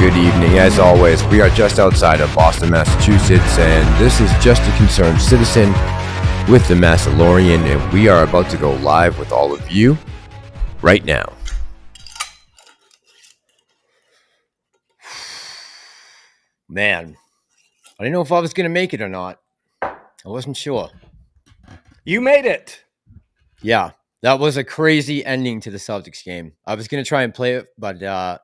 good evening. As always, we are just outside of Boston, Massachusetts, and this is Just a Concerned Citizen with the Massalorian, and we are about to go live with all of you right now. Man, I didn't know if I was going to make it or not. I wasn't sure. You made it. Yeah, that was a crazy ending to the Celtics game. I was going to try and play it, but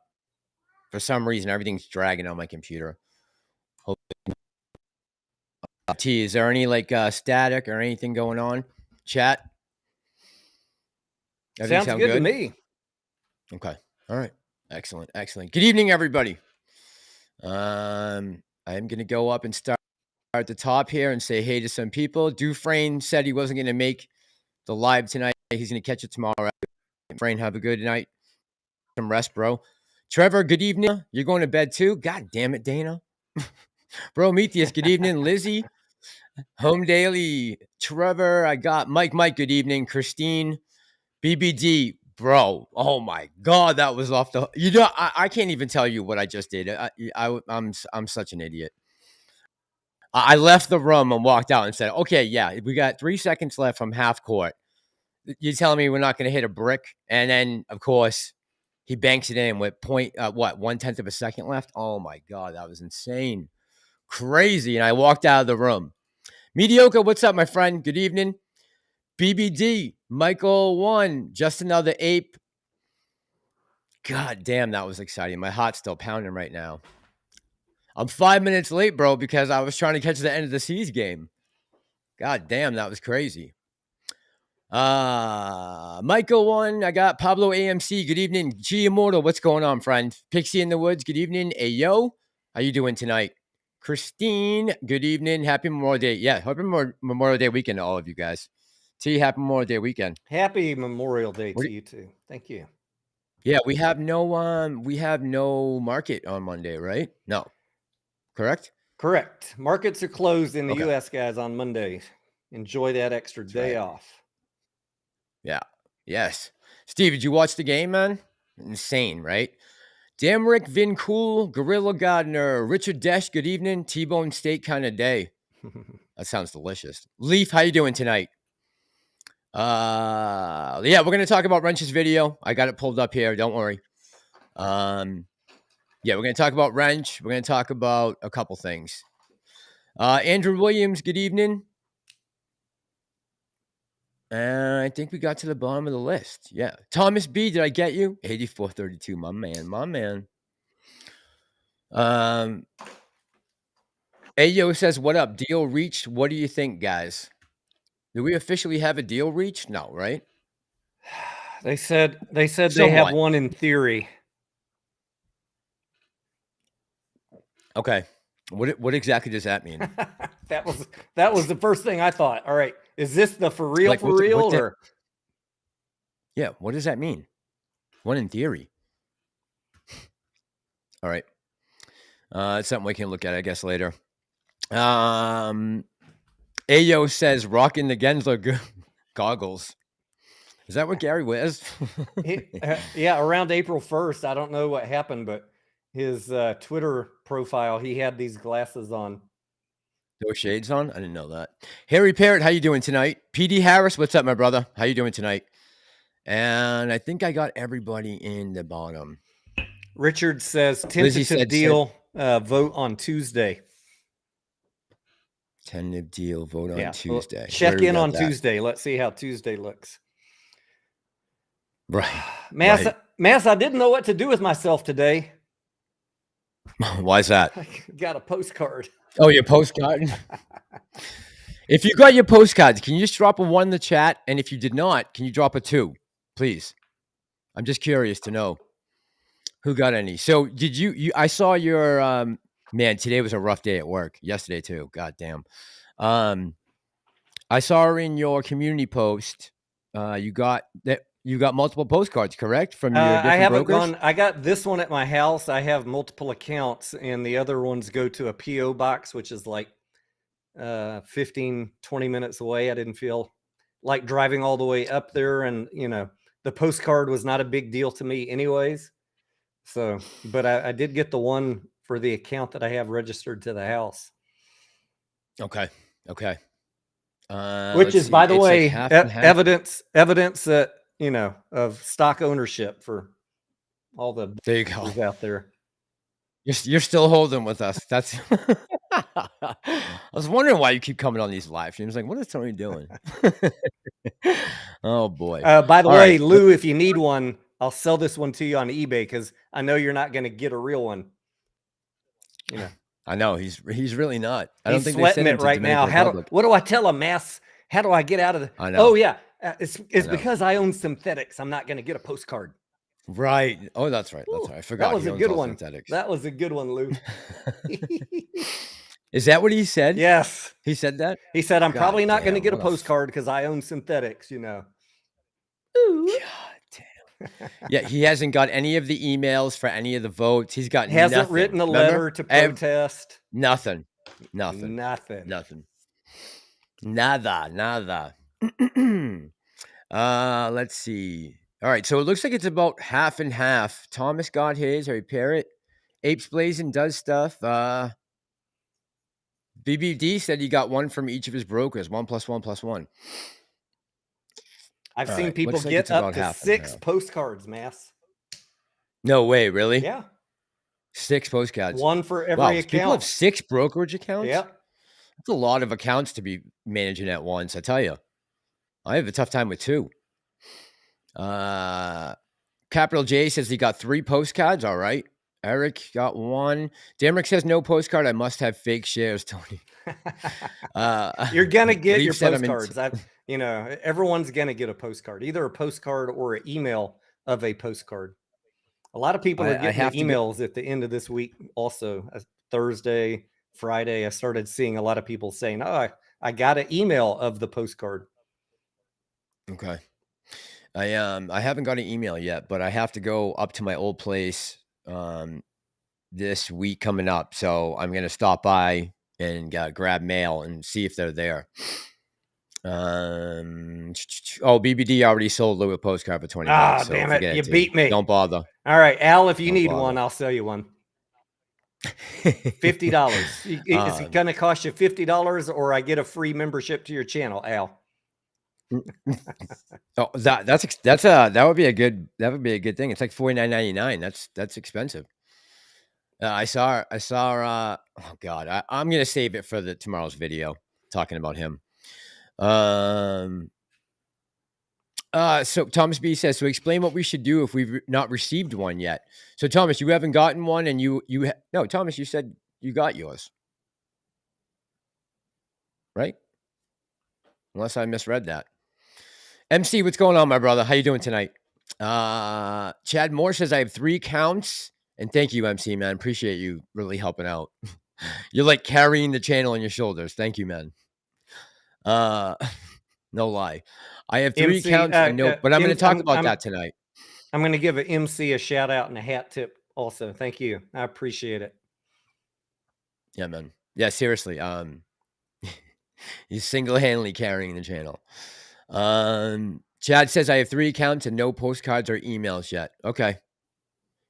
for some reason, everything's dragging on my computer. T, is there any static or anything going on? Chat? Sounds good to me. Okay. All right. Excellent. Excellent. Good evening, everybody. I am going to go up and start at the top here and say hey to some people. Dufresne said he wasn't going to make the live tonight. He's going to catch it tomorrow. Dufresne, have a good night. Some rest, bro. Trevor, good evening. You're going to bed too? God damn it, Dana. Bro, Metheus, good evening. Lizzie, Home Daily, Trevor, I got Mike, good evening. Christine, BBD, bro. Oh my God, that was off the. I can't even tell you what I just did. I'm such an idiot. I left the room and walked out and said, "Okay, yeah, we got 3 seconds left from half court. You're telling me we're not going to hit a brick?" And then, of course, he banks it in with 1/10 of a second left. Oh my God, that was insane, crazy. And I walked out of the room. Mediocre, what's up, my friend? Good evening. BBD, Michael 1, just another ape. God damn, that was exciting. My heart's still pounding right now. I'm 5 minutes late, bro, because I was trying to catch the end of the C's game. God damn, that was crazy. Michael 1, I got Pablo AMC. Good evening. G Immortal, what's going on, friend? Pixie in the Woods, good evening. Ayo, how you doing tonight? Christine, good evening. Happy Memorial Day. Yeah, happy Memorial Day weekend to all of you guys. T, happy Memorial Day weekend. Happy Memorial Day to you too. Thank you. Yeah, we have no market on Monday, right? No. Correct? Correct. Markets are closed in the US, guys, on Monday. Enjoy that extra day off. Yeah. Yes. Steve, did you watch the game, man? Insane, right? Damrick, Vin Cool, Gorilla Gardner, Richard Desch, good evening. T-bone steak kind of day. That sounds delicious. Leaf, how you doing tonight? Yeah, we're going to talk about Roensch's video. I got it pulled up here. Don't worry. Yeah, we're going to talk about Roensch. We're going to talk about a couple things. Andrew Williams, good evening. I think we got to the bottom of the list. Yeah. Thomas B, did I get you? 8432, my man. Ayo says, what up? Deal reached. What do you think, guys? Do we officially have a deal reached? No, right? They said they have one in theory. Okay. What exactly does that mean? That was the first thing I thought. All right. Is this the for real or? Yeah, what does that mean? One in theory. All right. It's something we can look at, I guess, later. Ayo says rocking the Gensler goggles. Is that what Gary wears? Yeah, around April 1st. I don't know what happened, but his Twitter profile, he had these glasses on. No shades on? I didn't know that. Harry Parrott, how you doing tonight? PD Harris, what's up, my brother? How you doing tonight? And I think I got everybody in the bottom. Richard says tentative deal, vote on Tuesday. Tentative deal, vote on Tuesday. Well, check in on Tuesday. Let's see how Tuesday looks. Right. Mass, I didn't know what to do with myself today. Why is that? I got a postcard. Oh, your postcard? If you got your postcards, can you just drop a 1 in the chat? And if you did not, can you drop a 2, please? I'm just curious to know who got any. So did you I saw your, man, today was a rough day at work. Yesterday too. God damn. I saw in your community post, you got multiple postcards, correct? From your different I haven't brokers? I got this one at my house. I have multiple accounts, and the other ones go to a PO box, which is like 15-20 minutes away. I didn't feel like driving all the way up there, and the postcard was not a big deal to me anyways. So, but I did get the one for the account that I have registered to the house. Okay. Okay. Which Let's is, see. by the It's like way, half and half. evidence that, you know, of stock ownership for all the There you go. out there. You're still holding with us. That's. I was wondering why you keep coming on these live streams. Like, what is Tony doing? Oh boy. By the All way, right. Lou, if you need one, I'll sell this one to you on eBay because I know you're not going to get a real one. You know, I know he's really not. I don't he's think they sweating sent him it to right Dominican now. Republic. What do I tell him, Mass? How do I get out of the? I know. Oh yeah, it's know. because I own synthetics. I'm not going to get a postcard. Right. Oh, that's right. That's Ooh, right. I forgot. that was he a owns good all one. synthetics. That was a good one, Lou. Is that what he said? Yes. He said that? He said, I'm God probably not going to damn, get a what a f- postcard because I own synthetics, you know. Ooh. God damn. Yeah, he hasn't got any of the emails for any of the votes. He's got Hasn't nothing. written a Remember? letter to protest. Nothing. Nothing. Nada. Let's see. All right, so it looks like it's about half and half. Thomas got his, or Parrot. Apes Blazing does stuff. BBD said he got one from each of his brokers. 1 + 1 + 1. I've All seen right, people looks like get it's up about to half and 6 half. postcards, Mass. No way, really? Yeah. 6 postcards. One for every Wow, account. people have 6 brokerage accounts? Yep. That's a lot of accounts to be managing at once, I tell you. I have a tough time with 2. Capital J says he got 3 postcards. All right. Eric got 1. Damrick says no postcard. I must have fake shares, Tony. You're gonna get Leaf your said I'm postcards. You know, everyone's gonna get a postcard, either a postcard or an email of a postcard. A lot of people are getting the emails at the end of this week. Also, Thursday, Friday, I started seeing a lot of people saying, "Oh, I got an email of the postcard." Okay. I haven't got an email yet, but I have to go up to my old place this week coming up. So I'm gonna stop by and grab mail and see if they're there. BBD already sold Lou a postcard for $20. Ah, So damn it! You beat me. Don't bother. All right, Al, if you need one, I'll sell you one. $50. Is it going to cost you $50, or I get a free membership to your channel, Al? Oh, that would be a good thing. It's like $49.99. That's expensive. I saw. Oh God, I'm gonna save it for tomorrow's video talking about him. So Thomas B says, so explain what we should do if we've not received one yet. So Thomas, you haven't gotten one, and no, Thomas, you said you got yours, right? Unless I misread that. MC, what's going on, my brother? How you doing tonight? Chad Moore says I have 3 counts, and thank you, MC, man. Appreciate you really helping out. You're like carrying the channel on your shoulders. Thank you, man. No lie. I have 3 MC, counts, but I'm going to talk about that tonight. I'm going to give an MC a shout out and a hat tip also. Thank you. I appreciate it. Yeah, man. Yeah, seriously. He's single-handedly carrying the channel. Chad says I have 3 accounts and no postcards or emails yet. Okay.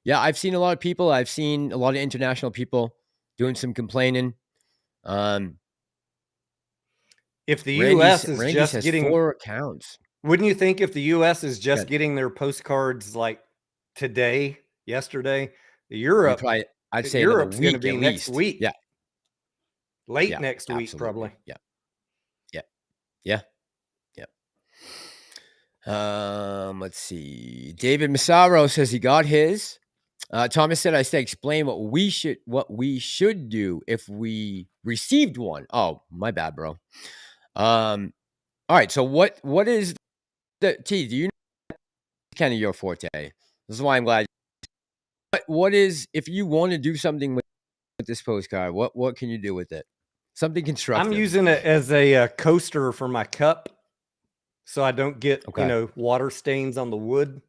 Yeah, I've seen a lot of people. I've seen a lot of international people doing some complaining. If the U.S. is Randy just says getting 4 accounts, wouldn't you think if the U.S. is just getting their postcards like today, yesterday, Europe, I'd say Europe's going to be next week. Yeah. Late next week, absolutely. probably. Yeah. Let's see. David Massaro says he got his. Thomas said, I said, explain what we should do if we received one. Oh, my bad, bro. All right. So what is do you know kind of your forte? This is why I'm glad. What is, if you want to do something with this postcard, what can you do with it? Something constructive. I'm using it as a coaster for my cup, so I don't get water stains on the wood.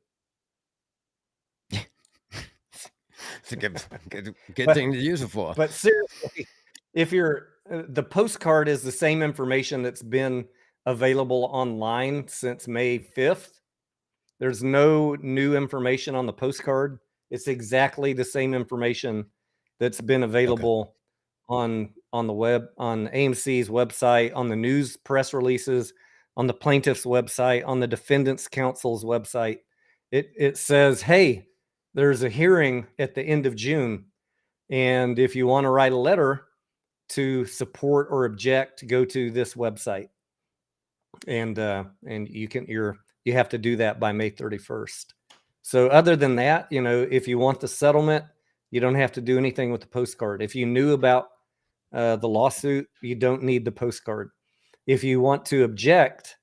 It's a good thing to use it for. But seriously, if the postcard is the same information that's been available online since May 5th. There's no new information on the postcard. It's exactly the same information that's been available on the web, on AMC's website, on the news press releases, on the plaintiff's website, on the defendant's counsel's website. It says, hey, there's a hearing at the end of June, and if you want to write a letter to support or object, go to this website. And you have to do that by May 31st. So other than that, if you want the settlement, you don't have to do anything with the postcard. If you knew about the lawsuit, you don't need the postcard. If you want to object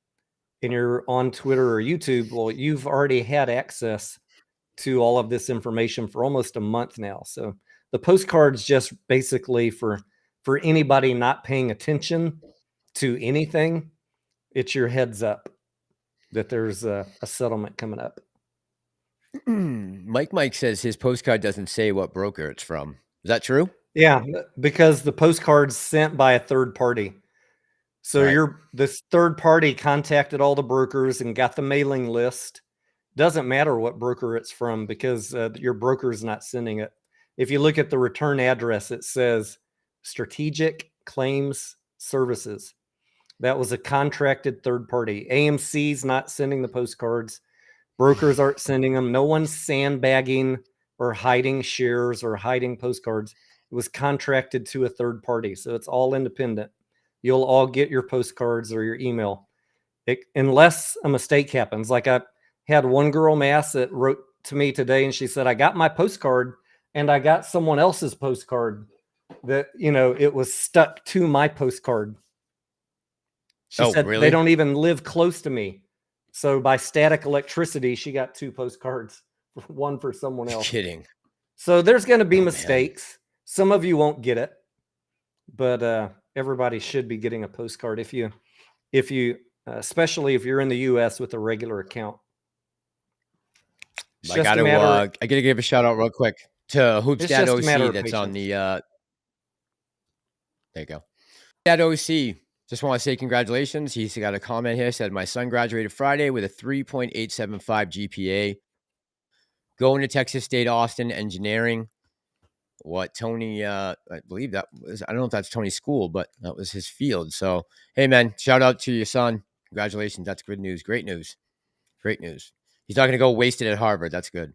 and you're on Twitter or YouTube, well, you've already had access to all of this information for almost a month now. So the postcard's just basically for anybody not paying attention to anything. It's your heads up that there's a settlement coming up. Mike says his postcard doesn't say what broker it's from. Is that true? Yeah, because the postcard's sent by a third party. So this third party contacted all the brokers and got the mailing list. Doesn't matter what broker it's from, because your broker is not sending it. If you look at the return address, it says Strategic Claims Services. That was a contracted third party. AMC's not sending the postcards. Brokers aren't sending them. No one's sandbagging or hiding shares or hiding postcards. It was contracted to a third party. So it's all independent. You'll all get your postcards or your email, unless a mistake happens. Like I had one girl, Mass, that wrote to me today, and she said, I got my postcard and I got someone else's postcard that, it was stuck to my postcard. She said, really? They don't even live close to me. So by static electricity, she got 2 postcards, one for someone else. Kidding. So there's going to be mistakes. Man. Some of you won't get it, but everybody should be getting a postcard if you, especially if you're in the U.S. with a regular account. I gotta give a shout out real quick to Hoopstat OC that's on the. There you go. That OC. Just want to say congratulations. He's got a comment here. Said, my son graduated Friday with a 3.875 GPA. Going to Texas State Austin Engineering. What Tony, I believe that was, I don't know if that's Tony's school, but that was his field. So, hey, man, shout out to your son. Congratulations. That's good news. Great news. Great news. He's not going to go wasted at Harvard. That's good.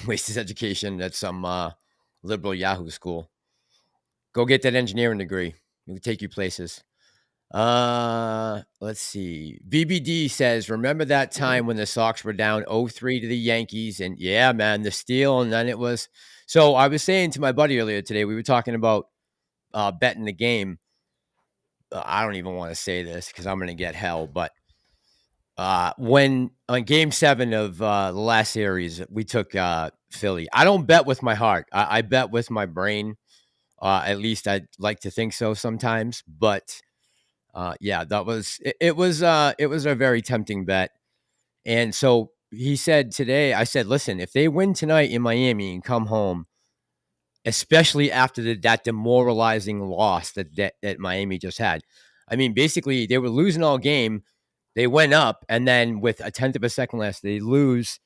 Waste his education at some liberal Yahoo school. Go get that engineering degree. It will take you places. Let's see. VBD says, remember that time when the Sox were down 0-3 to the Yankees? And yeah, man, the steal. And then it was. So I was saying to my buddy earlier today, we were talking about betting the game. I don't even want to say this because I'm going to get hell. But when on Game 7 of the last series, we took Philly. I don't bet with my heart. I bet with my brain. At least I'd like to think so sometimes. But yeah, that was it was a very tempting bet. And so he said today, I said, listen, if they win tonight in Miami and come home, especially after that demoralizing loss that Miami just had. I mean, basically they were losing all game. They went up, and then with a 1/10 of a second left, they lose.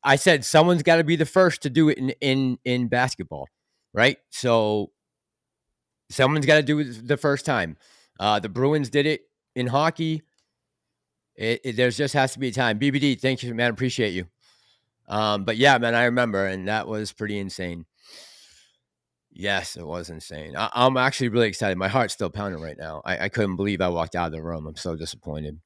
I said someone's got to be the first to do it in basketball, right? So someone's got to do it the first time. The Bruins did it in hockey. There's just has to be a time. BBD, thank you, man. Appreciate you. But yeah, man, I remember, and that was pretty insane. Yes, it was insane. I'm actually really excited. My heart's still pounding right now. I couldn't believe I walked out of the room. I'm so disappointed.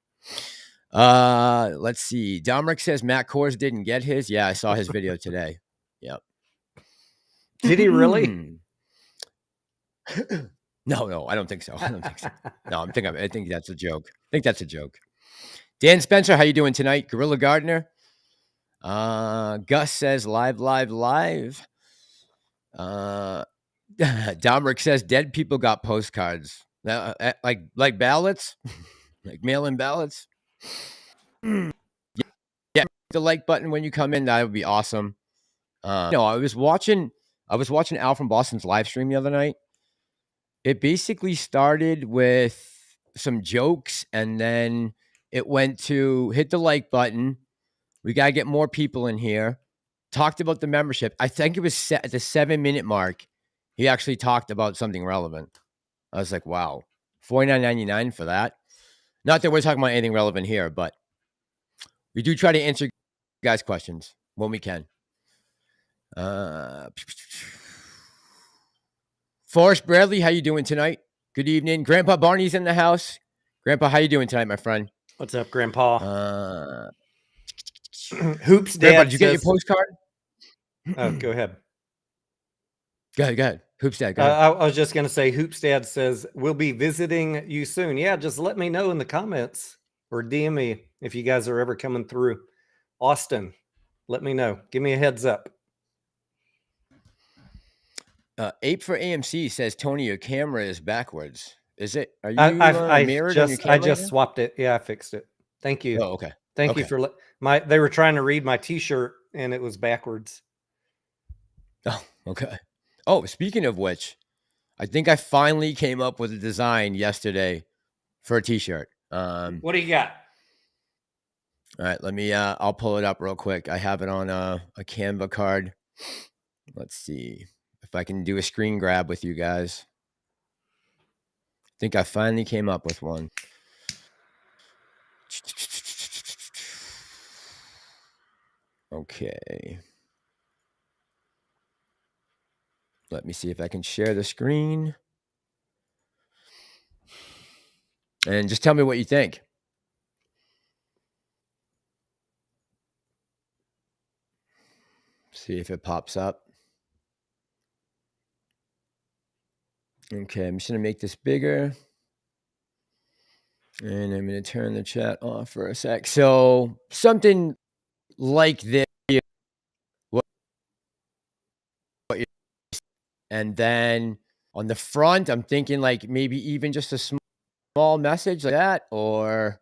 Let's see. Domrick says Matt Kors didn't get his. Yeah, I saw his video today. Yep. Did he really? No, I don't think so. No, I think that's a joke. Dan Spencer, how you doing tonight? Gorilla Gardner. Gus says live. Domrick says dead people got postcards. Like ballots, like mail-in ballots. Yeah, the like button when you come in, that would be awesome. I was watching Al from Boston's live stream the other night. It basically started with some jokes, and then it went to hit the like button, We got to get more people in here. Talked about the membership. I think it was at the 7-minute mark. He actually talked about something relevant. I was like, wow, $49.99 for that. Not that we're talking about anything relevant here, but we do try to answer guys' questions when we can. Forrest Bradley, how you doing tonight? Good evening. Grandpa Barney's in the house. Grandpa, how you doing tonight, my friend? What's up, Grandpa? Hoops Dad, Grandpa, did you get your postcard? Oh, go ahead. Go ahead. Hoops Dad, go ahead. I was just going to say, Hoops Dad says, we'll be visiting you soon. Yeah, just let me know in the comments or DM me if you guys are ever coming through. Austin, let me know. Give me a heads up. Ape for AMC says, Tony, your camera is backwards. Is it? Are you mirrored on your camera? I just swapped it. Yeah, I fixed it. Thank you. Oh, okay. Thank you for they were trying to read my t-shirt and it was backwards. Oh, okay. Oh, speaking of which, I think I finally came up with a design yesterday for a t-shirt. What do you got? All right, let me I'll pull it up real quick. I have it on a Canva card. Let's see if I can do a screen grab with you guys. I think I finally came up with one. Okay. Let me see if I can share the screen. And just tell me what you think. See if it pops up. Okay, I'm just going to make this bigger. And I'm going to turn the chat off for a sec. So something like this. And then on the front, I'm thinking like maybe even just a small message like that, or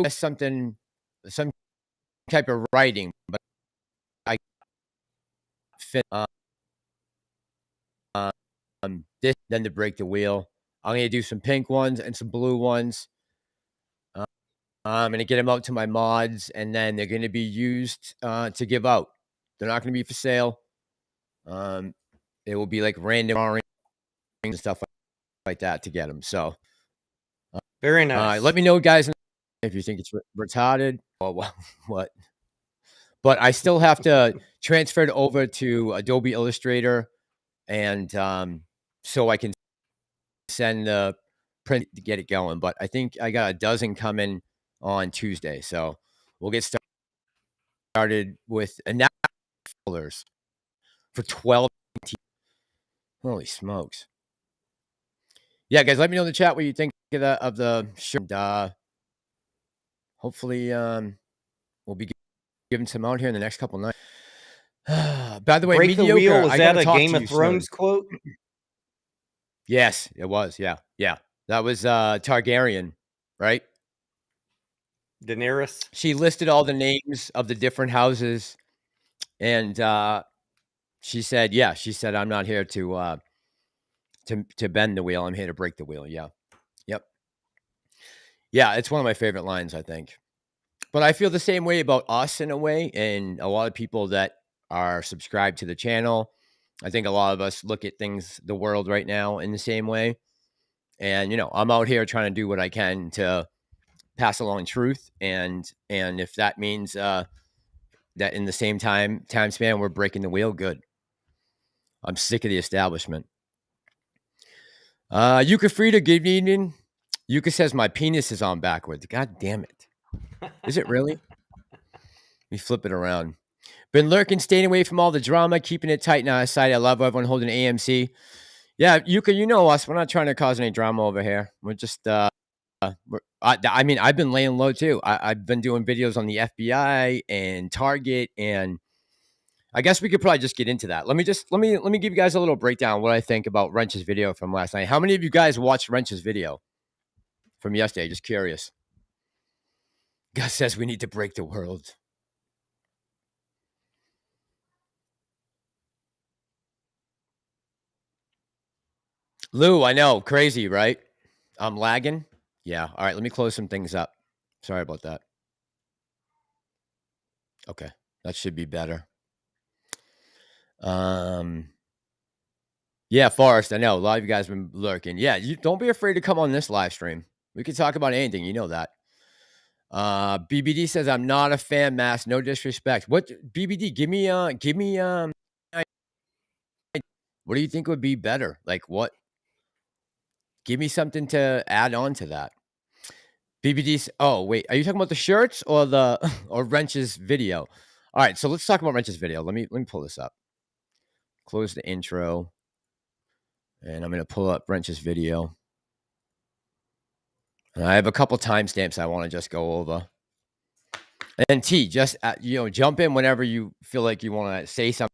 something, some type of writing. But I fit this then to break the wheel. I'm gonna do some pink ones and some blue ones. I'm gonna get them out to my mods, and then they're gonna be used to give out. They're not gonna be for sale. It will be like random orange and stuff like that to get them. So very nice. Let me know, guys, if you think it's retarded or what. But I still have to transfer it over to Adobe Illustrator, and so I can send the print to get it going. But I think I got a dozen coming on Tuesday, so we'll get started with folders for 12. Holy smokes! Yeah, guys, let me know in the chat what you think of the shirt. Hopefully, we'll be giving some out here in the next couple nights. By the way, Break the wheel, is that a Game of Thrones quote? Yes, it was. Yeah. That was Targaryen, right? Daenerys. She listed all the names of the different houses, and she said, I'm not here to bend the wheel. I'm here to break the wheel. Yeah. Yep. Yeah, it's one of my favorite lines, I think. But I feel the same way about us in a way, and a lot of people that are subscribed to the channel. I think a lot of us look at things, the world right now, in the same way. And, I'm out here trying to do what I can to pass along truth. And if that means that in the same time span, we're breaking the wheel, good. I'm sick of the establishment. Yuka Frida, good evening. Yuka says my penis is on backwards. God damn it. Is it really? Let me flip it around. Been lurking, staying away from all the drama, keeping it tight and out of sight. I love everyone holding AMC. Yeah, Yuka, you know us. We're not trying to cause any drama over here. We're just, I've been laying low too. I've been doing videos on the FBI and Target, and I guess we could probably just get into that. Let me give you guys a little breakdown of what I think about Roensch's video from last night. How many of you guys watched Roensch's video from yesterday? Just curious. Gus says we need to break the world. Lou, I know, crazy, right? I'm lagging. Yeah. All right, let me close some things up. Sorry about that. Okay, that should be better. Yeah, Forrest, I know a lot of you guys have been lurking. Yeah, you don't be afraid to come on this live stream. We can talk about anything, you know that. BBD says I'm not a fan, Mass. No disrespect. What BBD? Give me what do you think would be better? Like what? Give me something to add on to that. BBD. Oh wait, are you talking about the shirts or the or Roensch's video? All right, so let's talk about Roensch's video. Let me pull this up. Close the intro, and I'm gonna pull up Roensch's video. And I have a couple timestamps I want to just go over. And T, just jump in whenever you feel like you want to say something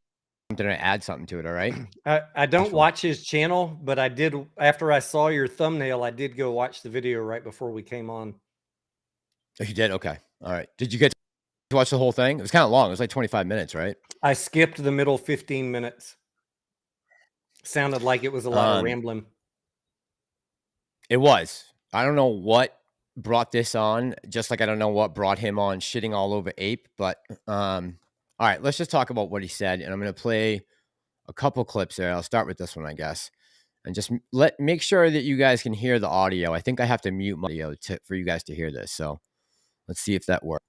or add something to it. All right. I don't watch his channel, but I did after I saw your thumbnail. I did go watch the video right before we came on. Oh, you did? Okay. All right. Did you get to watch the whole thing? It was kind of long. It was like 25 minutes, right? I skipped the middle 15 minutes. Sounded like it was a lot of rambling. It was. I don't know what brought this on, just like I don't know what brought him on shitting all over Ape. But all right, let's just talk about what he said. And I'm going to play a couple clips there. I'll start with this one, I guess. And just make sure that you guys can hear the audio. I think I have to mute my audio for you guys to hear this. So let's see if that works.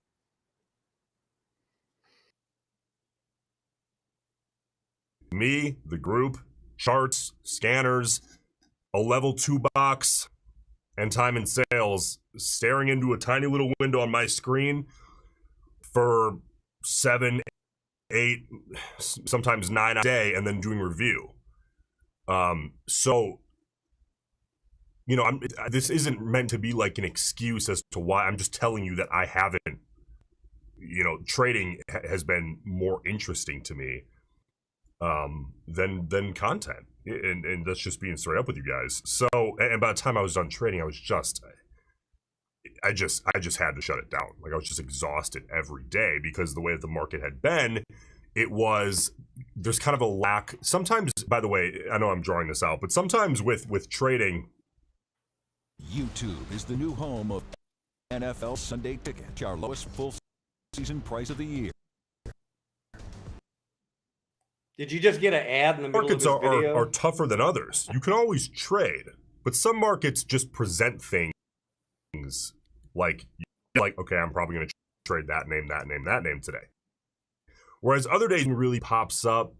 Me, the group, charts, scanners, a level 2 box, and time and sales, staring into a tiny little window on my screen for 7, 8, sometimes 9 a day, and then doing review. So, this isn't meant to be like an excuse as to why. I'm just telling you that I haven't, trading has been more interesting to me than content, and that's just being straight up with you guys. So, and by the time I was done trading, I just had to shut it down. Like I was just exhausted every day because the way that the market had been, there's kind of a lack. Sometimes, by the way, I know I'm drawing this out, but sometimes with trading, YouTube is the new home of NFL Sunday Ticket, our lowest full season price of the year. Did you just get an ad in the middle markets of this video? are tougher than others. You can always trade, but some markets just present things like okay, I'm probably going to trade that name today. Whereas other days it really pops up.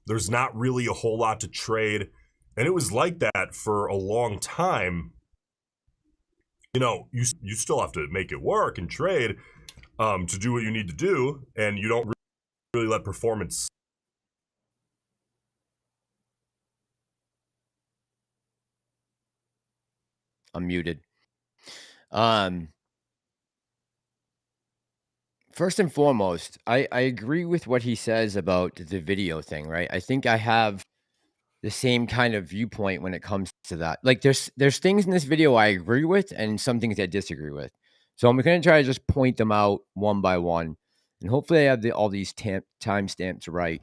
There's not really a whole lot to trade, and it was like that for a long time. You still have to make it work and trade to do what you need to do, and you don't really let performance. I'm muted. First and foremost, I agree with what he says about the video thing, right? I think I have the same kind of viewpoint when it comes to that. Like there's things in this video I agree with and some things I disagree with. So I'm going to try to just point them out one by one, and hopefully I have all these timestamps right.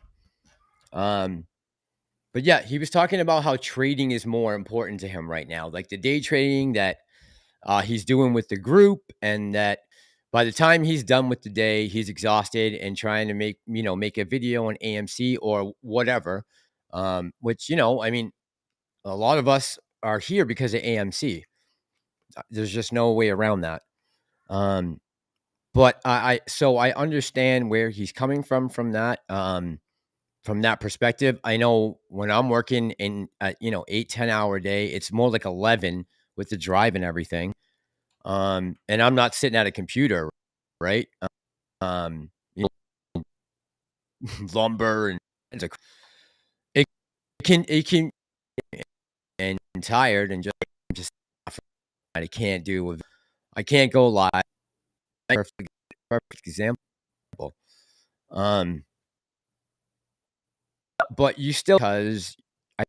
But yeah, he was talking about how trading is more important to him right now, like the day trading that he's doing with the group, and that by the time he's done with the day, he's exhausted and trying to make a video on AMC or whatever. Which, I mean, a lot of us are here because of AMC. There's just no way around that. But I understand where he's coming from that. From that perspective, I know when I'm working in 8-10 hour day, it's more like 11 with the drive and everything. And I'm not sitting at a computer, right? Lumber and it can and tired and just I can't do. I can't go live. Perfect example. But you still, because I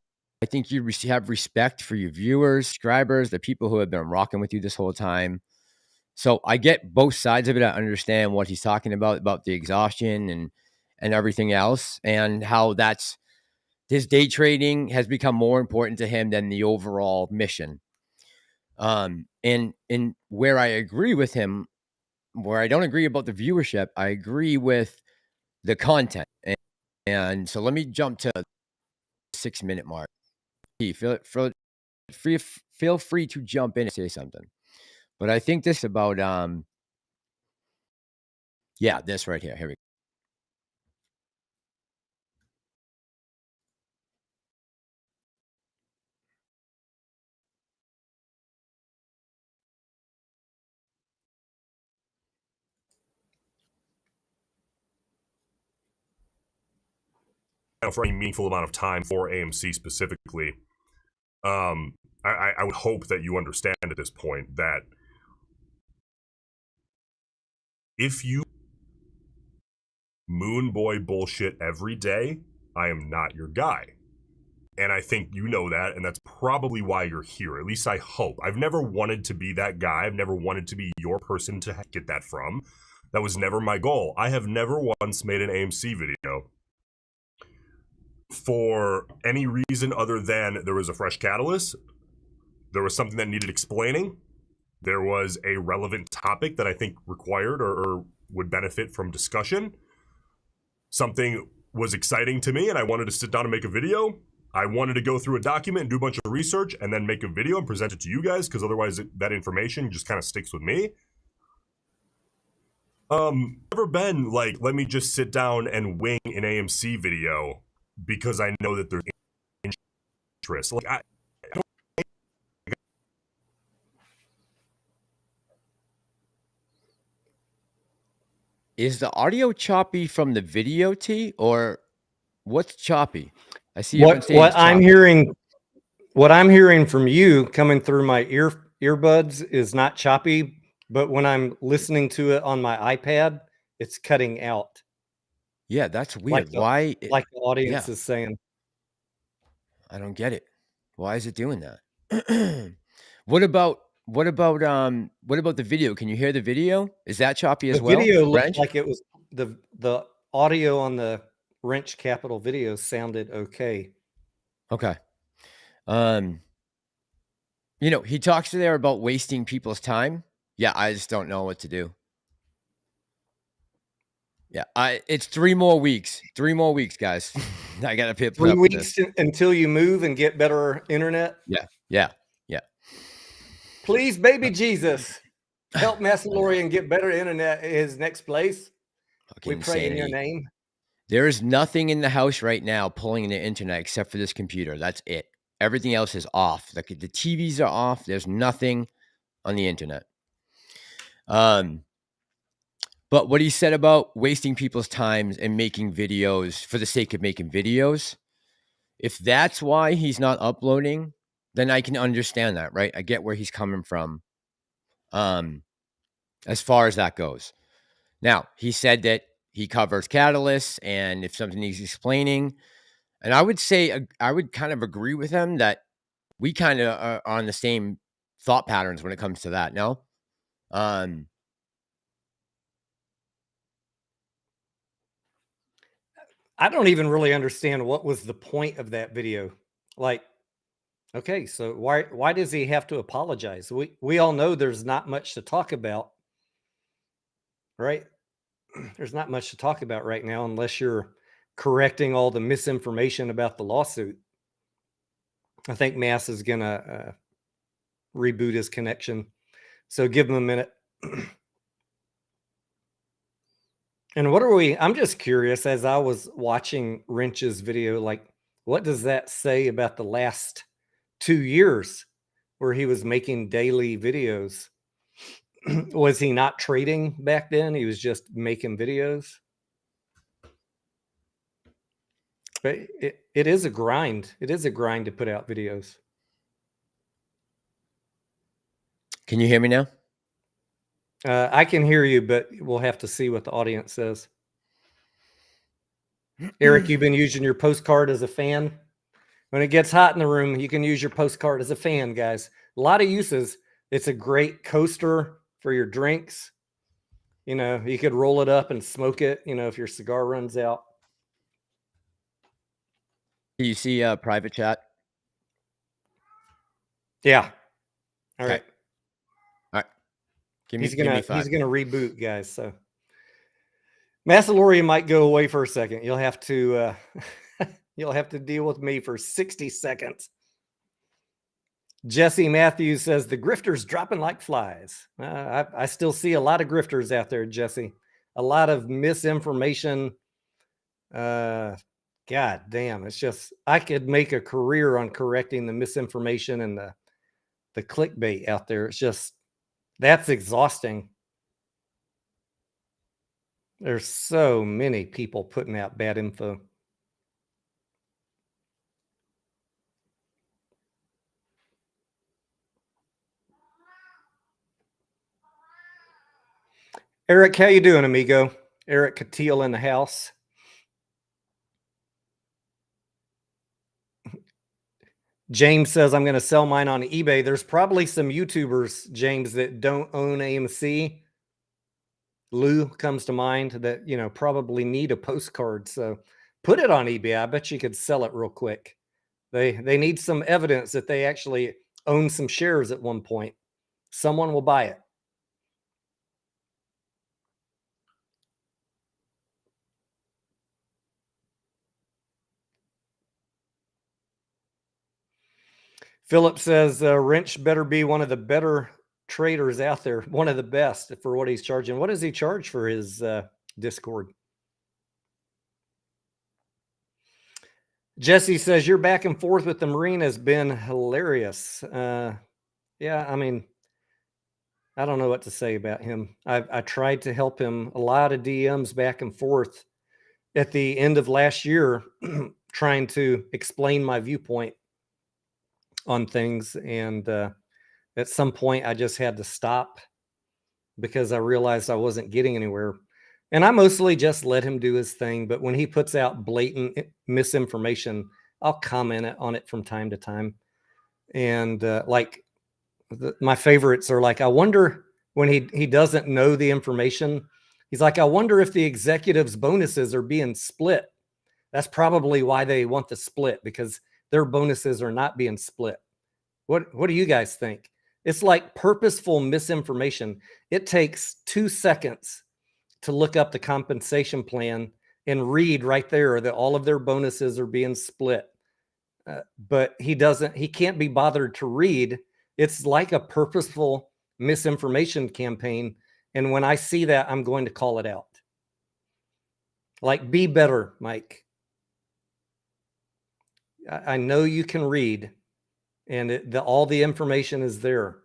think you have respect for your viewers, subscribers, the people who have been rocking with you this whole time. So I get both sides of it. I understand what he's talking about the exhaustion and everything else, and how his day trading has become more important to him than the overall mission. And where I agree with him where I don't agree about the viewership, I agree with the content. And so let me jump to the 6-minute mark. Feel free to jump in and say something. But I think this about yeah, this right here. Here we go. For any meaningful amount of time for AMC specifically, I would hope that you understand at this point that if you moon boy bullshit every day, I am not your guy. And I think you know that, and that's probably why you're here. At least I hope. I've never wanted to be that guy. I've never wanted to be your person to get that from. That was never my goal. I have never once made an AMC video for any reason other than there was a fresh catalyst, there was something that needed explaining, there was a relevant topic that I think required or would benefit from discussion, something was exciting to me and I wanted to sit down and make a video. I wanted to go through a document and do a bunch of research and then make a video and present it to you guys, because otherwise that information just kind of sticks with me. Never been like, let me just sit down and wing an AMC video because I know that there's interest. Like, I don't. Is the audio choppy from the video, T, or what's choppy? I see what I'm hearing. What I'm hearing from you coming through my earbuds is not choppy, but when I'm listening to it on my iPad, it's cutting out. Yeah, that's weird. Why? Like the audience is saying. I don't get it. Why is it doing that? What about the video? Can you hear the video? Is that choppy as well? The video looked like it was the audio on the Roensch Capital video sounded okay. Okay. You know, he talks there about wasting people's time. Yeah, I just don't know what to do. Yeah, it's 3 more weeks. 3 more weeks, guys. I gotta put 3 weeks until you move and get better internet. Yeah. Please, baby Jesus, help Massalorian get better internet at his next place. We pray in your name. There is nothing in the house right now pulling the internet except for this computer. That's it. Everything else is off. The TVs are off. There's nothing on the internet. But what he said about wasting people's times and making videos for the sake of making videos, if that's why he's not uploading, then I can understand that, right? I get where he's coming from as far as that goes. Now, he said that he covers catalysts, and if something needs explaining, and I would say I would kind of agree with him that we kind of are on the same thought patterns when it comes to that. No, I don't even really understand what was the point of that video. Like, okay, so why does he have to apologize? We all know there's not much to talk about, right? There's not much to talk about right now unless you're correcting all the misinformation about the lawsuit. I think Mass is gonna reboot his connection, so give him a minute. And what are we? I'm just curious, as I was watching Roensch's video, like, what does that say about the last 2 years where he was making daily videos? Was he not trading back then? He was just making videos. But it is a grind. It is a grind to put out videos. Can you hear me now? I can hear you, but we'll have to see what the audience says. Eric, you've been using your postcard as a fan. When it gets hot in the room, you can use your postcard as a fan, guys. A lot of uses. It's a great coaster for your drinks. You know, you could roll it up and smoke it, you know, if your cigar runs out. Do you see private chat? Yeah. All right. Give me 5. He's gonna reboot, guys. So Massalorian might go away for a second. You'll have to you'll have to deal with me for 60 seconds. Jesse Matthews says the grifters dropping like flies. I still see a lot of grifters out there, Jesse. A lot of misinformation. God damn, it's just, I could make a career on correcting the misinformation and the clickbait out there. It's just, that's exhausting. There's so many people putting out bad info. Eric, how you doing, amigo? Eric Catil in the house. James says, I'm going to sell mine on eBay. There's probably some YouTubers, James, that don't own AMC. Lou comes to mind that, you know, probably need a postcard. So put it on eBay. I bet you could sell it real quick. They need some evidence that they actually own some shares at one point. Someone will buy it. Philip says Roensch better be one of the better traders out there, one of the best for what he's charging. What does he charge for his Discord? Jesse says your back and forth with the Marine has been hilarious. Yeah, I mean, I don't know what to say about him. I tried to help him, a lot of DMs back and forth at the end of last year, trying to explain my viewpoint on things. And at some point I just had to stop because I realized I wasn't getting anywhere. And I mostly just let him do his thing. But when he puts out blatant misinformation, I'll comment on it from time to time. And my favorites are like, I wonder when he doesn't know the information. He's like, I wonder if the executives' bonuses are being split. That's probably why they want the split, because their bonuses are not being split. What do you guys think? It's like purposeful misinformation. It takes 2 seconds to look up the compensation plan and read right there that all of their bonuses are being split. But he can't be bothered to read. It's like a purposeful misinformation campaign. And when I see that, I'm going to call it out. Like, be better, Mike. I know you can read, and all the information is there.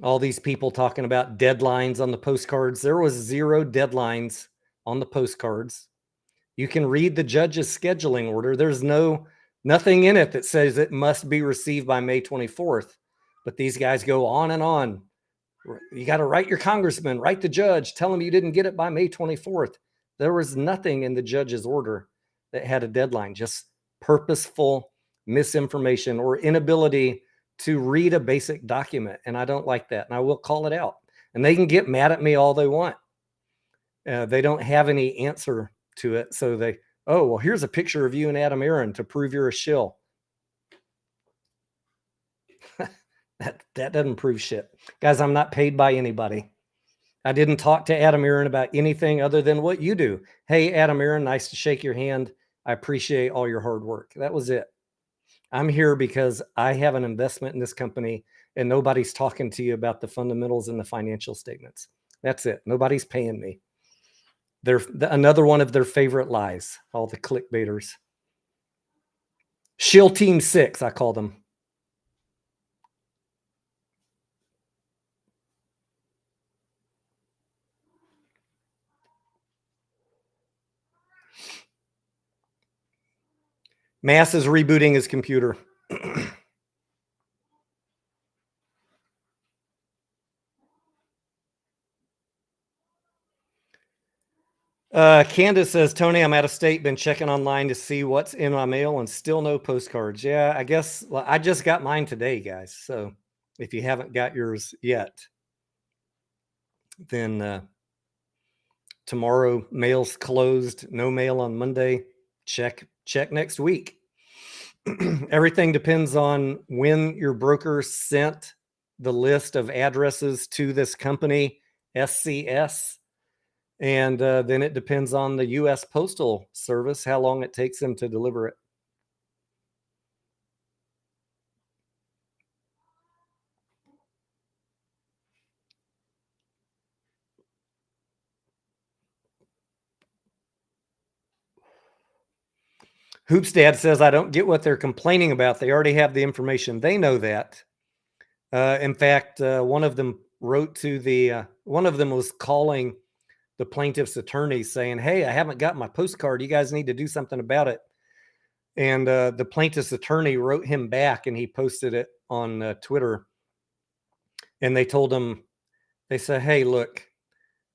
All these people talking about deadlines on the postcards. There was 0 deadlines on the postcards. You can read the judge's scheduling order. There's nothing in it that says it must be received by May 24th. But these guys go on and on. You got to write your congressman, write the judge, tell him you didn't get it by May 24th. There was nothing in the judge's order that had a deadline, just purposeful misinformation or inability to read a basic document. And I don't like that. And I will call it out. And they can get mad at me all they want. They don't have any answer to it. So oh, well, here's a picture of you and Adam Aaron to prove you're a shill. That doesn't prove shit. Guys, I'm not paid by anybody. I didn't talk to Adam Aaron about anything other than what you do. Hey, Adam Aaron, nice to shake your hand. I appreciate all your hard work. That was it. I'm here because I have an investment in this company and nobody's talking to you about the fundamentals and the financial statements. That's it. Nobody's paying me. They're another one of their favorite lies, all the clickbaiters. Shill Team 6, I call them. Mass is rebooting his computer. Candace says, Tony, I'm out of state, been checking online to see what's in my mail and still no postcards. Yeah, I guess I just got mine today, guys. So if you haven't got yours yet, then tomorrow mail's closed. No mail on Monday. Check next week. Everything depends on when your broker sent the list of addresses to this company, SCS. And then it depends on the U.S. Postal Service, how long it takes them to deliver it. Hoopsdad says, I don't get what they're complaining about. They already have the information. They know that. In fact, one of them wrote to the, one of them was calling the plaintiff's attorney saying, hey, I haven't got my postcard. You guys need to do something about it. And the plaintiff's attorney wrote him back and he posted it on Twitter. And they told him, they said, hey, look,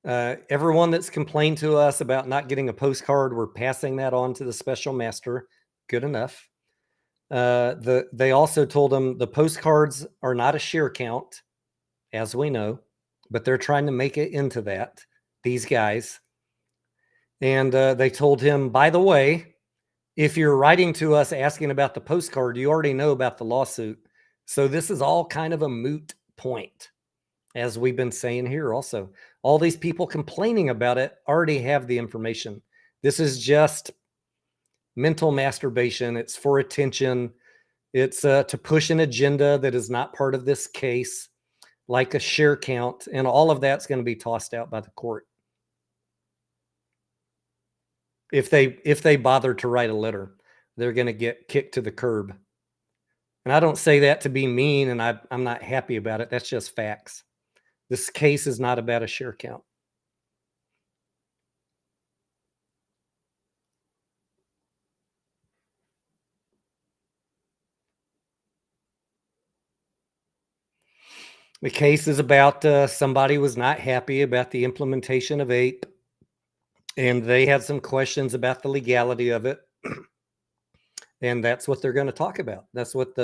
everyone that's complained to us about not getting a postcard, we're passing that on to the special master. Good enough. They also told him the postcards are not a share count, as we know, but they're trying to make it into that, these guys. And they told him, by the way, if you're writing to us asking about the postcard, you already know about the lawsuit. So this is all kind of a moot point, as we've been saying here also. All these people complaining about it already have the information. This is just mental masturbation. It's for attention. It's to push an agenda that is not part of this case, like a share count, and all of that's going to be tossed out by the court. If they bother to write a letter, they're going to get kicked to the curb. And I don't say that to be mean, and I'm not happy about it. That's just facts. This case is not about a share count. The case is about somebody was not happy about the implementation of APE, and they had some questions about the legality of it. And that's what they're going to talk about. That's what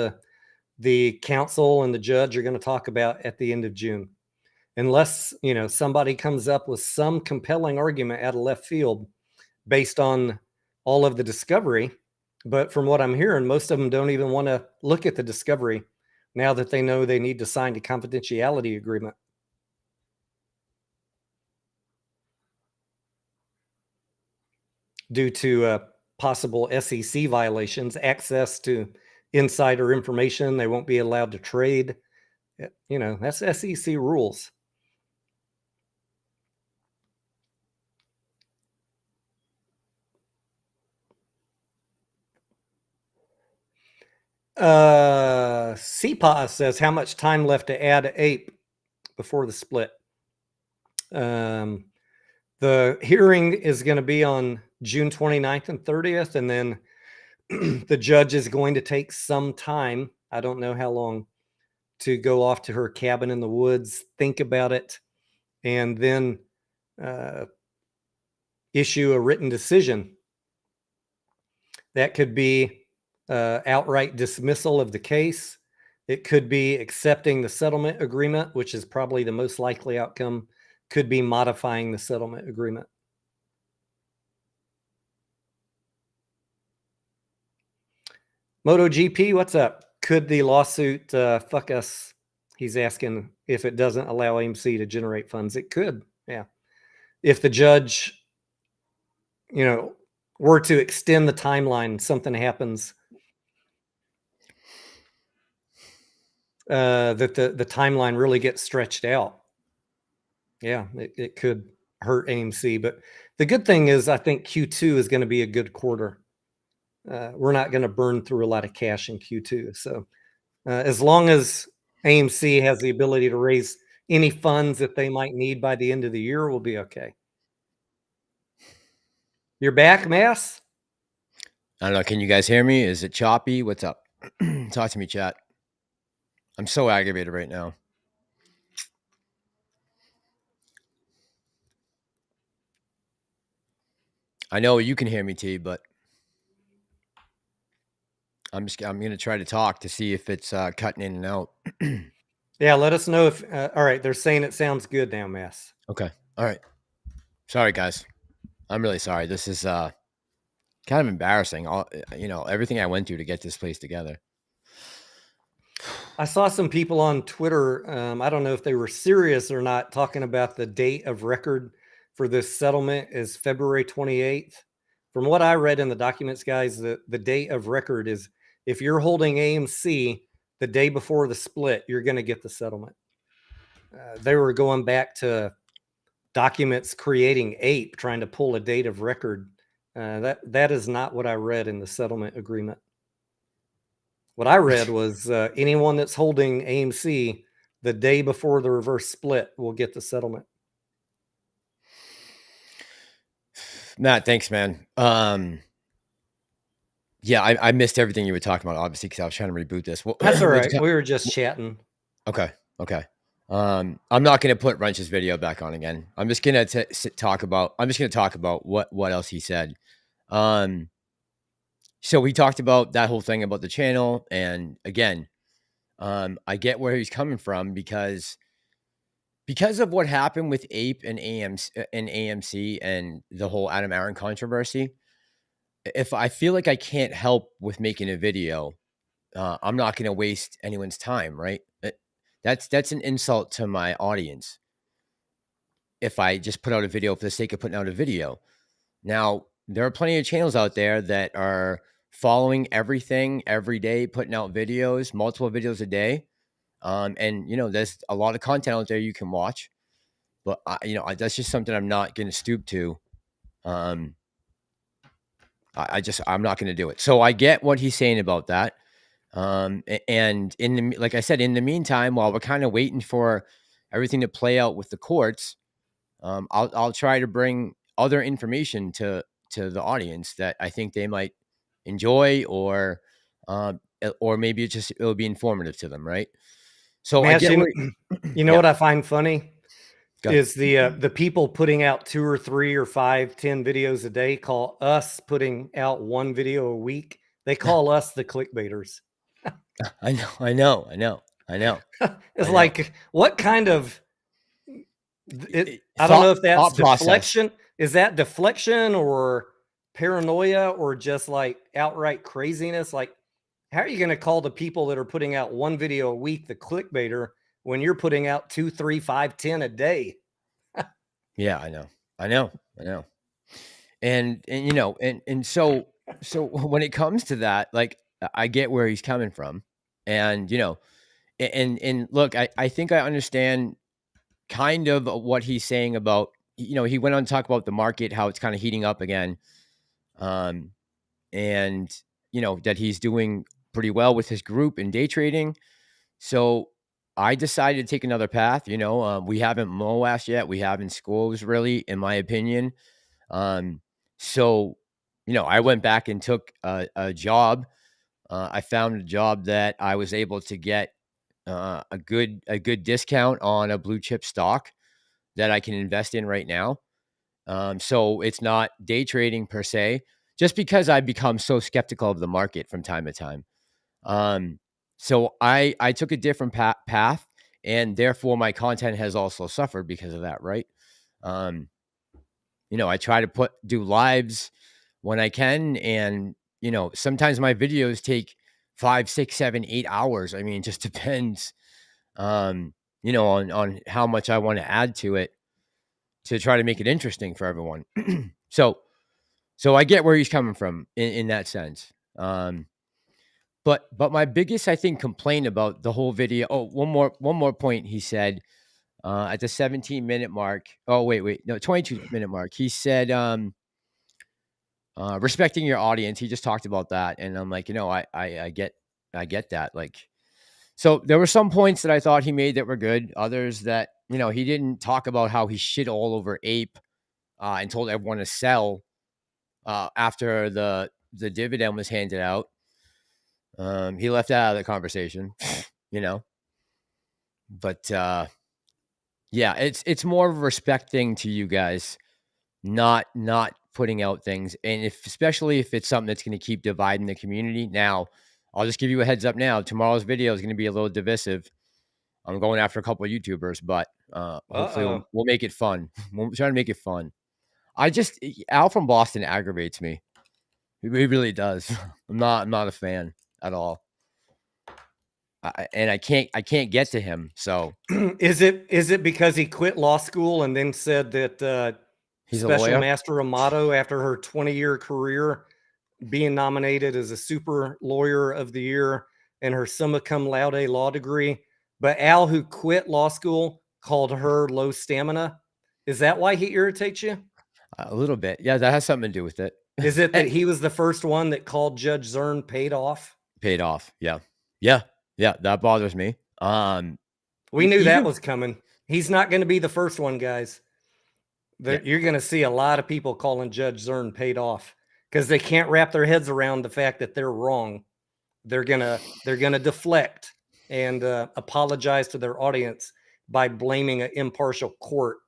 the counsel and the judge are going to talk about at the end of June. Unless, you know, somebody comes up with some compelling argument out of left field based on all of the discovery. But from what I'm hearing, most of them don't even want to look at the discovery now that they know they need to sign a confidentiality agreement. Due to possible SEC violations, access to insider information, they won't be allowed to trade. You know, that's SEC rules. CPA says, how much time left to add APE before the split? The hearing is going to be on June 29th and 30th, and then the judge is going to take some time, I don't know how long, to go off to her cabin in the woods, think about it, and then issue a written decision. That could be outright dismissal of the case. It could be accepting the settlement agreement, which is probably the most likely outcome. Could be modifying the settlement agreement. MotoGP, what's up? Could the lawsuit fuck us? He's asking if it doesn't allow AMC to generate funds. It could, yeah. If the judge, you know, were to extend the timeline, something happens, that the timeline really gets stretched out. Yeah, it could hurt AMC. But the good thing is I think Q2 is going to be a good quarter. We're not going to burn through a lot of cash in Q2. So as long as AMC has the ability to raise any funds that they might need by the end of the year, we'll be okay. You're back, Mass? I don't know. Can you guys hear me? Is it choppy? What's up? Talk to me, chat. I'm so aggravated right now. I know you can hear me, T, but I'm going to try to talk to see if it's cutting in and out. Yeah, let us know if, all right, they're saying it sounds good now, Mass. Okay. All right. Sorry, guys. I'm really sorry. This is kind of embarrassing. You know, everything I went through to get this place together. I saw some people on Twitter. I don't know if they were serious or not, talking about the date of record for this settlement is February 28th. From what I read in the documents, guys, the date of record is if you're holding AMC the day before the split, you're going to get the settlement. They were going back to documents creating APE, trying to pull a date of record. That is not what I read in the settlement agreement. What I read was anyone that's holding AMC the day before the reverse split will get the settlement. Matt, thanks, man. Yeah, I missed everything you were talking about, obviously, because I was trying to reboot this. Well, that's all right. We were just chatting. Okay. I'm not going to put Roensch's video back on again. I'm just going to talk about what else he said. So he talked about that whole thing about the channel, and again, I get where he's coming from because of what happened with Ape and AMC and the whole Adam Aaron controversy. If I feel like I can't help with making a video, I'm not going to waste anyone's time, right? That's an insult to my audience if I just put out a video for the sake of putting out a video. Now, there are plenty of channels out there that are following everything every day, putting out videos, multiple videos a day. And, there's a lot of content out there you can watch. But, that's just something I'm not going to stoop to. I'm not going to do it. So I get what he's saying about that. And like I said, in the meantime, while we're kind of waiting for everything to play out with the courts, I'll try to bring other information to the audience that I think they might enjoy, or maybe it'll be informative to them, right? So Matt, what I find funny is the people putting out 2 or 3 or 5, 10 videos a day call us putting out 1 video a week. They call us the clickbaiters. I know. It's like, what kind of I don't know if that's deflection. Is that deflection or paranoia or just like outright craziness? Like, how are you going to call the people that are putting out 1 video a week the clickbaiter when you're putting out 2, 3, 5, 10 a day? Yeah, I know. And so when it comes to that, like, I get where he's coming from, and and look, I think I understand kind of what he's saying about, he went on to talk about the market, how it's kind of heating up again. And that he's doing pretty well with his group in day trading. So I decided to take another path. We haven't MOAShed yet. We haven't schools, really, in my opinion. So, I went back and took a job. I found a job that I was able to get a good discount on a blue chip stock that I can invest in right now. So it's not day trading per se, just because I become so skeptical of the market from time to time. So I took a different path, and therefore my content has also suffered because of that, right? I try to do lives when I can, and sometimes my videos take 5, 6, 7, 8 hours. I mean, it just depends, on how much I want to add to it to try to make it interesting for everyone. So I get where he's coming from in that sense. But my biggest, I think, complaint about the whole video. Oh, one more point. He said at the 17-minute mark. Oh, wait, no, 22-minute mark. He said, respecting your audience. He just talked about that, and I'm like, I get that. Like, so there were some points that I thought he made that were good. Others that, he didn't talk about how he shit all over Ape and told everyone to sell after the dividend was handed out. He left that out of the conversation, But yeah, it's more of a respect thing to you guys, not putting out things, and especially if it's something that's going to keep dividing the community. Now, I'll just give you a heads up now. Tomorrow's video is going to be a little divisive. I'm going after a couple of YouTubers, but hopefully we'll make it fun. We'll try to make it fun. Al from Boston aggravates me. He really does. I'm not a fan at all. and I can't get to him. So is it because he quit law school and then said that he's a Special lawyer? Master Amato, after her 20-year career, being nominated as a super lawyer of the year and her summa cum laude law degree, but Al, who quit law school, called her low stamina. Is that why he irritates you? A little bit. Yeah, that has something to do with it. Is it that he was the first one that called Judge Zern paid off? Paid off. Yeah. Yeah. Yeah. That bothers me. We knew that was coming. He's not going to be the first one, guys. You're going to see a lot of people calling Judge Zern paid off because they can't wrap their heads around the fact that they're wrong. They're gonna deflect and apologize to their audience by blaming an impartial court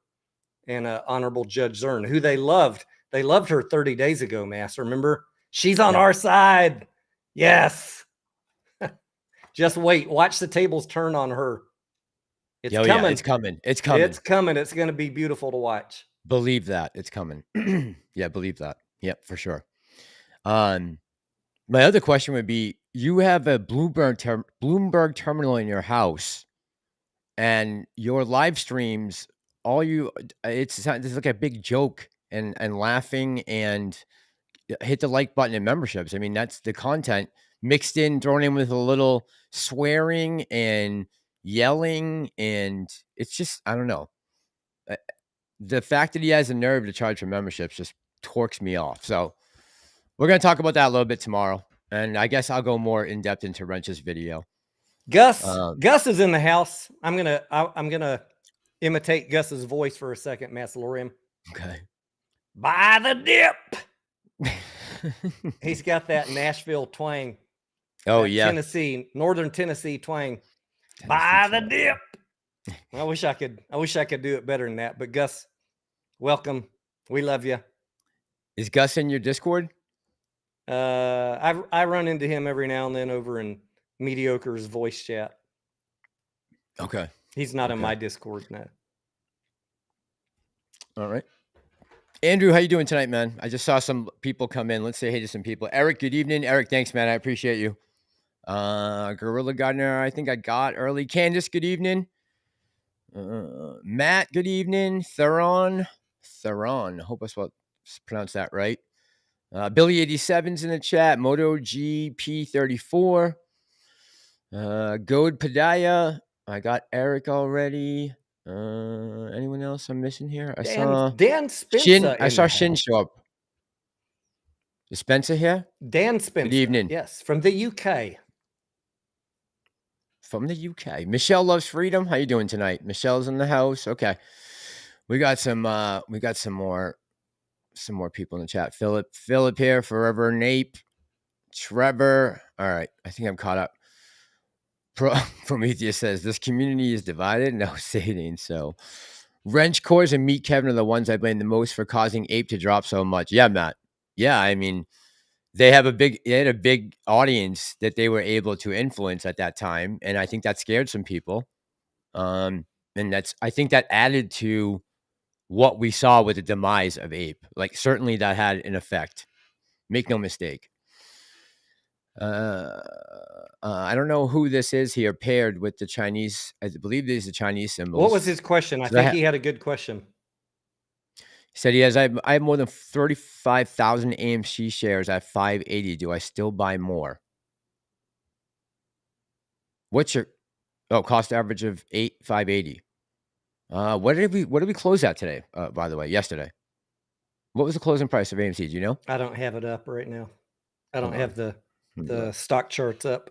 and Honorable Judge Zern, who they loved. They loved her 30 days ago, Mass. Remember? She's on our side. Yes. Just wait. Watch the tables turn on her. It's coming. Yeah, it's coming. It's coming. It's coming. It's going to be beautiful to watch. Believe that. It's coming. Yeah, believe that. Yep, for sure. My other question would be, you have a Bloomberg terminal in your house, and your live streams, it's like a big joke and laughing and hit the like button and memberships. I mean, that's the content mixed in, thrown in with a little swearing and yelling, and it's just, I don't know. The fact that he has the nerve to charge for memberships just torques me off. So we're going to talk about that a little bit tomorrow. And I guess I'll go more in depth into Roensch's video. Gus is in the house. I'm gonna imitate Gus's voice for a second, Massalorian. Okay. Buy the dip. He's got that Nashville twang. Oh yeah, Northern Tennessee twang. Buy the dip. I wish I could do it better than that. But Gus, welcome. We love you. Is Gus in your Discord? I run into him every now and then over in Mediocre's voice chat. Okay. He's not in my Discord now. All right. Andrew, how you doing tonight, man? I just saw some people come in. Let's say hey to some people. Eric, good evening. Eric, thanks, man. I appreciate you. Gorilla Gardener, I think I got early. Candace, good evening. Matt, good evening. Theron, I hope I pronounced that right. Billy 87's in the chat. Moto GP 34. Goad Padaya. I got Eric already. Anyone else I'm missing here? I saw Dan Spencer. I saw Shin show up. Is Spencer here? Dan Spencer. Good evening. Yes, from the UK. From the UK. Michelle loves freedom. How you doing tonight? Michelle's in the house. Okay. We got some more people in the chat. Philip here, Forever Nape, Trevor. All right. I think I'm caught up. Prometheus says, this community is divided. No, say it ain't so. Wrench Cores and Meat Kevin are the ones I blame the most for causing Ape to drop so much. Yeah, Matt. Yeah, I mean, they had a big audience that they were able to influence at that time. And I think that scared some people. And I think that added to what we saw with the demise of Ape. Like, certainly that had an effect. Make no mistake. I don't know who this is here paired with the Chinese. I believe these are the Chinese symbols. What was his question? I think he had a good question. He said he has, I have more than 35,000 AMC shares at 580. Do I still buy more? What's your cost average of 580? What did we close at today? By the way, yesterday. What was the closing price of AMC? Do you know? I don't have it up right now. I don't have the stock charts up.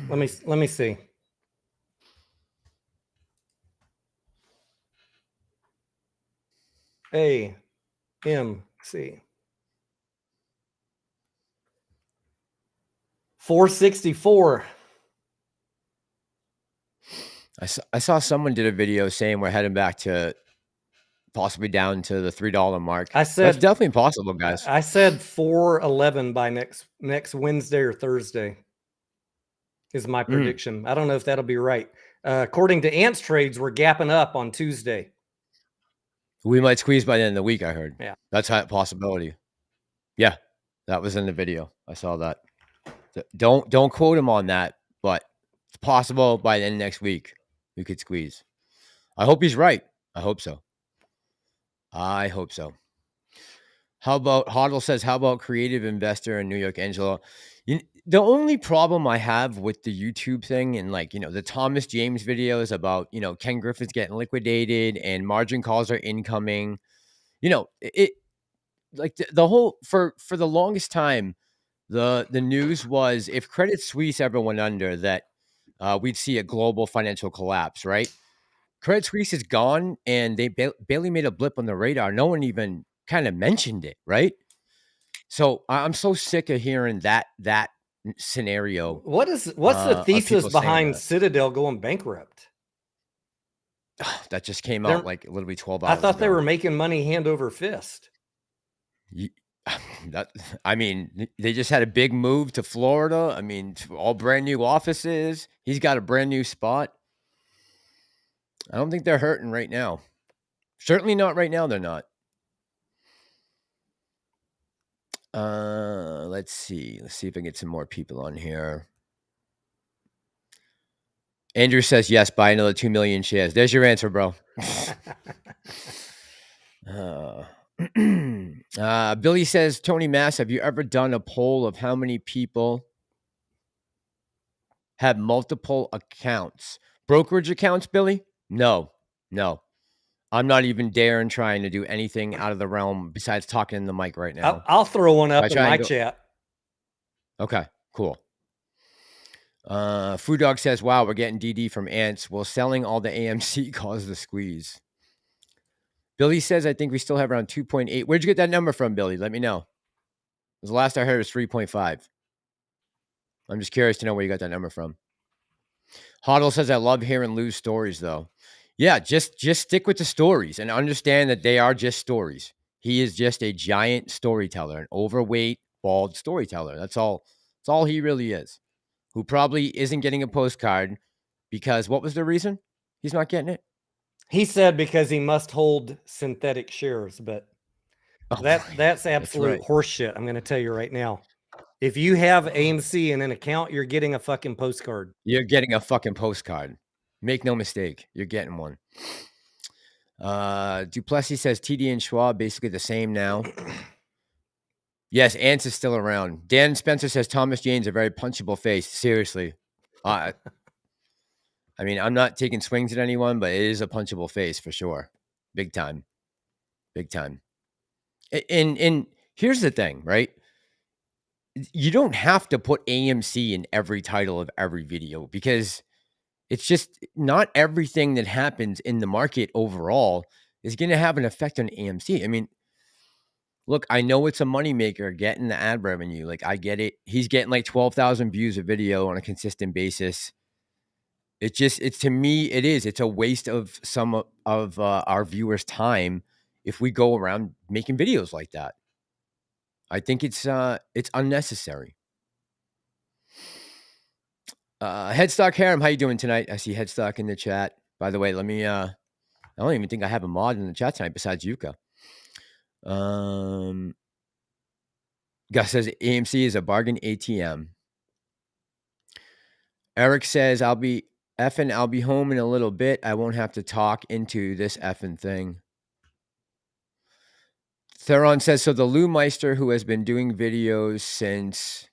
Let me see. AMC 464. I saw someone did a video saying we're heading back to possibly down to the $3 mark. I said that's definitely possible, guys. I said 411 by next Wednesday or Thursday is my prediction. I don't know if that'll be right. According to Antstrades, we're gapping up on Tuesday. We might squeeze by the end of the week, I heard. Yeah. That's a possibility. Yeah. That was in the video. I saw that. Don't quote him on that, but it's possible by the end of next week we could squeeze. I hope he's right. I hope so. I hope so. How about Hoddle says, how about creative investor in New York, Angelo? The only problem I have with the YouTube thing and like, the Thomas James videos about, Ken Griffin's getting liquidated and margin calls are incoming, it like the whole, for the longest time, the news was if Credit Suisse ever went under that we'd see a global financial collapse, right? Credit Suisse is gone and they barely made a blip on the radar. No one even kind of mentioned it, right? So I'm so sick of hearing that scenario. What's the thesis behind Citadel going bankrupt? That just came out like literally 12 hours I thought ago. they were making money hand over fist. I mean, they just had a big move to Florida. I mean, all brand new offices. He's got a brand new spot. I don't think they're hurting right now. Certainly not right now. They're not. Let's see. Let's see if I can get some more people on here. Andrew says, yes, buy another 2 million shares. There's your answer, bro. Billy says, Tony Mass, have you ever done a poll of how many people have multiple accounts? Brokerage accounts, Billy? No. I'm not even daring trying to do anything out of the realm besides talking in the mic right now. I'll throw one up in my chat. Okay, cool. Food Dog says, wow, we're getting DD from Ants. Will selling all the AMC cause the squeeze? Billy says, I think we still have around 2.8. Where'd you get that number from, Billy? Let me know. The last I heard was 3.5. I'm just curious to know where you got that number from. Hoddle says, I love hearing Lou's stories, though. Yeah, just stick with the stories and understand that they are just stories. He is just a giant storyteller, an overweight, bald storyteller. That's all he really is. Who probably isn't getting a postcard because what was the reason he's not getting it? He said because he must hold synthetic shares, but that's absolute horseshit. I'm going to tell you right now. If you have AMC in an account, you're getting a fucking postcard. You're getting a fucking postcard. Make no mistake. You're getting one. Duplessis says TD and Schwab basically the same now. Yes, Ants is still around. Dan Spencer says Thomas Jane's a very punchable face. Seriously. I mean, I'm not taking swings at anyone, but it is a punchable face for sure. Big time. Big time. And here's the thing, right? You don't have to put AMC in every title of every video because it's just not everything that happens in the market overall is going to have an effect on AMC. I mean, look, I know it's a moneymaker getting the ad revenue. Like, I get it. He's getting like 12,000 views a video on a consistent basis. To me, it's a waste of some of our viewers' time if we go around making videos like that. I think it's unnecessary. Headstock Harem, how you doing tonight? I see Headstock in the chat. By the way, let me, I don't even think I have a mod in the chat tonight besides Yuka. Gus says AMC is a bargain ATM. Eric says, I'll be home in a little bit. I won't have to talk into this effing thing. Theron says, so the Lou Meister who has been doing videos since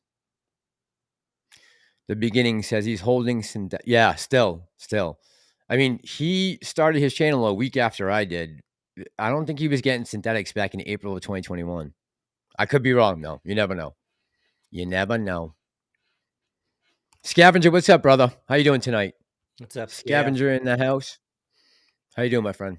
the beginning says he's holding yeah, still. I mean, he started his channel a week after I did. I don't think he was getting synthetics back in April of 2021. I could be wrong, though. You never know. You never know. Scavenger, what's up, brother? How you doing tonight? What's up, Scavenger in the house? How you doing, my friend?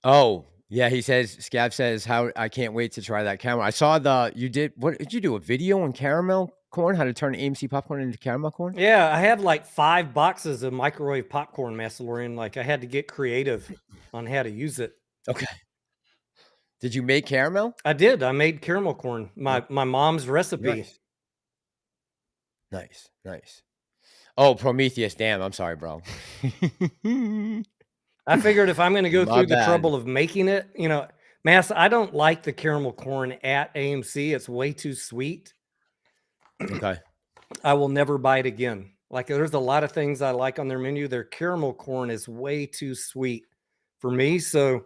Oh, yeah, he says, Scav says, how I can't wait to try that camera. I saw what did you do? A video on caramel corn? How to turn AMC popcorn into caramel corn? Yeah, I have like 5 boxes of microwave popcorn, Massalorian. Like, I had to get creative on how to use it. Okay. Did you make caramel? I did. I made caramel corn. My mom's recipe. Nice. Oh, Prometheus. Damn, I'm sorry, bro. I figured if I'm going to go through the trouble of making it, Mass, I don't like the caramel corn at AMC. It's way too sweet. Okay. I will never buy it again. Like, there's a lot of things I like on their menu. Their caramel corn is way too sweet for me. So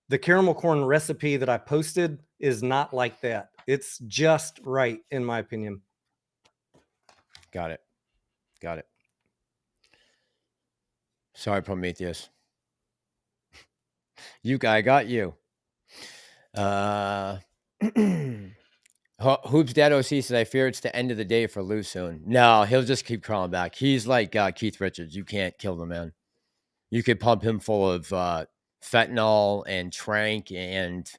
the caramel corn recipe that I posted is not like that. It's just right, in my opinion. Got it. Sorry, Prometheus. I got you. Hoops Dad OC says, I fear it's the end of the day for Lou soon. No, he'll just keep crawling back. He's like Keith Richards. You can't kill the man. You could pump him full of fentanyl and trank and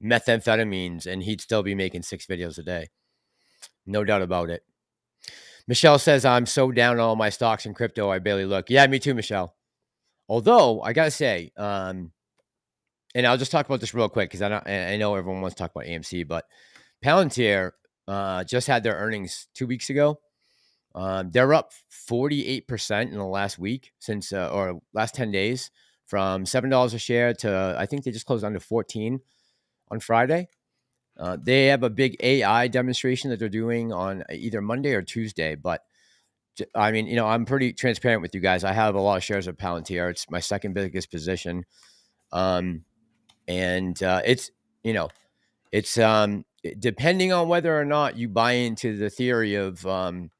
methamphetamines, and he'd still be making 6 videos a day. No doubt about it. Michelle says, I'm so down on all my stocks in crypto, I barely look. Yeah, me too, Michelle. Although, I got to say, and I'll just talk about this real quick because I know everyone wants to talk about AMC, but Palantir just had their earnings 2 weeks ago. They're up 48% in the last week or last 10 days from $7 a share to, I think they just closed under 14 on Friday. They have a big AI demonstration that they're doing on either Monday or Tuesday. But I mean, I'm pretty transparent with you guys. I have a lot of shares of Palantir. It's my second biggest position. And it's depending on whether or not you buy into the theory of that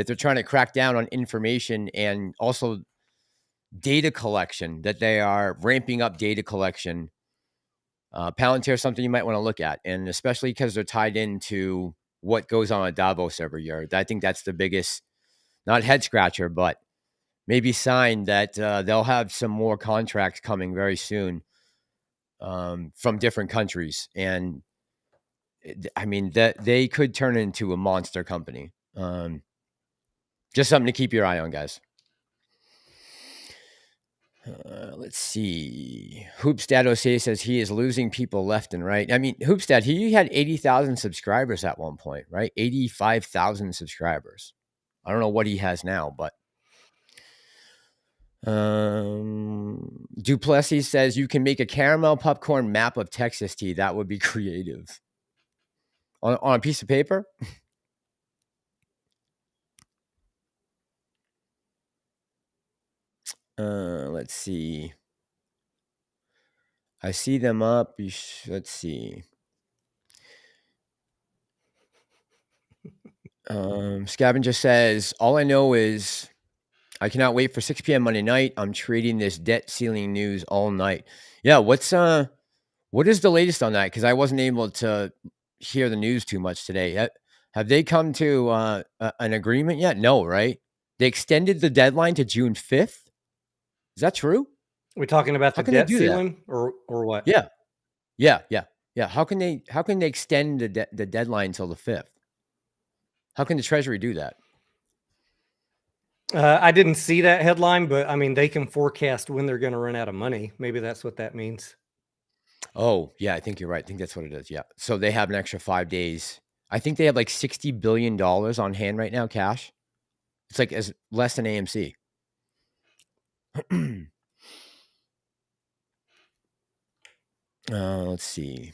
they're trying to crack down on information and also data collection, that they are ramping up data collection. Palantir is something you might want to look at, and especially because they're tied into what goes on at Davos every year. I think that's the biggest, not head scratcher, but maybe sign that they'll have some more contracts coming very soon from different countries. And I mean, that they could turn into a monster company. Just something to keep your eye on, guys. Let's see. Hoopstat OC says he is losing people left and right. I mean, Hoopstat, he had 80,000 subscribers at one point, right? 85,000 subscribers. I don't know what he has now, but Duplessis says you can make a caramel popcorn map of Texas tea. That would be creative. On a piece of paper? Let's see. I see them up. Let's see. Scavenger says, all I know is I cannot wait for 6 p.m. Monday night. I'm trading this debt ceiling news all night. Yeah, what is the latest on that? Because I wasn't able to hear the news too much today. Have they come to an agreement yet? No, right? They extended the deadline to June 5th. Is that true? We're talking about the debt ceiling or what? Yeah. How can they extend the deadline until the 5th? How can the Treasury do that? I didn't see that headline, but I mean, they can forecast when they're going to run out of money. Maybe that's what that means. Oh, yeah, I think you're right. I think that's what it is. Yeah. So they have an extra 5 days. I think they have like $60 billion on hand right now, cash. It's like less than AMC. Let's see.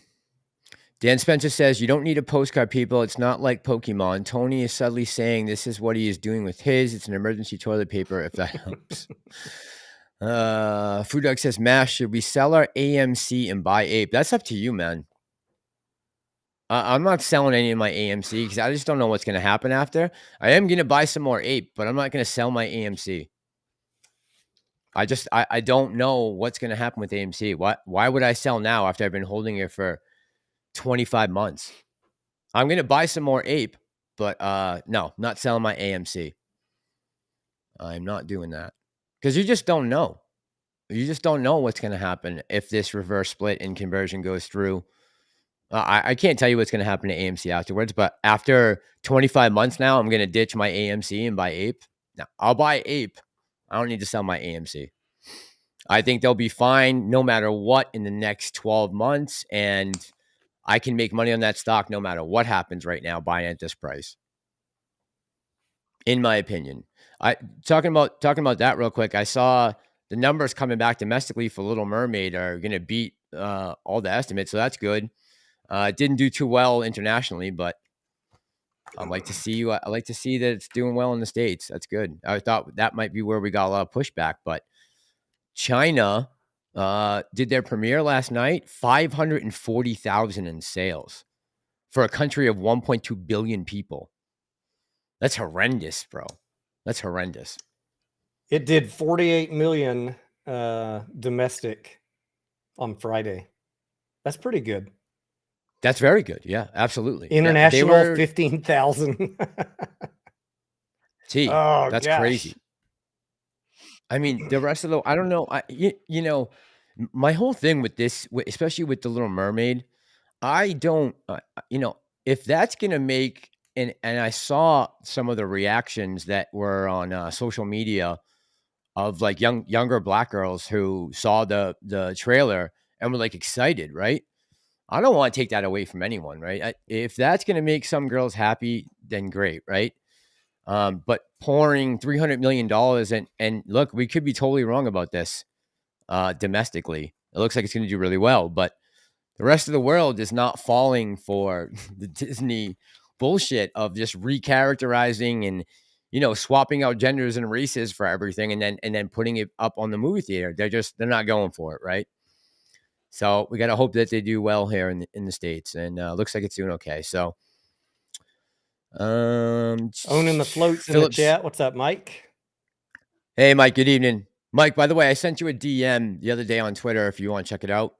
Dan Spencer says, you don't need a postcard, people. It's not like Pokemon. Tony is subtly saying this is what he is doing with his. It's an emergency toilet paper, if that helps. Food Dog says, Mash, should we sell our AMC and buy Ape? That's up to you, man. I'm not selling any of my AMC because I just don't know what's going to happen after. I am going to buy some more Ape, but I'm not going to sell my AMC. I don't know what's going to happen with AMC. Why would I sell now after I've been holding it for 25 months? I'm going to buy some more Ape, but no, not selling my AMC. I'm not doing that because you just don't know. You just don't know what's going to happen if this reverse split and conversion goes through. I can't tell you what's going to happen to AMC afterwards, but after 25 months now, I'm going to ditch my AMC and buy Ape. Now, I'll buy Ape. I don't need to sell my AMC. I think they'll be fine no matter what in the next 12 months, and I can make money on that stock no matter what happens right now buying at this price. In my opinion. Talking about that real quick, I saw the numbers coming back domestically for Little Mermaid are going to beat all the estimates, so that's good. It didn't do too well internationally, but I like to see you. I like to see that it's doing well in the States. That's good. I thought that might be where we got a lot of pushback, but China did their premiere last night, 540,000 in sales for a country of 1.2 billion people. That's horrendous, bro. That's horrendous. It did 48 million domestic on Friday. That's pretty good. That's very good. Yeah, absolutely. International, yeah, 15,000. Oh, that's crazy. I mean, the rest of the, I don't know. You know, my whole thing with this, especially with the Little Mermaid, I don't, you know, if that's going to make, and I saw some of the reactions that were on social media of like younger Black girls who saw the trailer and were like excited, right? I don't want to take that away from anyone, right? If that's going to make some girls happy, then great, right? But pouring $300 million and look, we could be totally wrong about this domestically. It looks like it's going to do really well, but the rest of the world is not falling for the Disney bullshit of just recharacterizing and, you know, swapping out genders and races for everything and then putting it up on the movie theater. They're not going for it, right? So we got to hope that they do well here in the States, and looks like it's doing okay. So, owning the floats in the chat. What's up, Mike? Hey, Mike. Good evening, Mike. By the way, I sent you a DM the other day on Twitter if you want to check it out.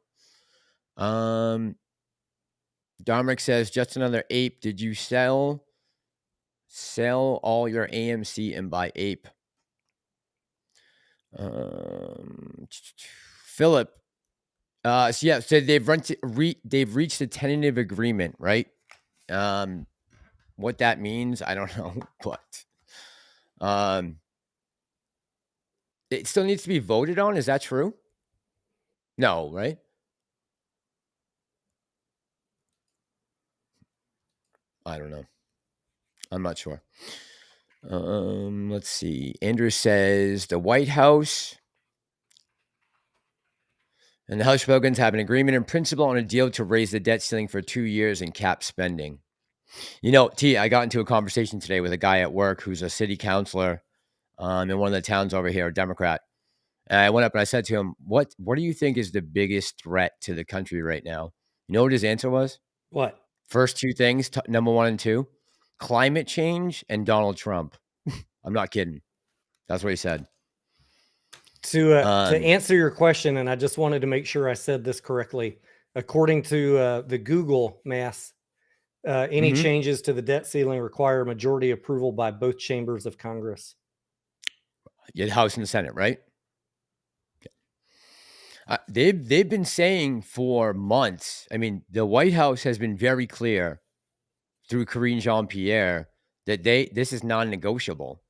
Dominic says, just another ape. Did you sell all your AMC and buy ape? Philip. So yeah, so they've reached a tentative agreement, right? What that means, I don't know, but it still needs to be voted on. Is that true? No, right? I don't know. I'm not sure. Let's see. Andrew says the White House and the House Republicans have an agreement in principle on a deal to raise the debt ceiling for 2 years and cap spending. You know, T, I got into a conversation today with a guy at work who's a city councilor in one of the towns over here, a Democrat. And I went up and I said to him, what do you think is the biggest threat to the country right now? You know what his answer was? What? First two things, number 1 and 2, climate change and Donald Trump. I'm not kidding. That's what he said. To answer your question, and I just wanted to make sure I said this correctly. According to the Google Mass, any changes to the debt ceiling require majority approval by both chambers of Congress. Yeah, the House and the Senate, right? They've been saying for months. I mean, the White House has been very clear through Karine Jean-Pierre that this is non-negotiable.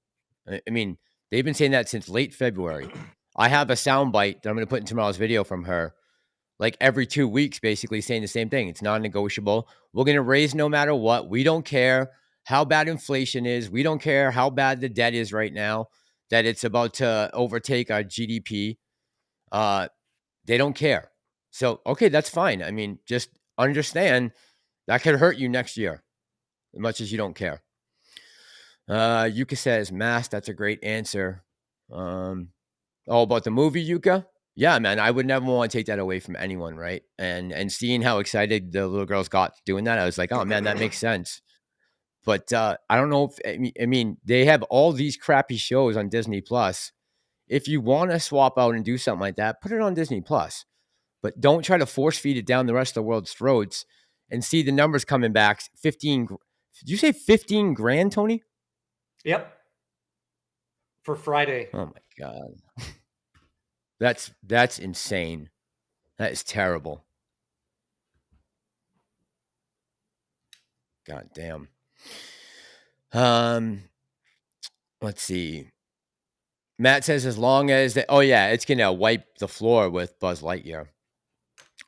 I mean, they've been saying that since late February. I have a soundbite that I'm going to put in tomorrow's video from her, like every 2 weeks, basically saying the same thing. It's non-negotiable. We're going to raise no matter what. We don't care how bad inflation is. We don't care how bad the debt is right now, that it's about to overtake our GDP. They don't care. So, okay, that's fine. I mean, just understand that could hurt you next year as much as you don't care. Yuka says, Mass, that's a great answer. About the movie, Yuka? Yeah, man, I would never want to take that away from anyone, right? And seeing how excited the little girls got doing that, I was like, oh, man, that makes sense. But I don't know if, I mean, they have all these crappy shows on Disney+. If you want to swap out and do something like that, put it on Disney+. But don't try to force feed it down the rest of the world's throats and see the numbers coming back. 15, did you say 15 grand, Tony? Yep. For Friday. Oh my God. That's insane. That is terrible. God damn. Let's see. Matt says as long as it's gonna wipe the floor with Buzz Lightyear.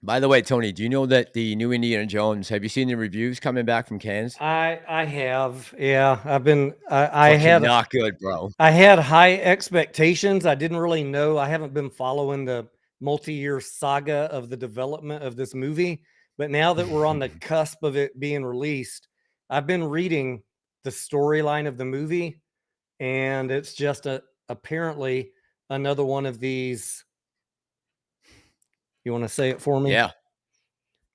By the way, Tony, do you know that the new Indiana Jones, have you seen the reviews coming back from Cannes? I have. Yeah, I've been I had not good, bro. I had high expectations. I didn't really know. I haven't been following the multi-year saga of the development of this movie, but now that we're on the cusp of it being released, I've been reading the storyline of the movie, and it's just apparently another one of these. You want to say it for me?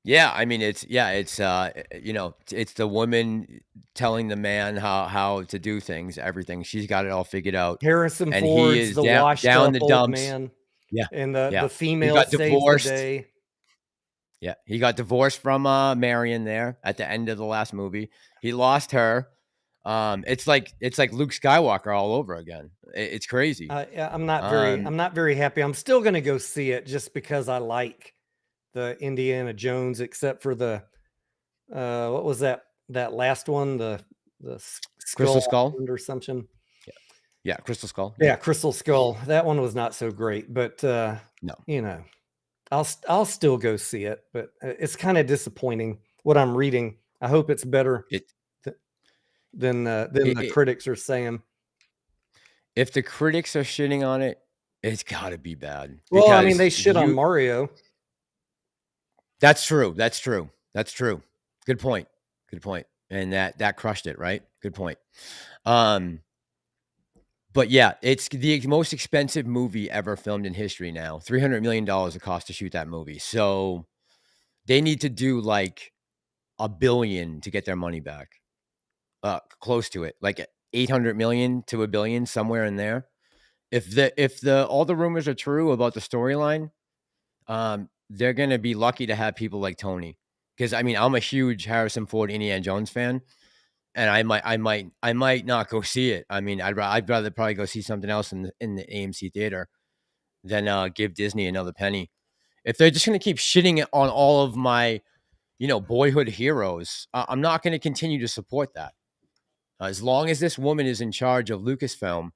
Yeah, I mean, it's you know, it's the woman telling the man how to do things, everything. She's got it all figured out, Harrison and he Ford's is the washed down up the old dumps. man, Yeah, and yeah. the He female got saves the divorced. day. Yeah, he got divorced from Marion there at the end of the last movie. He lost her. It's like Luke Skywalker all over again. It's crazy. Yeah, I'm not Um, very happy. I'm still going to go see it just because I like the Indiana Jones, except for the what was that last one, the Crystal Skull Skull. Island or something. Yeah, Crystal Skull. Yeah, Crystal Skull. That one was not so great, but No. you know, I'll still go see it, but it's kind of disappointing what I'm reading. I hope it's better than the critics are saying. If the critics are shitting on it, it's got to be bad. Well, I mean, they shit on Mario. That's true. That's true. That's true. Good point. Good point. And that crushed it, right? Good point. But yeah, it's the most expensive movie ever filmed in history now. $300 million it cost to shoot that movie. So they need to do like $1 billion to get their money back. Close to it. Like 800 million to $1 billion, somewhere in there. If all the rumors are true about the storyline, they're gonna be lucky to have people like Tony. Because I mean, I'm a huge Harrison Ford, Indiana Jones fan, and I might not go see it. I mean, I'd rather probably go see something else in the AMC theater than give Disney another penny. If they're just gonna keep shitting on all of my, boyhood heroes, I'm not gonna continue to support that. As long as this woman is in charge of Lucasfilm,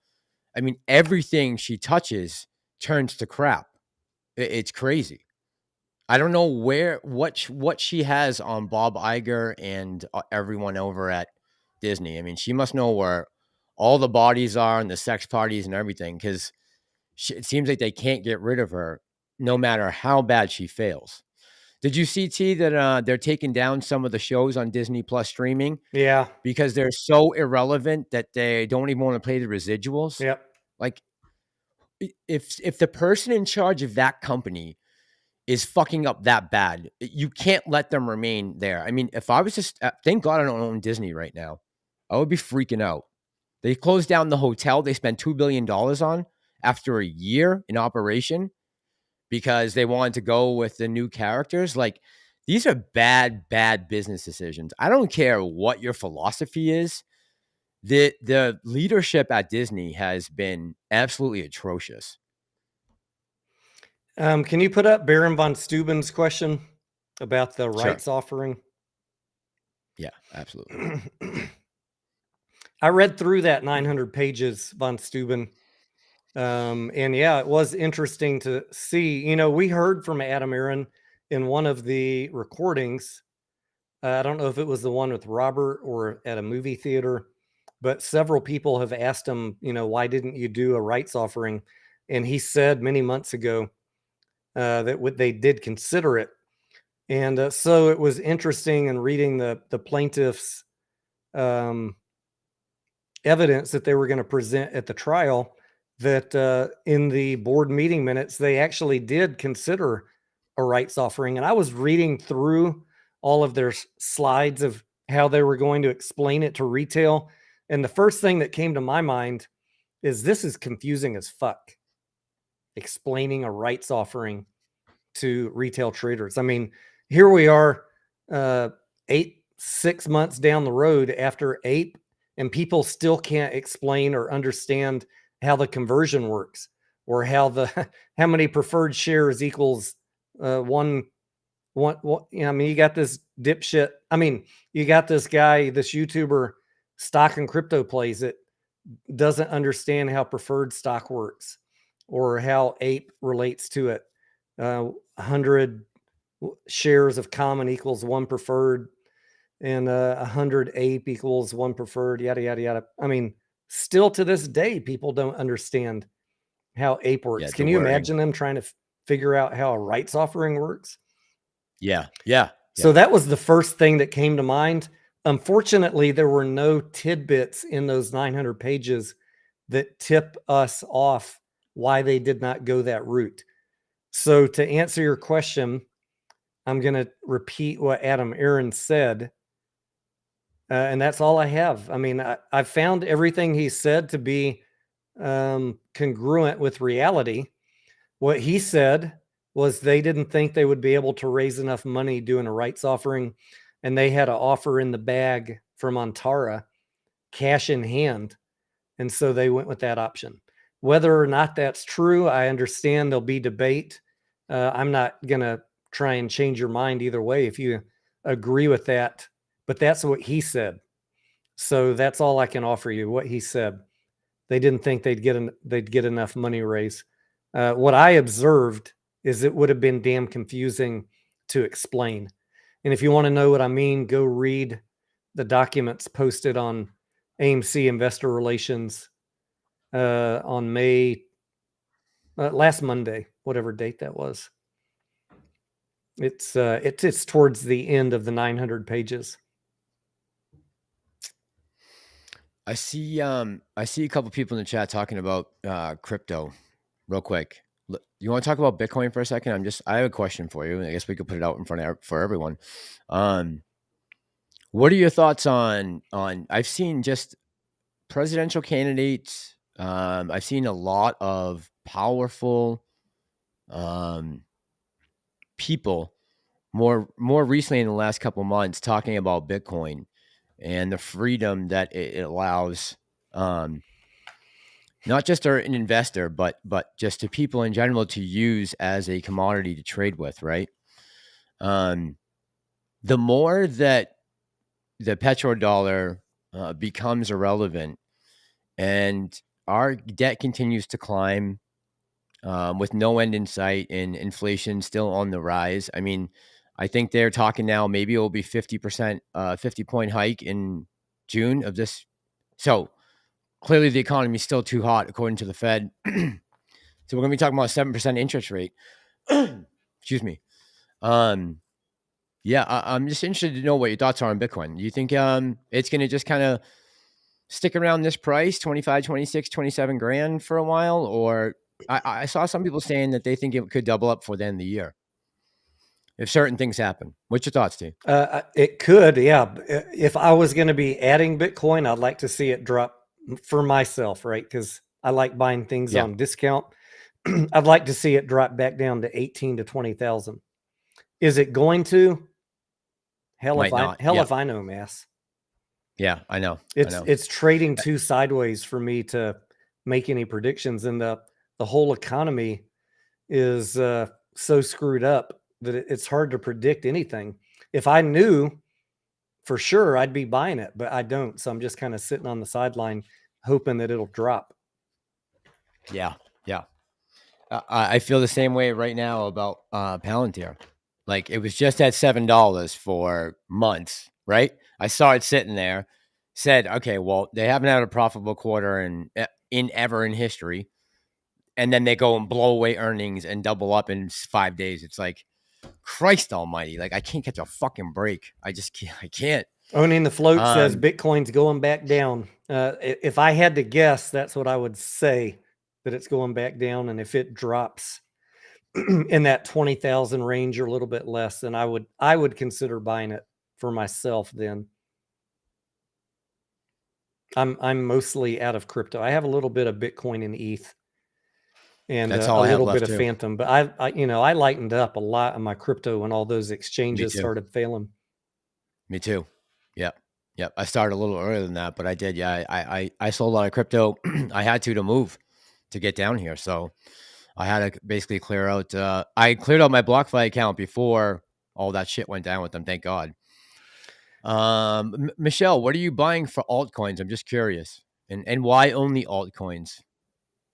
I mean, everything she touches turns to crap. It's crazy. I don't know what she has on Bob Iger and everyone over at Disney. I mean, she must know where all the bodies are and the sex parties and everything, because it seems like they can't get rid of her no matter how bad she fails. Did you see, T, that they're taking down some of the shows on Disney Plus streaming? Yeah. Because they're so irrelevant that they don't even want to play the residuals. Yep. Like, if the person in charge of that company is fucking up that bad, you can't let them remain there. I mean, if I was just, thank God I don't own Disney right now. I would be freaking out. They closed down the hotel they spent $2 billion on after a year in operation because they wanted to go with the new characters. Like, these are bad business decisions. I don't care what your philosophy is. The leadership at Disney has been absolutely atrocious. Can you put up Baron von Steuben's question about the rights offering? Yeah, absolutely. I read through that 900 pages, von Steuben. And yeah, it was interesting to see. We heard from Adam Aaron in one of the recordings. I don't know if it was the one with Robert or at a movie theater, but several people have asked him, why didn't you do a rights offering? And he said many months ago that they did consider it. And so it was interesting in reading the plaintiff's evidence that they were going to present at the trial, that in the board meeting minutes, they actually did consider a rights offering. And I was reading through all of their slides of how they were going to explain it to retail. And the first thing that came to my mind is, this is confusing as fuck, explaining a rights offering to retail traders. I mean, here we are 6 months down the road after Ape, and people still can't explain or understand how the conversion works, or how many preferred shares equals one. I mean, you got this dipshit. I mean, you got this guy, this YouTuber, Stock and Crypto Plays, that doesn't understand how preferred stock works or how Ape relates to it. 100 shares of common equals one preferred, and 100 Ape equals one preferred, yada, yada, yada. I mean, still to this day, people don't understand how Ape works. Yeah, can you imagine them trying to figure out how a rights offering works? Yeah. So that was the first thing that came to mind. unfortunately, there were no tidbits in those 900 pages that tip us off why they did not go that route. So to answer your question, I'm going to repeat what Adam Aaron said. And that's all I have. I mean, I found everything he said to be congruent with reality. What he said was they didn't think they would be able to raise enough money doing a rights offering, and they had an offer in the bag from Antara, cash in hand, and so they went with that option. Whether or not that's true, I understand there'll be debate. I'm not going to try and change your mind either way if you agree with that, but that's what he said. So that's all I can offer you, what he said. They didn't think they'd get enough money raised. What I observed is it would have been damn confusing to explain. And if you want to know what I mean, go read the documents posted on AMC Investor Relations on last Monday, whatever date that was. It's towards the end of the 900 pages. I see a couple people in the chat talking about crypto real quick. You want to talk about Bitcoin for a second? I have a question for you. I guess we could put it out in front for everyone. What are your thoughts on I've seen just presidential candidates. I've seen a lot of powerful people more recently in the last couple months talking about Bitcoin and the freedom that it allows, not just an investor, but just to people in general to use as a commodity to trade with, right? The more that the petrodollar becomes irrelevant and our debt continues to climb with no end in sight and inflation still on the rise. I mean, I think they're talking now, maybe it will be 50%, 50-point hike in June of this. So clearly the economy is still too hot, according to the Fed. So we're going to be talking about a 7% interest rate. Excuse me. Yeah, I'm just interested to know what your thoughts are on Bitcoin. Do you think it's going to just kind of stick around this price, 25, 26, 27 grand for a while? Or I saw some people saying that they think it could double up for the end of the year if certain things happen. What's your thoughts, Steve? It could, yeah. If I was going to be adding Bitcoin, I'd like to see it drop for myself, right? Because I like buying things on discount. I'd like to see it drop back down to 18 to 20,000. Is it going to? Hell if I know, Mass. Yeah, I know. It's trading too sideways for me to make any predictions, and the whole economy is so screwed up that it's hard to predict anything. If I knew for sure, I'd be buying it, but I don't. So I'm just kind of sitting on the sideline hoping that it'll drop. Yeah. I feel the same way right now about Palantir. Like, it was just at $7 for months, right? I saw it sitting there, said, okay, well, they haven't had a profitable quarter in history. And then they go and blow away earnings and double up in 5 days. It's like, Christ almighty. Like, I can't catch a fucking break. I can't. Owning the float says Bitcoin's going back down. If I had to guess, that's what I would say, that it's going back down. And if it drops in that 20,000 range or a little bit less, then I would consider buying it for myself. Then I'm mostly out of crypto. I have a little bit of Bitcoin and ETH, and that's a all little bit of Phantom. But I lightened up a lot on my crypto when all those exchanges started failing. Me too. Yep. I started a little earlier than that, but I did. Yeah, I sold a lot of crypto. I had to move to get down here, so I had to basically clear out. I cleared out my BlockFi account before all that shit went down with them. Thank God. Michelle, what are you buying for altcoins? I'm just curious, and why only altcoins?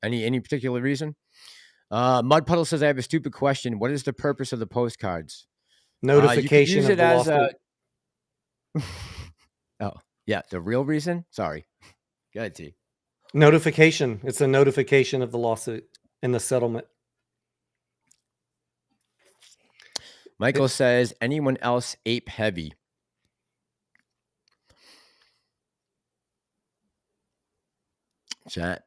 Any particular reason? Mud Puddle says, I have a stupid question. What is the purpose of the postcards? Notification you could use of it the as oh, yeah, the real reason? Sorry. Go ahead, T. Notification. It's a notification of the lawsuit and the settlement. Michael says, anyone else ape heavy? Chat,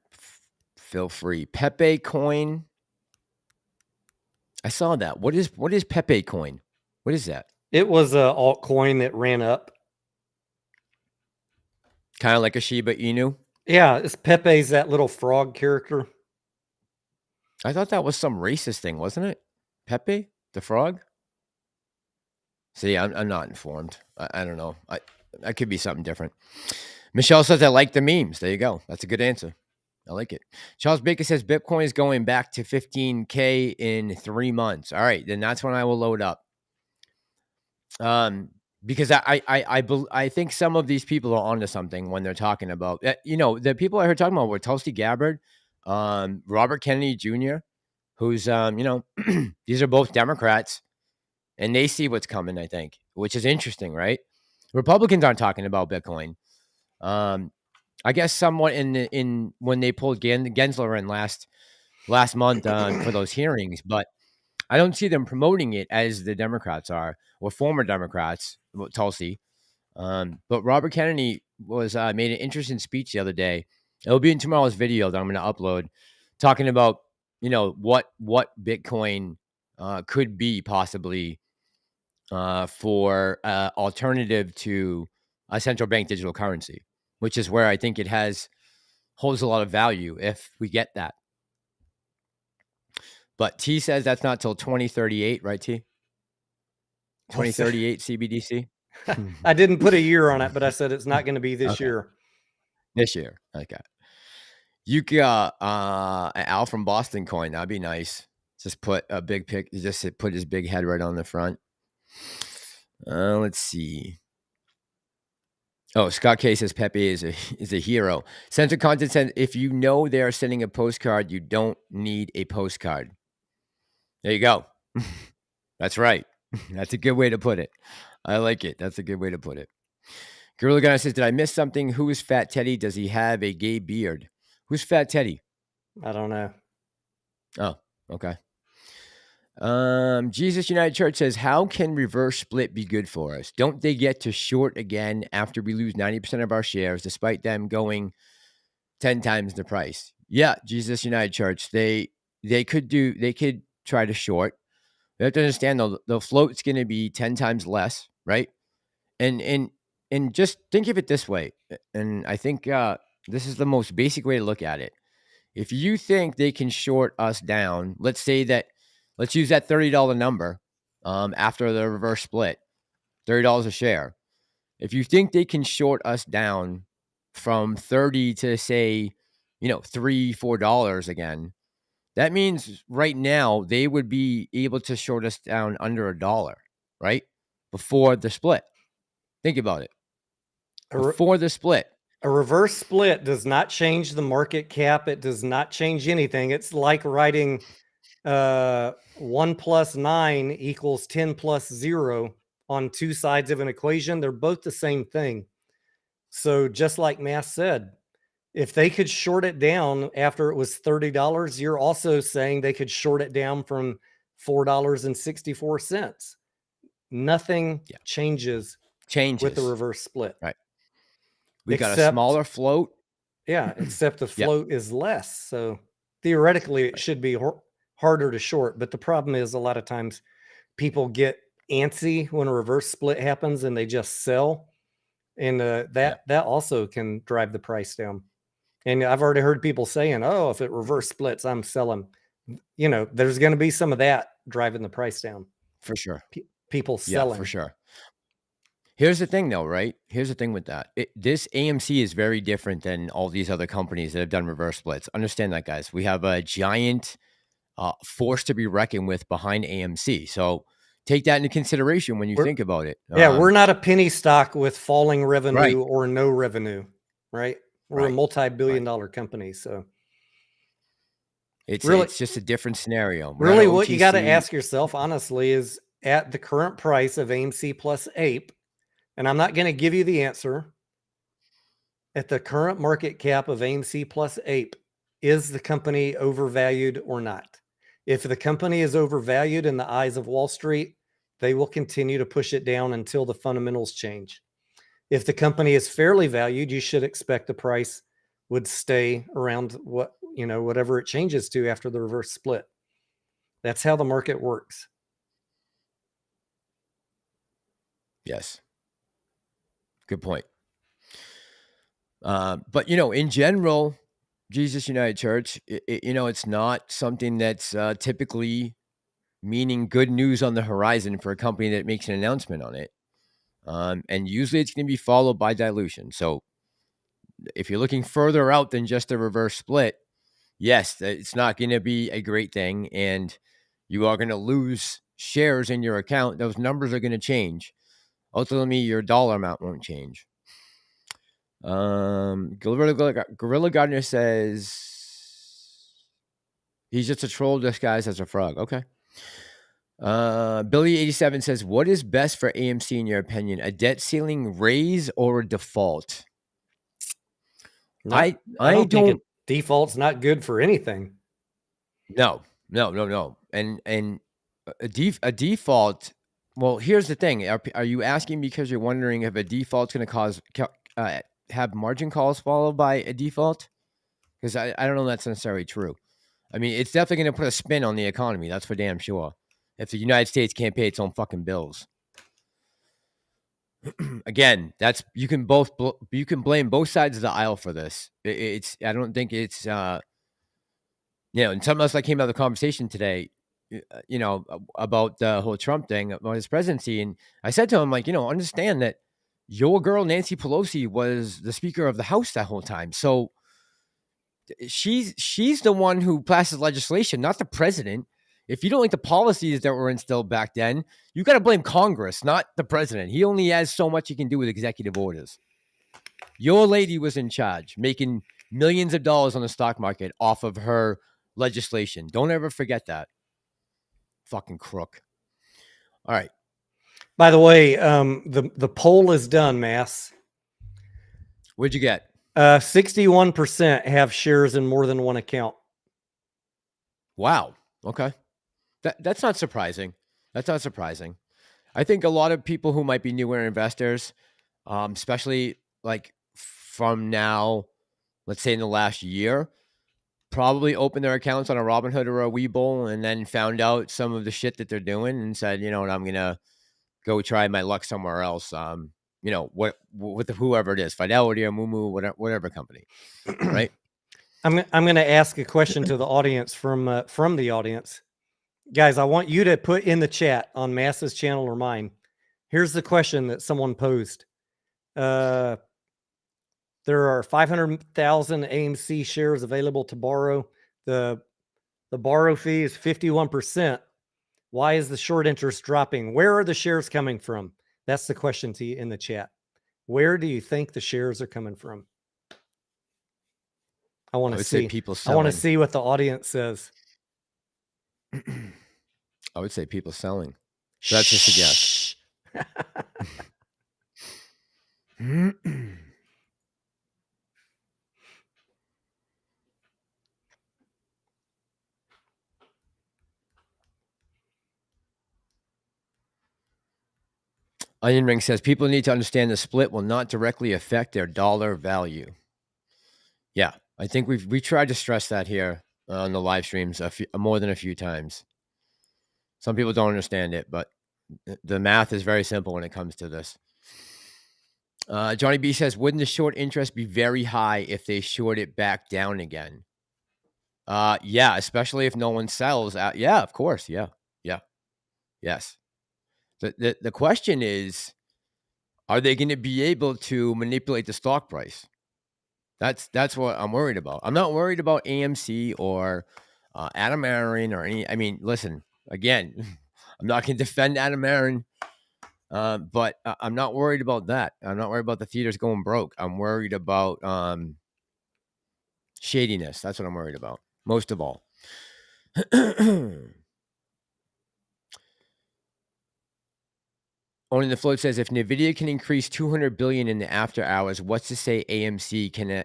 feel free. Pepe coin. I saw that. What is Pepe coin? What is that? It was a altcoin that ran up. Kind of like a Shiba Inu. Yeah, it's Pepe's that little frog character. I thought that was some racist thing, wasn't it? Pepe the frog. See, I'm not informed. I don't know. I could be something different. Michelle says I like the memes. There you go. That's a good answer. I like it. Charles Baker says Bitcoin is going back to 15K in 3 months. All right, then that's when I will load up. Because I think some of these people are onto something when they're talking about, the people I heard talking about were Tulsi Gabbard, Robert Kennedy Jr., who's, these are both Democrats, and they see what's coming, I think, which is interesting, right? Republicans aren't talking about Bitcoin. I guess somewhat in when they pulled Gensler in last month for those hearings, but I don't see them promoting it as the Democrats are, or former Democrats, Tulsi. But Robert Kennedy was made an interesting speech the other day. It'll be in tomorrow's video that I'm going to upload, talking about what Bitcoin could be possibly for alternative to a central bank digital currency, which is where I think it holds a lot of value if we get that. But T says that's not till 2038, right, T? 2038 CBDC? I didn't put a year on it, but I said it's not going to be this year. This year. Okay. You got Al from Boston coin. That'd be nice. Just put a big pic. Just put his big head right on the front. Let's see. Oh, Scott K says Pepe is a hero. Center Content said, if you know they are sending a postcard, you don't need a postcard. There you go. That's right. That's a good way to put it. I like it. That's a good way to put it. Gorilla Gunner says, did I miss something? Who is Fat Teddy? Does he have a gay beard? Who's Fat Teddy? I don't know. Oh, okay. Jesus United Church says, how can reverse split be good for us? Don't they get to short again after we lose 90% of our shares, despite them going 10 times the price? Yeah, Jesus United Church, they could try to short. You have to understand though, the float's going to be 10 times less, right? And just think of it this way. And I think this is the most basic way to look at it. If you think they can short us down, let's use that $30 number after the reverse split, $30 a share. If you think they can short us down from 30 to say, $3, $4 again, that means right now they would be able to short us down under $1, right? Before the split. Think about it. Before the split. A reverse split does not change the market cap. It does not change anything. It's like writing 1 + 9 = 10 + 0 on two sides of an equation. They're both the same thing. So just like Mass said, if they could short it down after it was $30, you're also saying they could short it down from $4.64. Nothing changes with the reverse split. Right. We got a smaller float. Yeah, except the float is less. So theoretically, it should be harder to short. But the problem is a lot of times people get antsy when a reverse split happens and they just sell. And that also can drive the price down. And I've already heard people saying, oh, if it reverse splits, I'm selling. There's going to be some of that driving the price down. For sure. People selling. Yeah, for sure. Here's the thing, though, right? Here's the thing with that. This AMC is very different than all these other companies that have done reverse splits. Understand that, guys. We have a giant force to be reckoned with behind AMC. So take that into consideration when you think about it. Yeah, we're not a penny stock with falling revenue or no revenue, right? We're a multi-billion-dollar company. So it's just a different scenario. Really, what you got to ask yourself, honestly, is at the current price of AMC plus APE, and I'm not going to give you the answer. At the current market cap of AMC plus APE, is the company overvalued or not? If the company is overvalued in the eyes of Wall Street, they will continue to push it down until the fundamentals change. If the company is fairly valued, you should expect the price would stay around whatever it changes to after the reverse split. That's how the market works. Yes. Good point. But, in general, Jesus United Church, it's not something that's typically meaning good news on the horizon for a company that makes an announcement on it. And usually it's going to be followed by dilution. So if you're looking further out than just a reverse split, yes, it's not going to be a great thing. And you are going to lose shares in your account. Those numbers are going to change. Ultimately, your dollar amount won't change. Gorilla Gardner says he's just a troll disguised as a frog. Okay. Billy87 says, what is best for AMC in your opinion? A debt ceiling raise or a default? I don't think a default's not good for anything. No. And a default. Well, here's the thing. Are you asking because you're wondering if a default's going to have margin calls followed by a default? Because I don't know that's necessarily true. I mean, it's definitely going to put a spin on the economy. That's for damn sure. If the United States can't pay its own fucking bills. Again, you can blame both sides of the aisle for this. I don't think it's and something else that came out of the conversation today, about the whole Trump thing, about his presidency. And I said to him, like, understand that your girl, Nancy Pelosi, was the Speaker of the House that whole time. So she's the one who passes legislation, not the president. If you don't like the policies that were instilled back then, you got to blame Congress, not the president. He only has so much he can do with executive orders. Your lady was in charge, making millions of dollars on the stock market off of her legislation. Don't ever forget that. Fucking crook. All right. By the way, the poll is done, Mass. What'd you get? 61% have shares in more than one account. Wow. Okay. That's not surprising. That's not surprising. I think a lot of people who might be newer investors, especially like from now, let's say in the last year, probably opened their accounts on a Robinhood or a Webull and then found out some of the shit that they're doing and said, you know what, I'm going to go try my luck somewhere else. With whoever it is, Fidelity or Moomoo, whatever company, right? I'm going to ask a question to the audience from the audience. Guys, I want you to put in the chat on Mass's channel or mine. Here's the question that someone posed. There are 500,000 AMC shares available to borrow. The borrow fee is 51%. Why is the short interest dropping? Where are the shares coming from? That's the question to you in the chat. Where do you think the shares are coming from? I want to see people selling. I want to see what the audience says. I would say people selling. So that's just a guess. Onion Ring says people need to understand the split will not directly affect their dollar value. Yeah, I think we tried to stress that here on the live streams more than a few times. Some people don't understand it, but the math is very simple when it comes to this. Johnny B says, wouldn't the short interest be very high if they short it back down again? Yeah, especially if no one sells. Yeah, of course. Yeah. Yes. The question is, are they going to be able to manipulate the stock price? That's what I'm worried about. I'm not worried about AMC or Adam Aaron or any. I mean, listen, again, I'm not going to defend Adam Aaron, but I'm not worried about that. I'm not worried about the theaters going broke. I'm worried about shadiness. That's what I'm worried about, most of all. Only the Float says, if NVIDIA can increase $200 billion in the after hours, what's to say AMC can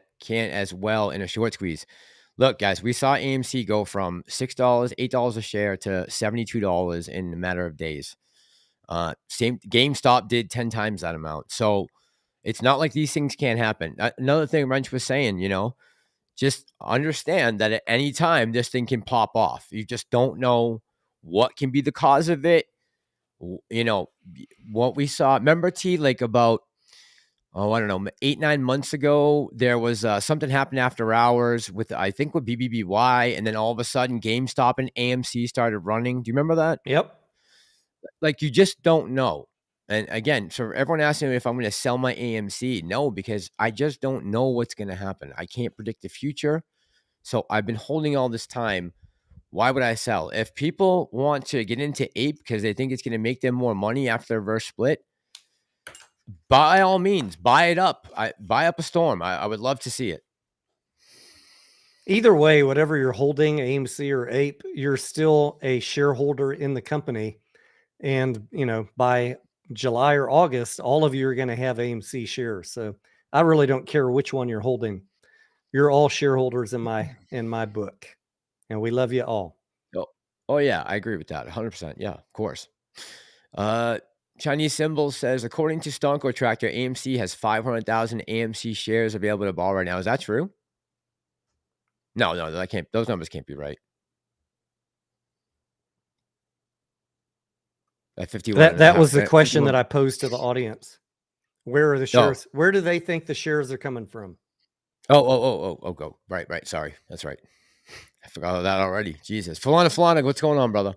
as well in a short squeeze? Look, guys, we saw AMC go from $6, $8 a share to $72 in a matter of days. Same GameStop did 10 times that amount. So it's not like these things can't happen. Another thing Roensch was saying, just understand that at any time this thing can pop off. You just don't know what can be the cause of it. You know, what we saw, remember T, like about, I don't know, 8-9 months ago, there was something happened after hours with, I think with BBBY, and then all of a sudden GameStop and AMC started running. Do you remember that? Yep. Like, you just don't know. And again, so everyone asking me if I'm going to sell my AMC. No, because I just don't know what's going to happen. I can't predict the future. So I've been holding all this time. Why would I sell? If people want to get into Ape because they think it's going to make them more money after the reverse split, by all means, buy it up. Buy up a Storm. I would love to see it. Either way, whatever you're holding, AMC or Ape, you're still a shareholder in the company. And, you know, by July or August, all of you are going to have AMC shares. So I really don't care which one you're holding. You're all shareholders in my book. And we love you all. Oh yeah, I agree with that. 100%. Yeah, of course. Chinese Symbol says, according to Stonko Tractor, AMC has 500,000 AMC shares available to buy right now. Is that true? No, that can't. Those numbers can't be right. At 51. That was the question that I posed to the audience. Where are the shares? Oh. Where do they think the shares are coming from? Go. Right. Sorry. That's right. I forgot that already. Jesus. Falana, what's going on, brother?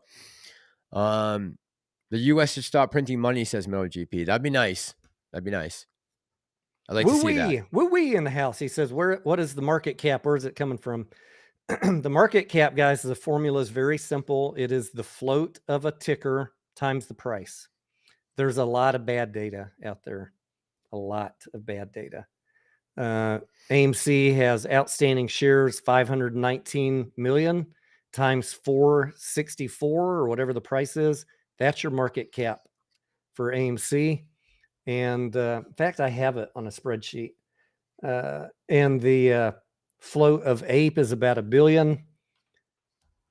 The U.S. should stop printing money, says MotoGP. That'd be nice. I'd like to see that. Woo-wee in the house. He says, what is the market cap? Where is it coming from? The market cap, guys, the formula is very simple. It is the float of a ticker times the price. There's a lot of bad data out there. A lot of bad data. AMC has outstanding shares, 519 million times 464 or whatever the price is. That's your market cap for AMC. And in fact, I have it on a spreadsheet. And the float of Ape is about $1 billion.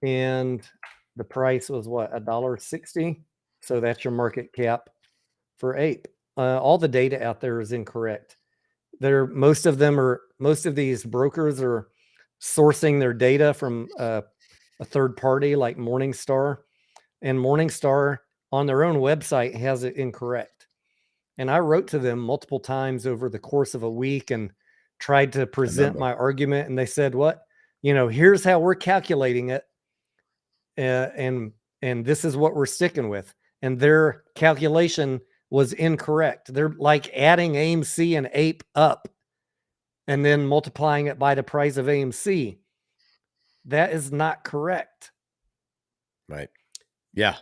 And the price was what, $1.60? So that's your market cap for Ape. All the data out there is incorrect. Most of these brokers are sourcing their data from a third party like Morningstar, and Morningstar on their own website has it incorrect. And I wrote to them multiple times over the course of a week and tried to present my argument. And they said, what, here's how we're calculating it. And this is what we're sticking with. And their calculation was incorrect. They're like adding AMC and Ape up and then multiplying it by the price of AMC. That is not correct. Right. Yeah.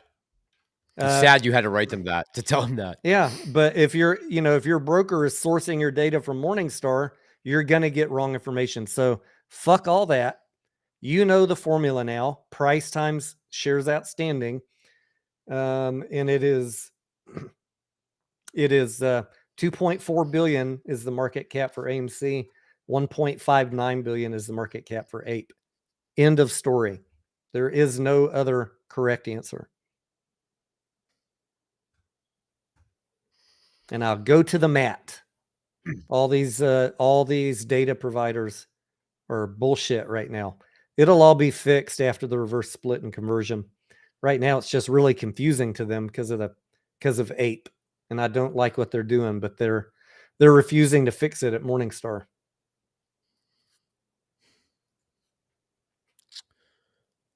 It's sad you had to write them that, to tell them that. Yeah. But if your broker is sourcing your data from Morningstar, you're going to get wrong information. So fuck all that. You know the formula now, price times shares outstanding. And it is 2.4 billion is the market cap for AMC. 1.59 billion is the market cap for Ape. End of story. There is no other correct answer. And I'll go to the mat. All these data providers are bullshit right now. It'll all be fixed after the reverse split and conversion. Right now, it's just really confusing to them because of Ape. And I don't like what they're doing, but they're refusing to fix it at Morningstar.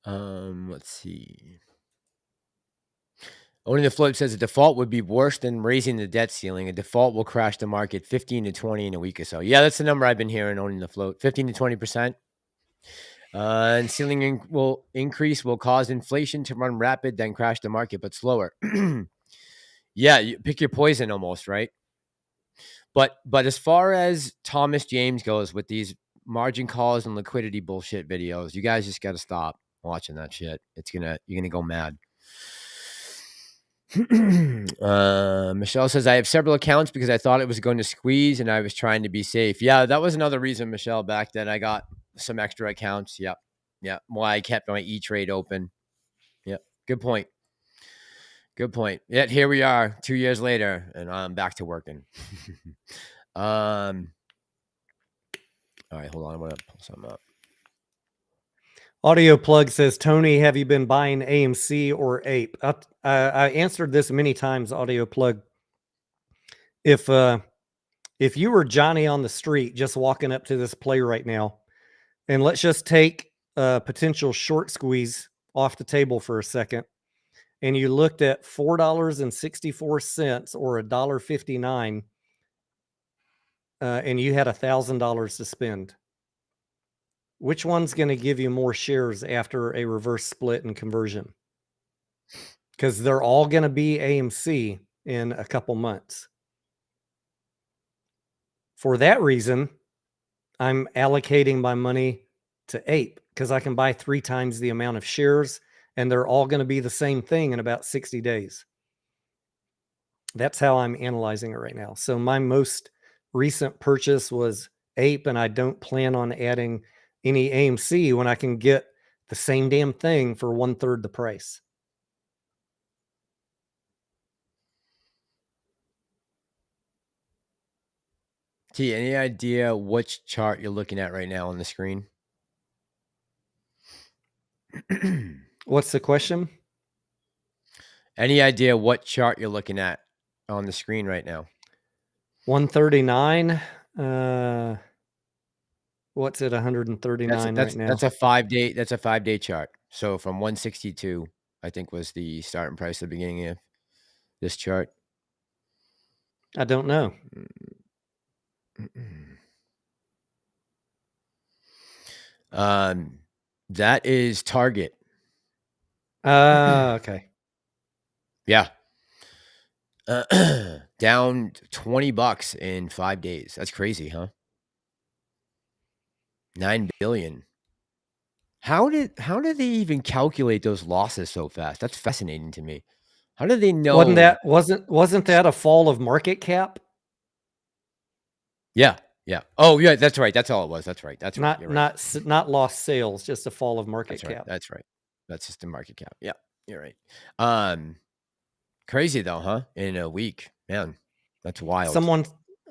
Let's see. Owning the float says a default would be worse than raising the debt ceiling. A default will crash the market 15 to 20 in a week or so. Yeah, that's the number I've been hearing. Owning the float, 15 to 20%. And ceiling will increase, will cause inflation to run rapid, then crash the market, but slower. Yeah, you pick your poison almost, right? But as far as Thomas James goes with these margin calls and liquidity bullshit videos, you guys just got to stop watching that shit. You're gonna go mad. Michelle says, I have several accounts because I thought it was going to squeeze and I was trying to be safe. Yeah, that was another reason, Michelle, back then I got some extra accounts. Yep. Why I kept my E-Trade open. Yep. Good point. Yet here we are 2 years later and I'm back to working. All right, hold on. I want to pull something up. Audio Plug says, Tony, have you been buying AMC or Ape? I answered this many times, Audio Plug. If you were Johnny on the street just walking up to this play right now, and let's just take a potential short squeeze off the table for a second, and you looked at $4.64 or $1.59, and you had $1,000 to spend, which one's going to give you more shares after a reverse split and conversion? Because they're all going to be AMC in a couple months. For that reason, I'm allocating my money to Ape because I can buy 3 times the amount of shares, and they're all going to be the same thing in about 60 days. That's how I'm analyzing it right now. So my most recent purchase was Ape, and I don't plan on adding any AMC when I can get the same damn thing for 1/3 the price. T, any idea which chart you're looking at right now on the screen? What's the question? Any idea what chart you're looking at on the screen right now? 139. What's it? 139 right now. That's a 5-day. That's a 5-day chart. So from 162, I think was the starting price at the beginning of this chart. I don't know. That is Target. Okay. Yeah. Down $20 in 5 days. That's crazy, huh? 9 billion. How did they even calculate those losses so fast? That's fascinating to me. How did they know? Wasn't that a fall of market cap? Yeah. Yeah. Oh, yeah. That's right. That's all it was. That's right. That's right. You're right. Not lost sales, just a fall of market That's cap. Right. That's right. That's just the market cap. Yeah, you're right. Crazy though, huh? In a week, man, that's wild.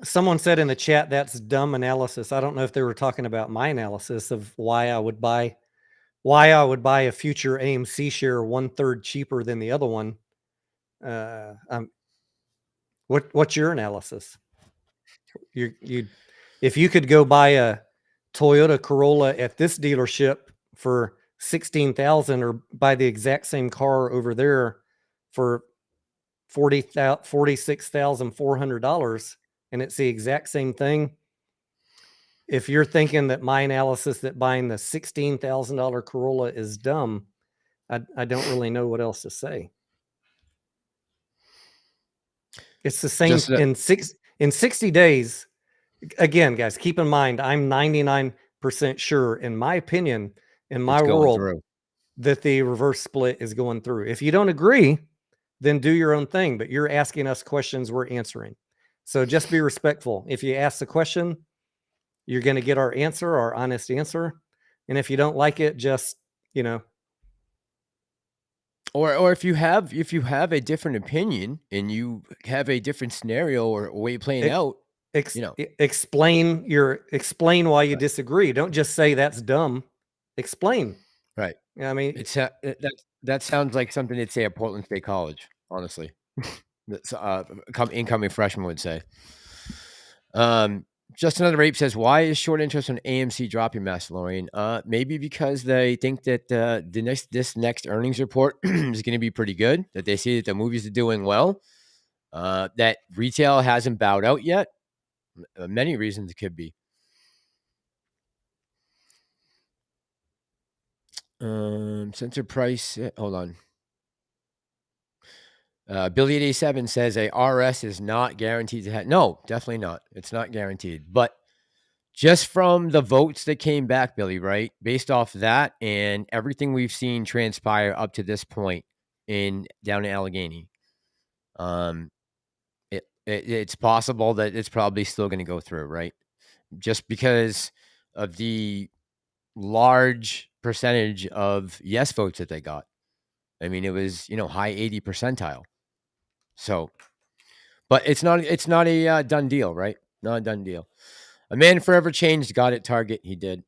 Someone said in the chat that's dumb analysis. I don't know if they were talking about my analysis of why I would buy a future AMC share 1/3 cheaper than the other one. What's your analysis? If you could go buy a Toyota Corolla at this dealership for $16,000 or buy the exact same car over there for $46,400 and it's the exact same thing. If you're thinking that my analysis that buying the $16,000 Corolla is dumb, I don't really know what else to say. It's the same in 60 days. Again, guys, keep in mind, I'm 99% sure, in my opinion, in my world, that the reverse split is going through. If you don't agree, then do your own thing, but you're asking us questions we're answering. So just be respectful. If you ask the question, you're going to get our answer, our honest answer. And if you don't like it, just, or if you have a different opinion and you have a different scenario or way playing out, explain why you disagree. Don't just say that's dumb. Explain. Right. I mean, that sounds like something they'd say at Portland State College, honestly. That's incoming freshman would say. Just Another Ape says, why is short interest on AMC dropping, Massalorian? Maybe because they think that this next earnings report is going to be pretty good, that they see that the movies are doing well, that retail hasn't bowed out yet. Many reasons it could be. Sensor price, hold on. Billy87 says a RS is not guaranteed to have. No, definitely not. It's not guaranteed. But just from the votes that came back, Billy, right? Based off that and everything we've seen transpire up to this point down in Allegheny, it's possible that it's probably still going to go through, right? Just because of the large percentage of yes votes that they got. I mean, it was, high 80 percentile. So, but it's not a done deal, right? Not a done deal. A man forever changed. Got it, Target. He did.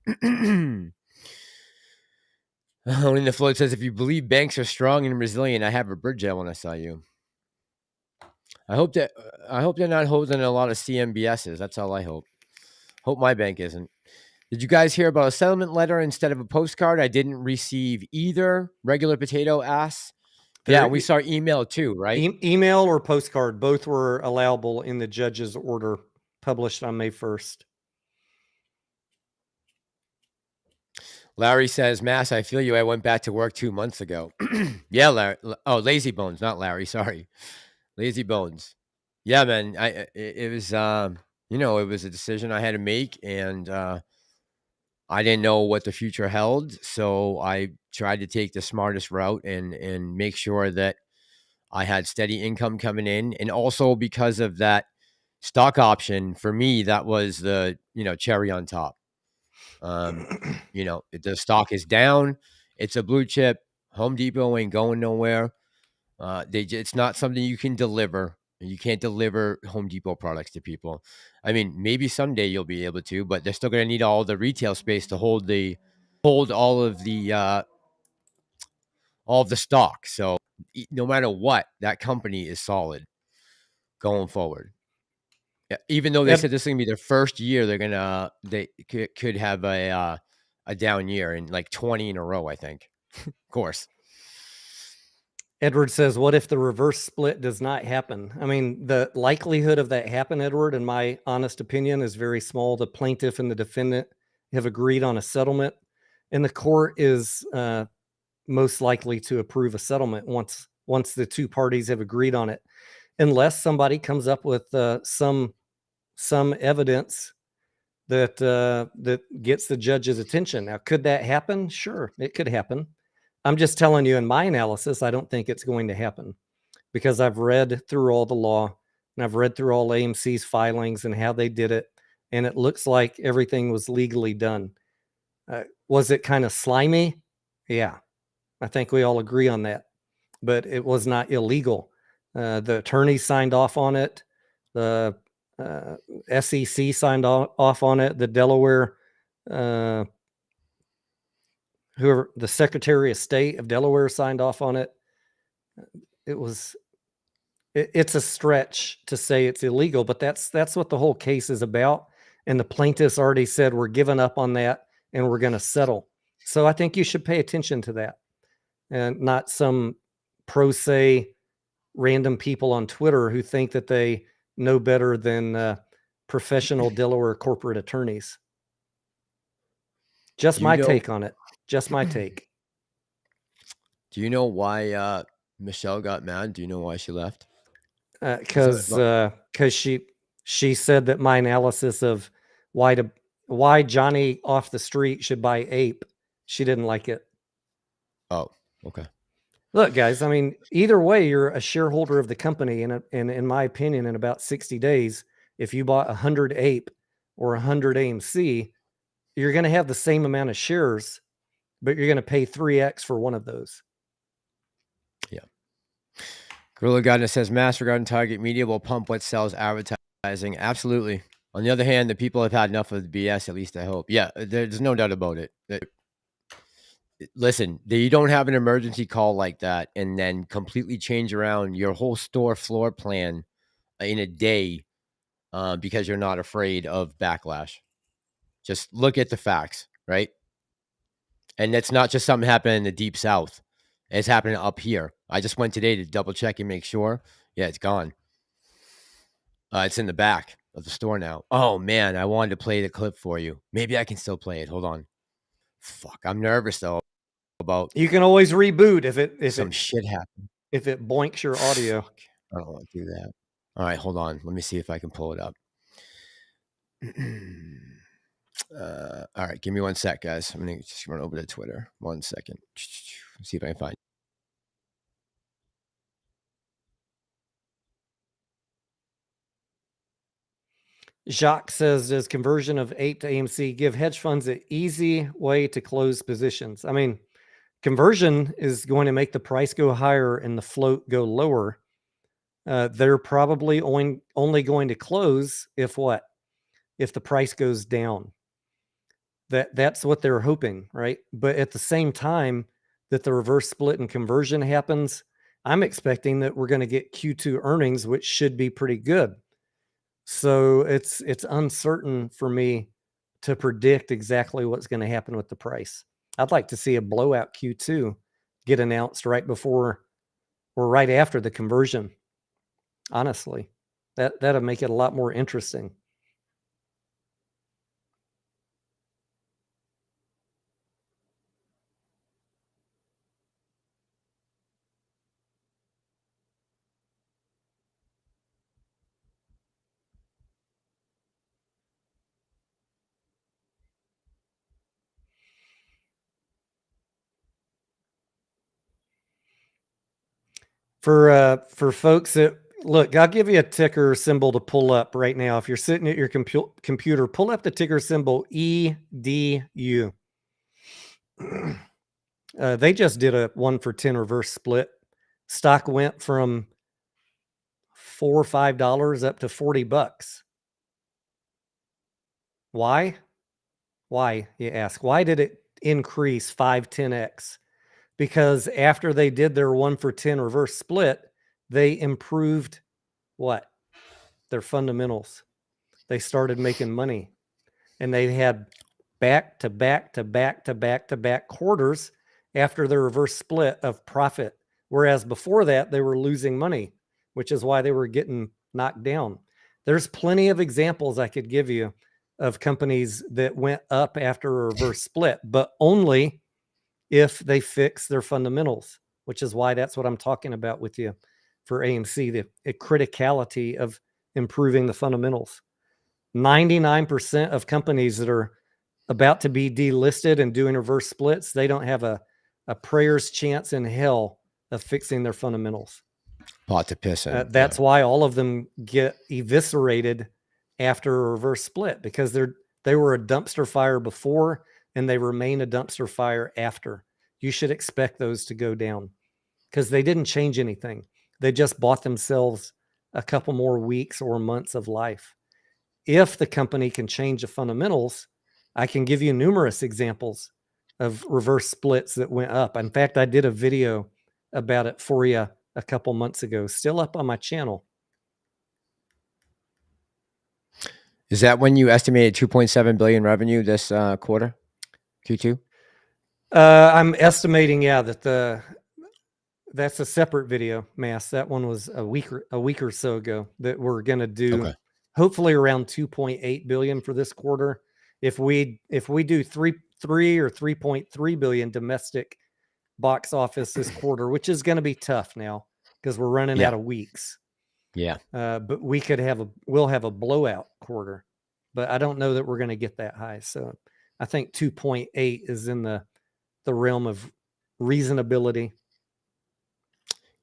Only the float says, if you believe banks are strong and resilient, I have a bridge out when I saw you. I hope they're not holding a lot of CMBSs. That's all I hope. Hope my bank isn't. Did you guys hear about a settlement letter instead of a postcard? I didn't receive either. Regular potato ass. Yeah, we saw email too, right? Email or postcard, both were allowable in the judge's order published on May 1st. Larry says, Mass, I feel you. I went back to work 2 months ago. Yeah, Larry. Oh, Lazy Bones, not Larry. Sorry. Lazy Bones. Yeah, man. It was, it was a decision I had to make, and I didn't know what the future held. So I tried to take the smartest route and make sure that I had steady income coming in. And also because of that stock option, for me, that was the, cherry on top. The stock is down. It's a blue chip. Home Depot ain't going nowhere. It's not something you can deliver. You can't deliver Home Depot products to people. I mean, maybe someday you'll be able to, but they're still going to need all the retail space to hold all of the stock. So no matter what, that company is solid going forward. Yeah, even though they said this is gonna be their first year, they could have a down year in like 20 in a row, I think. Of course. Edward says, what if the reverse split does not happen? I mean, the likelihood of that happen, Edward, in my honest opinion, is very small. The plaintiff and the defendant have agreed on a settlement, and the court is most likely to approve a settlement once the two parties have agreed on it, unless somebody comes up with some evidence that gets the judge's attention. Now, could that happen? Sure, it could happen. I'm just telling you, in my analysis, I don't think it's going to happen, because I've read through all the law and I've read through all AMC's filings and how they did it, and it looks like everything was legally done. Was it kind of slimy? Yeah, I think we all agree on that, but it was not illegal. The attorneys signed off on it. The SEC signed off on it. The Delaware, whoever, the Secretary of State of Delaware signed off on it. It's a stretch to say it's illegal, but that's what the whole case is about. And the plaintiffs already said, we're giving up on that and we're going to settle. So I think you should pay attention to that, and not some pro se random people on Twitter who think that they know better than professional Delaware corporate attorneys. Just my take on it. Just my take. Do you know why Michelle got mad? Do you know why she left? Because she said that my analysis of why Johnny off the street should buy Ape, she didn't like it. Oh, okay. Look, guys, I mean, either way, you're a shareholder of the company, and in my opinion, in about 60 days, if you bought 100 Ape or 100 AMC, you're going to have the same amount of shares, but you're going to pay 3x for one of those. Yeah. Gorilla Gardner says, Mass regarding Target Media will pump what sells advertising. Absolutely. On the other hand, the people have had enough of the BS, at least I hope. Yeah, there's no doubt about it. Listen, you don't have an emergency call like that and then completely change around your whole store floor plan in a day because you're not afraid of backlash. Just look at the facts, right? And that's not just something happening in the deep south. It's happening up here. I just went today to double check and make sure. Yeah, it's gone. It's in the back of the store now. Oh, man, I wanted to play the clip for you. Maybe I can still play it. Hold on. Fuck, I'm nervous, though. You can always reboot if some shit happens. If it boinks your audio. Fuck. I don't want to do that. All right, hold on. Let me see if I can pull it up. All right, give me 1 sec, guys. I'm gonna just run over to Twitter. 1 second. See if I can find. Jacques says, does conversion of Ape to AMC give hedge funds an easy way to close positions? I mean, conversion is going to make the price go higher and the float go lower. They're probably only going to close if what? if the price goes down. That's what they're hoping, right? But at the same time that the reverse split and conversion happens, I'm expecting that we're going to get Q2 earnings, which should be pretty good. So it's uncertain for me to predict exactly what's going to happen with the price. I'd like to see a blowout Q2 get announced right before or right after the conversion. Honestly, that'll make it a lot more interesting. For folks that look, I'll give you a ticker symbol to pull up right now. If you're sitting at your computer, pull up the ticker symbol EDU. They just did a 1-for-10 reverse split. Stock went from $4 or $5 up to $40. Why? Why, you ask? Why did it increase 5-10x? Because after they did their 1-for-10 reverse split, they improved what? Their fundamentals. They started making money, and they had back-to-back quarters after the reverse split of profit. Whereas before that, they were losing money, which is why they were getting knocked down. There's plenty of examples I could give you of companies that went up after a reverse split, but only if they fix their fundamentals, which is why that's what I'm talking about with you for AMC, the criticality of improving the fundamentals. 99% of companies that are about to be delisted and doing reverse splits, they don't have a prayer's chance in hell of fixing their fundamentals. Pot to piss in. That's why all of them get eviscerated after a reverse split, because they were a dumpster fire before, and they remain a dumpster fire after. You should expect those to go down because they didn't change anything. They just bought themselves a couple more weeks or months of life. If the company can change the fundamentals, I can give you numerous examples of reverse splits that went up. In fact, I did a video about it for you a couple months ago, still up on my channel. Is that when you estimated 2.7 billion revenue this quarter, Q2? I'm estimating, yeah, that's a separate video, Mass. That one was a week or so ago that we're going to do, hopefully around 2.8 billion for this quarter. If we do 3 or 3.3 billion domestic box office this quarter, which is going to be tough now because we're running out of weeks. Yeah. But we'll have a blowout quarter, but I don't know that we're going to get that high. So I think 2.8 is in the realm of reasonability.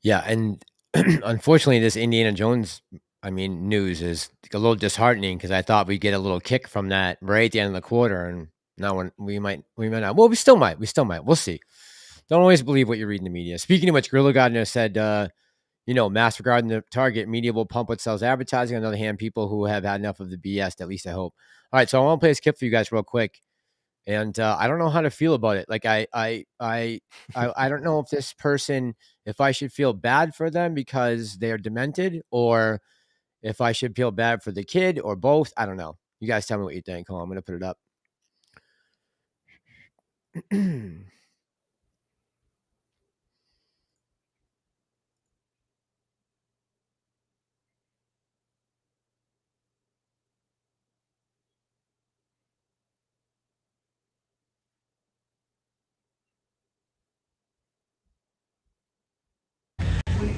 Yeah. And unfortunately, this Indiana Jones, news is a little disheartening because I thought we'd get a little kick from that right at the end of the quarter. And now we might not. Well, we still might. We'll see. Don't always believe what you read in the media. Speaking of which, Gorilla Gardner said, mass regarding the target, media will pump what sells advertising. On the other hand, people who have had enough of the BS, at least I hope. All right, so I want to play a skip for you guys real quick. And I don't know how to feel about it. Like I don't know if this person, if I should feel bad for them because they're demented, or if I should feel bad for the kid, or both. I don't know. You guys tell me what you think. Hold on, I'm gonna put it up.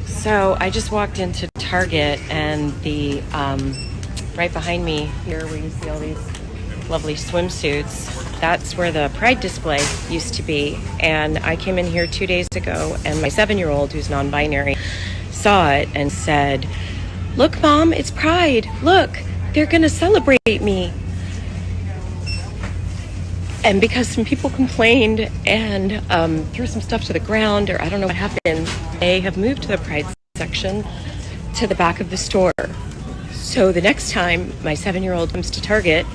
So I just walked into Target, and the right behind me here, where you see all these lovely swimsuits, that's where the Pride display used to be. And I came in here 2 days ago, and my 7-year-old, who's non-binary, saw it and said, "Look, Mom, it's Pride. Look, they're going to celebrate me." And because some people complained and threw some stuff to the ground, or I don't know what happened, they have moved the Pride section to the back of the store. So the next time my 7-year-old comes to Target,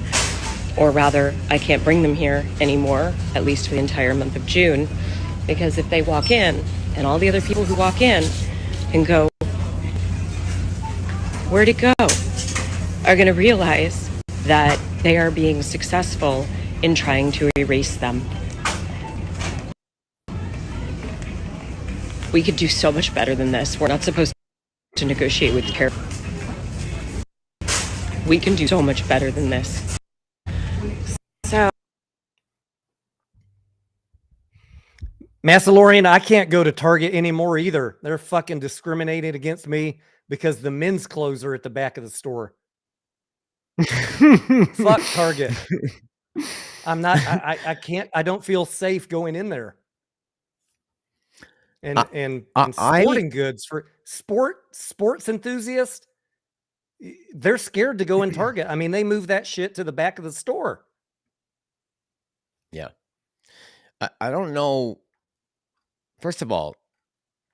or rather, I can't bring them here anymore, at least for the entire month of June, because if they walk in, and all the other people who walk in and go, where'd it go, are going to realize that they are being successful in trying to erase them. We could do so much better than this. We're not supposed to negotiate with care. We can do so much better than this. So, Massalorian, I can't go to Target anymore either. They're fucking discriminating against me because the men's clothes are at the back of the store. Fuck Target. I'm not, I can't, I don't feel safe going in there. And sporting goods for sports enthusiasts, they're scared to go in Target. I mean, they move that shit to the back of the store. Yeah. I don't know. First of all,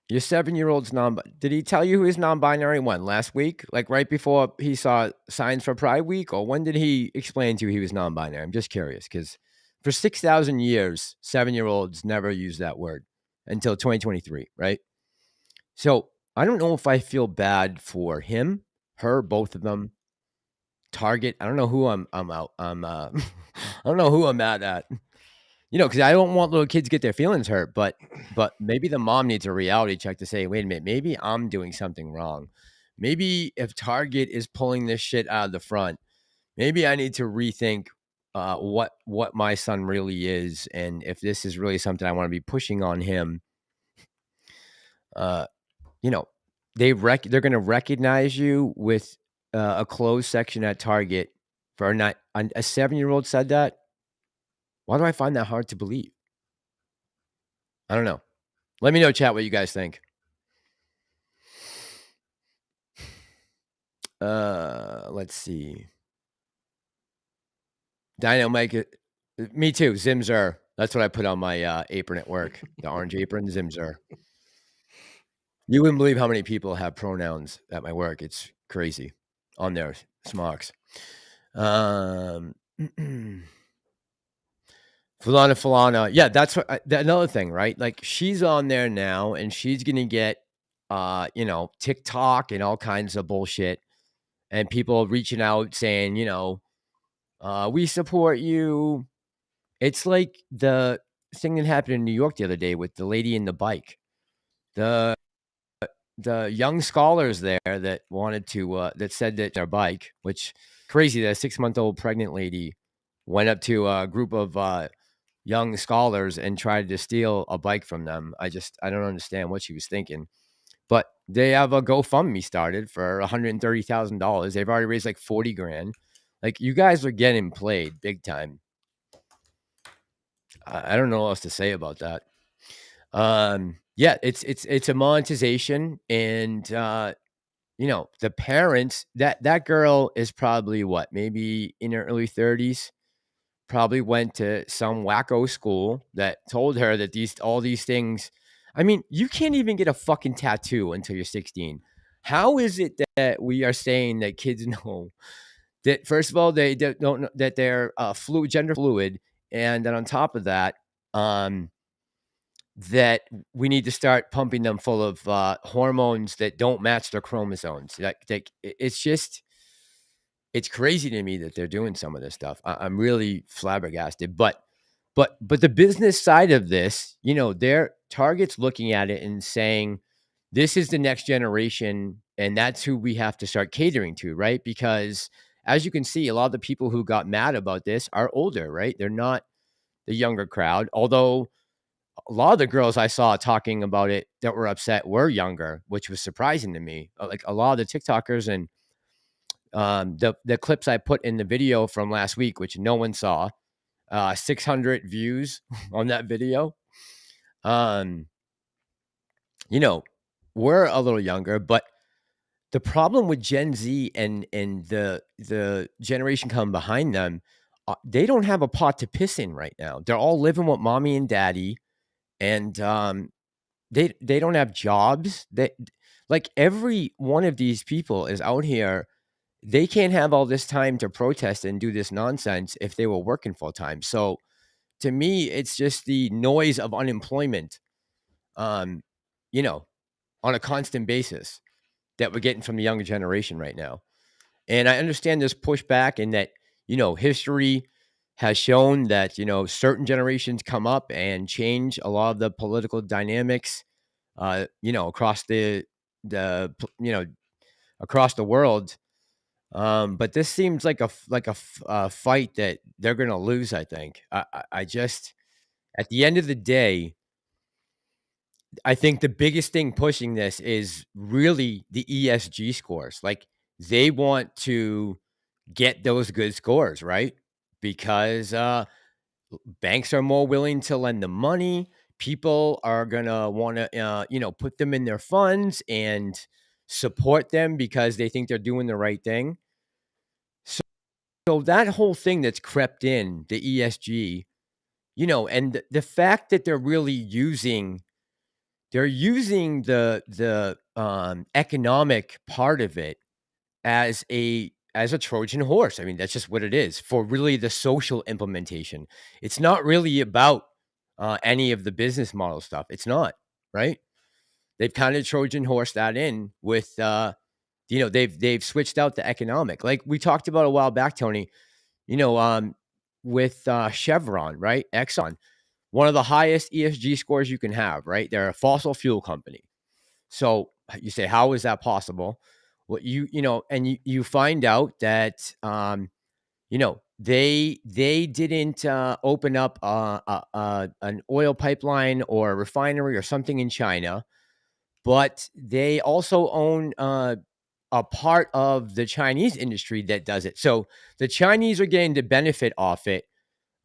your 7-year-old's did he tell you who his non-binary when? Last week? Like right before he saw signs for Pride Week? Or when did he explain to you he was non-binary? I'm just curious, because for 6,000 years, 7-year-olds never used that word until 2023, right? So I don't know if I feel bad for him, her, both of them. Target. I don't know who I'm out. I don't know who I'm mad at. You know, because I don't want little kids get their feelings hurt, but maybe the mom needs a reality check to say, wait a minute, maybe I'm doing something wrong. Maybe if Target is pulling this shit out of the front, maybe I need to rethink what my son really is, and if this is really something I want to be pushing on him. You know, they're going to recognize you with a closed section at Target for a 7-year-old said that. Why do I find that hard to believe? I don't know. Let me know, chat, what you guys think. Let's see. Dino Mike, me too. Zimzer. That's what I put on my apron at work. The orange apron, Zimzer. You wouldn't believe how many people have pronouns at my work. It's crazy on their smocks. Falana. Yeah, that's another thing, right? Like she's on there now and she's going to get, you know, TikTok and all kinds of bullshit and people reaching out saying, you know, we support you. It's like the thing that happened in New York the other day with the lady in the bike. The young scholars there that wanted to, that said that their bike, which crazy, that 6-month-old pregnant lady went up to a group of, young scholars and tried to steal a bike from them. I don't understand what she was thinking, but they have a GoFundMe started for $130,000. They've already raised like 40 grand. Like you guys are getting played big time. I don't know what else to say about that. Yeah, it's a monetization and, you know, the parents that girl is probably what, maybe in her early 30s. Probably went to some wacko school that told her that all these things. I mean, you can't even get a fucking tattoo until you're 16. How is it that we are saying that kids know that, first of all, they don't know that they're gender fluid, and then on top of that, that we need to start pumping them full of hormones that don't match their chromosomes. It's crazy to me that they're doing some of this stuff. I'm really flabbergasted, but the business side of this, you know, their Target's looking at it and saying, this is the next generation. And that's who we have to start catering to, right? Because as you can see, a lot of the people who got mad about this are older, right? They're not the younger crowd. Although a lot of the girls I saw talking about it that were upset were younger, which was surprising to me. Like a lot of the TikTokers and, the clips I put in the video from last week, which no one saw, 600 views on that video. You know, we're a little younger, but the problem with Gen Z and the generation coming behind them, they don't have a pot to piss in right now. They're all living with mommy and daddy, and they don't have jobs. Like every one of these people is out here they can't have all this time to protest and do this nonsense if they were working full time. So to me, it's just the noise of unemployment, on a constant basis that we're getting from the younger generation right now. And I understand there's pushback in that, history has shown that, certain generations come up and change a lot of the political dynamics, across across the world. But this seems like a fight that they're going to lose. I think. I just, at the end of the day, I think the biggest thing pushing this is really the ESG scores. Like, they want to get those good scores, right? Because banks are more willing to lend them money. People are gonna want to, put them in their funds and support them because they think they're doing the right thing. So that whole thing that's crept in, the ESG, and the fact that they're using the economic part of it as a Trojan horse. I mean, that's just what it is for really the social implementation. It's not really about any of the business model stuff. It's not, right? They've kind of Trojan horse that in with they've switched out the economic. Like we talked about a while back, Tony, with Chevron, right? Exxon, one of the highest ESG scores you can have, right? They're a fossil fuel company. So you say, how is that possible? Well, you find out that, they didn't open up an oil pipeline or a refinery or something in China, but they also own a part of the Chinese industry that does it. So the Chinese are getting the benefit off it,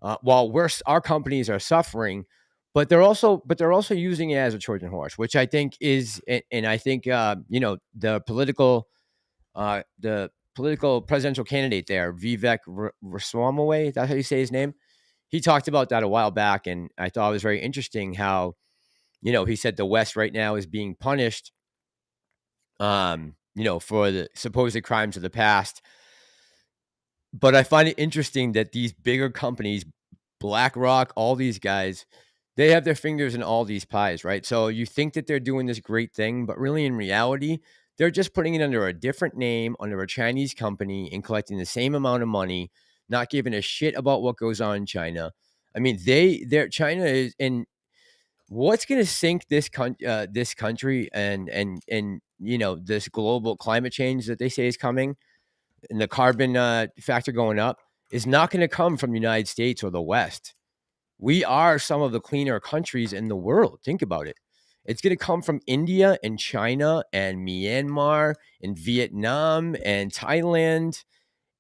while our companies are suffering. But they're also using it as a Trojan horse, which I think is, and I think the political presidential candidate there, Vivek Ramaswamy, that's how you say his name. He talked about that a while back, and I thought it was very interesting how, he said the West right now is being punished, for the supposed crimes of the past. But I find it interesting that these bigger companies, BlackRock, all these guys, they have their fingers in all these pies, right? So you think that they're doing this great thing, but really in reality, they're just putting it under a different name, under a Chinese company, and collecting the same amount of money, not giving a shit about what goes on in China. I mean, China is, and what's going to sink this country and this global climate change that they say is coming, and the carbon factor going up, is not going to come from the United States or the West. We are some of the cleaner countries in the world. Think about it. It's going to come from India and China and Myanmar and Vietnam and Thailand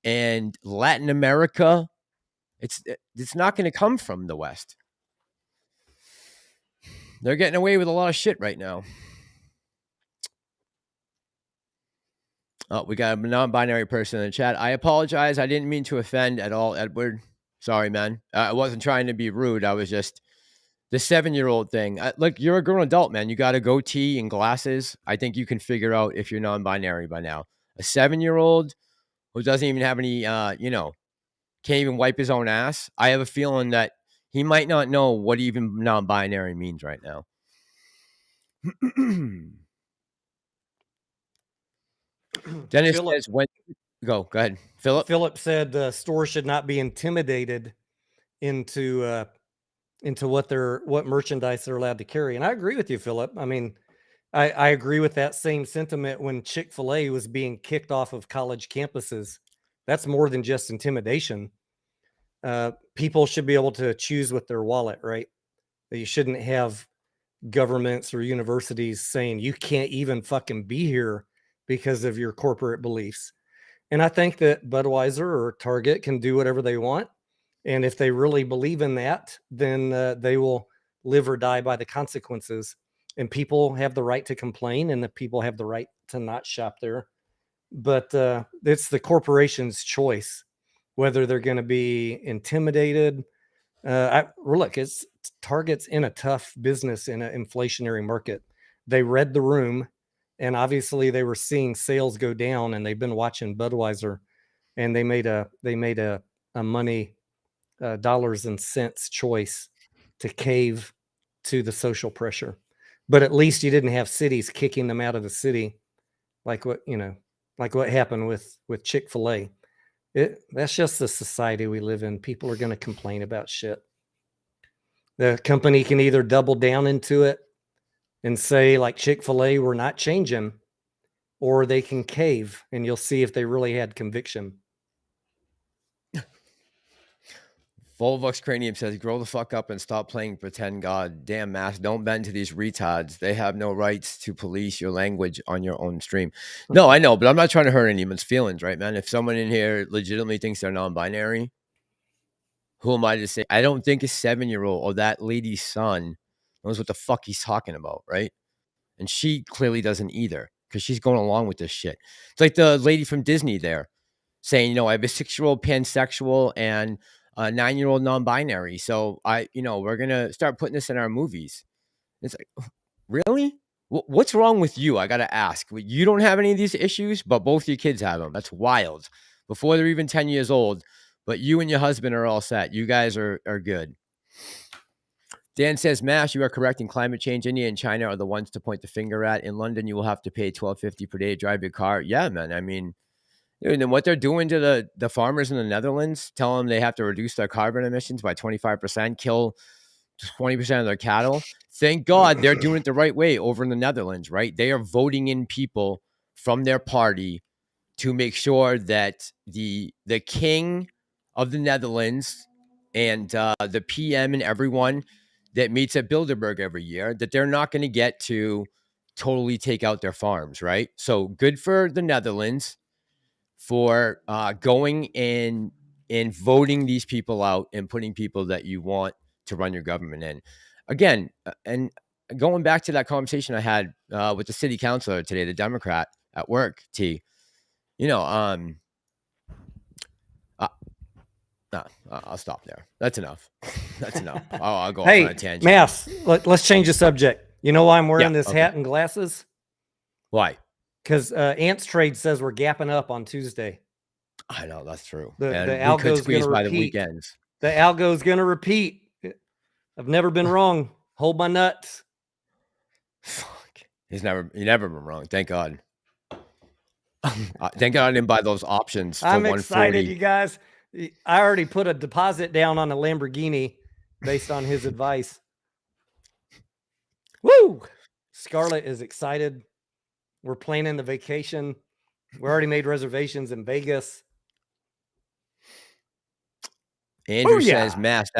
and Latin America. It's not going to come from the West. They're getting away with a lot of shit right now. Oh, we got a non-binary person in the chat. I apologize. I didn't mean to offend at all, Edward. Sorry, man. I wasn't trying to be rude. I was just the 7-year-old thing. Look, you're a grown adult, man. You got a goatee and glasses. I think you can figure out if you're non-binary by now. A 7-year-old who doesn't even have any, can't even wipe his own ass. I have a feeling that he might not know what even non-binary means right now. Dennis Phillip, says, go ahead, Philip. Philip said the store should not be intimidated into what merchandise they're allowed to carry. And I agree with you, Philip. I mean, I agree with that same sentiment when Chick-fil-A was being kicked off of college campuses. That's more than just intimidation. People should be able to choose with their wallet, right? You shouldn't have governments or universities saying you can't even fucking be here because of your corporate beliefs. And I think that Budweiser or Target can do whatever they want. And if they really believe in that, then they will live or die by the consequences. And people have the right to complain, and the people have the right to not shop there. But it's the corporation's choice whether they're going to be intimidated. Look, Target's in a tough business in an inflationary market. They read the room, and obviously they were seeing sales go down, and they've been watching Budweiser, and they made a money dollars and cents choice to cave to the social pressure. But at least you didn't have cities kicking them out of the city, like what happened with Chick-fil-A. That's just the society we live in. People are going to complain about shit. The company can either double down into it and say, like Chick-fil-A, we're not changing, or they can cave, and you'll see if they really had conviction. Volvox Cranium says, grow the fuck up and stop playing pretend God. Damn, Mass, don't bend to these retards. They have no rights to police your language on your own stream. No, I know, but I'm not trying to hurt anyone's feelings, right, man? If someone in here legitimately thinks they're non-binary, who am I to say? I don't think a 7-year-old or that lady's son knows what the fuck he's talking about, right? And she clearly doesn't either, because she's going along with this shit. It's like the lady from Disney there saying, I have a 6-year-old pansexual and a 9-year-old non-binary. So we're going to start putting this in our movies. It's like, really? What's wrong with you? I got to ask. You don't have any of these issues, but both your kids have them. That's wild. Before they're even 10 years old, but you and your husband are all set. You guys are good. Dan says, Mash, you are correct. In climate change, India and China are the ones to point the finger at. In London, you will have to pay $12.50 per day to drive your car. Yeah, man. I mean, and then what they're doing to the farmers in the Netherlands, tell them they have to reduce their carbon emissions by 25%, kill 20% of their cattle. Thank God they're doing it the right way over in the Netherlands, right? They are voting in people from their party to make sure that the king of the Netherlands and the PM and everyone that meets at Bilderberg every year, that they're not going to get to totally take out their farms, right? So good for the Netherlands for going in and voting these people out and putting people that you want to run your government in. Again, and going back to that conversation I had with the city councilor today, the Democrat at work, I'll stop there. That's enough. That's enough. I'll go off on a tangent. Mass, let's change the subject. You know why I'm wearing this hat and glasses? Why? Because Antstrades says we're gapping up on Tuesday. I know, that's true. The algo's going to repeat. The weekends. The algo's going to repeat. I've never been wrong. Hold my nuts. Fuck. He never been wrong. Thank God. Thank God I didn't buy those options for I'm excited, you guys. I already put a deposit down on a Lamborghini based on his advice. Woo! Scarlett is excited. We're planning the vacation. We already made reservations in Vegas. Andrew says, Mass,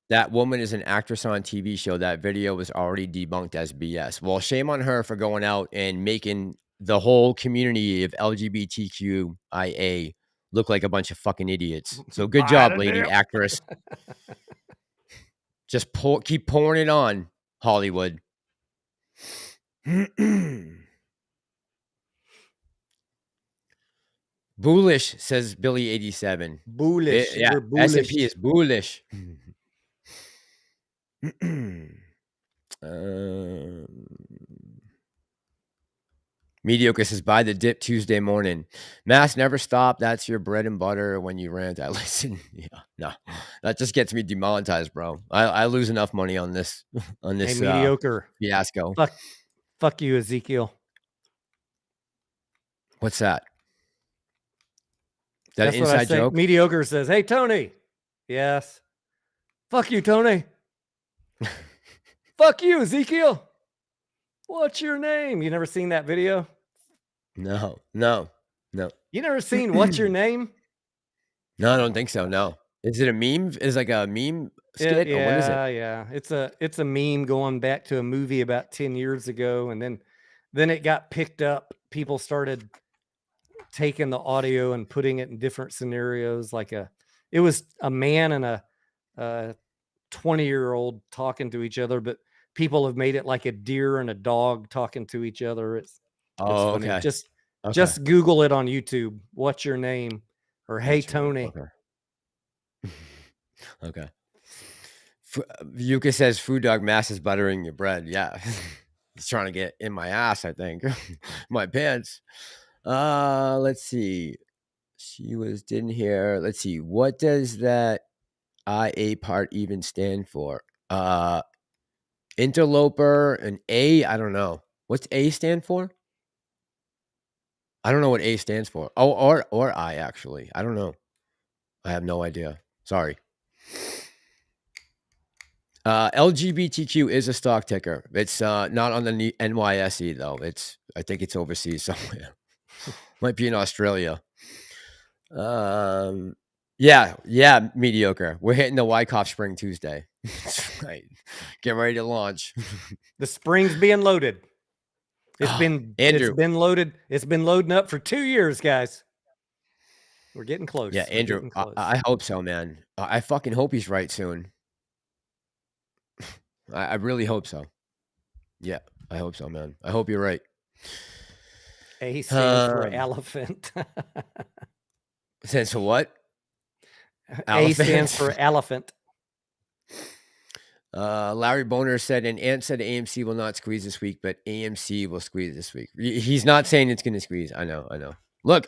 that woman is an actress on a TV show. That video was already debunked as BS. Well, shame on her for going out and making the whole community of LGBTQIA look like a bunch of fucking idiots. So good job, lady actress. Just keep pouring it on, Hollywood. Bullish, says Billy 87. Bullish. Yeah, S&P is bullish. Mediocre says, buy the dip Tuesday morning. Mass, never stop. That's your bread and butter when you rant. I listen. Yeah, no, that just gets me demonetized, bro. I lose enough money on this mediocre fiasco. Fuck you, Ezekiel. What's that? That's inside what I joke? Mediocre says, hey, Tony. Yes. Fuck you, Tony. Fuck you, Ezekiel. What's your name? You never seen that video? No. You never seen What's Your Name? No, I don't think so. No. Is it a meme? Is it like a meme skit? Yeah, or what is it? Yeah. It's a meme going back to a movie about 10 years ago. And then it got picked up. People started taking the audio and putting it in different scenarios. It was a man and a 20-year-old talking to each other, but people have made it like a deer and a dog talking to each other. It's funny. Okay. Just Google it on YouTube. What's your name? Or hey, Tony. Okay. Yuka says, Food Dog Mass is buttering your bread. Yeah. He's trying to get in my ass, I think. My pants. Let's see. Didn't hear. Let's see. What does that IA part even stand for? Interloper and A. I don't know. What's A stand for? I don't know what A stands for. Oh, or I actually. I don't know. I have no idea. Sorry. LGBTQ is a stock ticker. It's not on the NYSE though. I think it's overseas somewhere. Might be in Australia. Yeah, mediocre. We're hitting the Wyckoff Spring Tuesday. Right. Get ready to launch. The spring's being loaded. It's been loaded. It's been loading up for 2 years, guys. We're getting close. Yeah, Andrew, I hope so, man. I fucking hope he's right soon. I really hope so. Yeah, I hope so, man. I hope you're right. A stands for elephant. Stands for what? A stands for elephant. Larry Boner said, and Ant said AMC will not squeeze this week, but AMC will squeeze this week. He's not saying it's going to squeeze. I know. Look,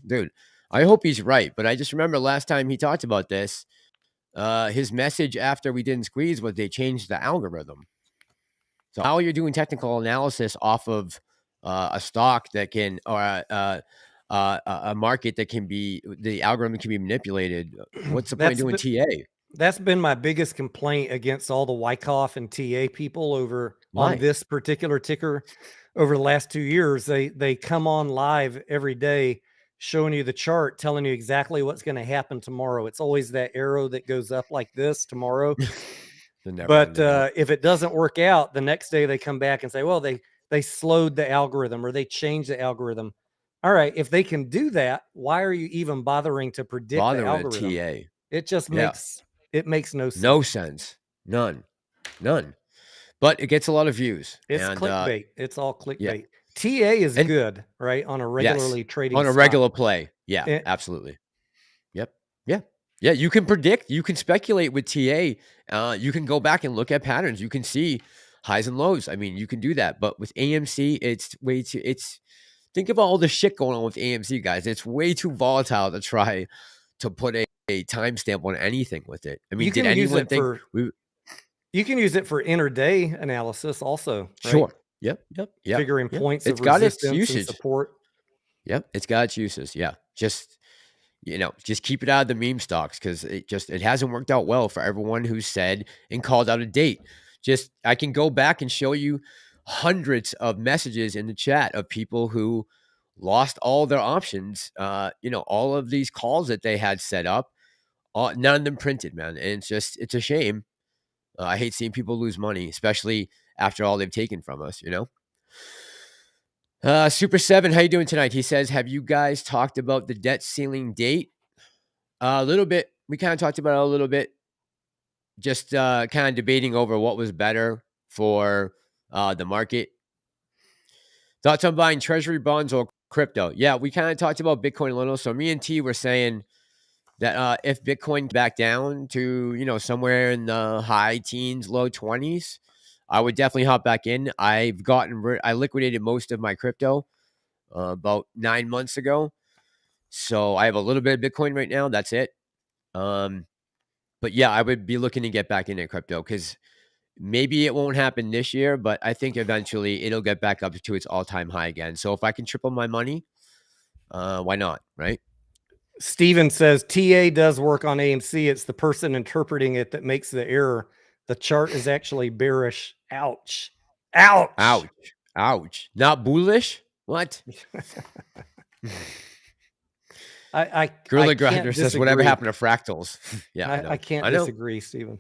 dude, I hope he's right, but I just remember last time he talked about this, his message after we didn't squeeze was they changed the algorithm. So how you're doing technical analysis off of a stock that can, or a market that can be, the algorithm can be manipulated. What's the point of doing TA? That's been my biggest complaint against all the Wyckoff and TA people on this particular ticker over the last 2 years. They come on live every day showing you the chart, telling you exactly what's going to happen tomorrow. It's always that arrow that goes up like this tomorrow. But if it doesn't work out, the next day they come back and say, well, they slowed the algorithm or they changed the algorithm. All right, if they can do that, why are you even bothering to predict the algorithm? TA. It just makes no sense. No sense. None. But it gets a lot of views. It's clickbait. It's all clickbait. TA is good, right? On a regularly trading on a stock. regular play. Yeah, absolutely. Yep. Yeah, you can predict, you can speculate with TA. You can go back and look at patterns. You can see highs and lows. I mean, you can do that. But with AMC, think of all the shit going on with AMC, guys. It's way too volatile to try to put a timestamp on anything with it. I mean, did anyone think you can use it for intraday analysis also, right? Sure. Yep. Figuring points of resistance and support. Yep, it's got its uses. Yeah. Just keep it out of the meme stocks because it hasn't worked out well for everyone who said and called out a date. I can go back and show you hundreds of messages in the chat of people who lost all their options. All of these calls that they had set up, none of them printed, man. And it's a shame. I hate seeing people lose money, especially after all they've taken from us, Super 7, how you doing tonight? He says, have you guys talked about the debt ceiling date? A little bit. We kind of talked about it a little bit. Just kind of debating over what was better for the market. Thoughts on buying treasury bonds or crypto? Yeah, we kind of talked about Bitcoin a little. So me and T were saying that if Bitcoin back down to, somewhere in the high teens, low 20s, I would definitely hop back in. I liquidated most of my crypto about 9 months ago. So I have a little bit of Bitcoin right now. That's it. But yeah, I would be looking to get back into crypto because maybe it won't happen this year, but I think eventually it'll get back up to its all-time high again. So if I can triple my money, why not, right? Steven says TA does work on AMC. It's the person interpreting it that makes the error. The chart is actually bearish. Ouch. Not bullish? What? Gorilla Grinder says whatever happened to fractals. Yeah, I can't disagree, Steven.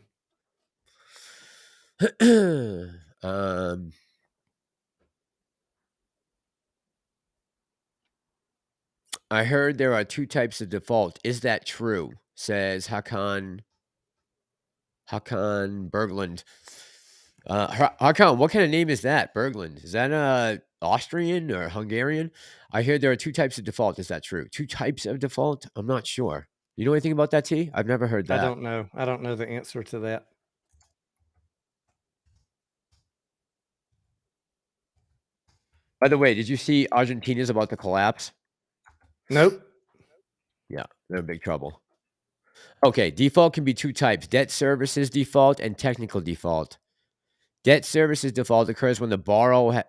I heard there are 2 types of default. Is that true? Says Hakan Berglund. Hakan, what kind of name is that? Berglund. Is that Austrian or Hungarian? I hear there are 2 types of default. Is that true? 2 types of default? I'm not sure. You know anything about that, T? I've never heard that. I don't know. I don't know the answer to that. By the way, did you see Argentina's about to collapse? Nope. Yeah, they're in big trouble. Okay, default can be two types: debt services default and technical default. Debt services default occurs when the borrower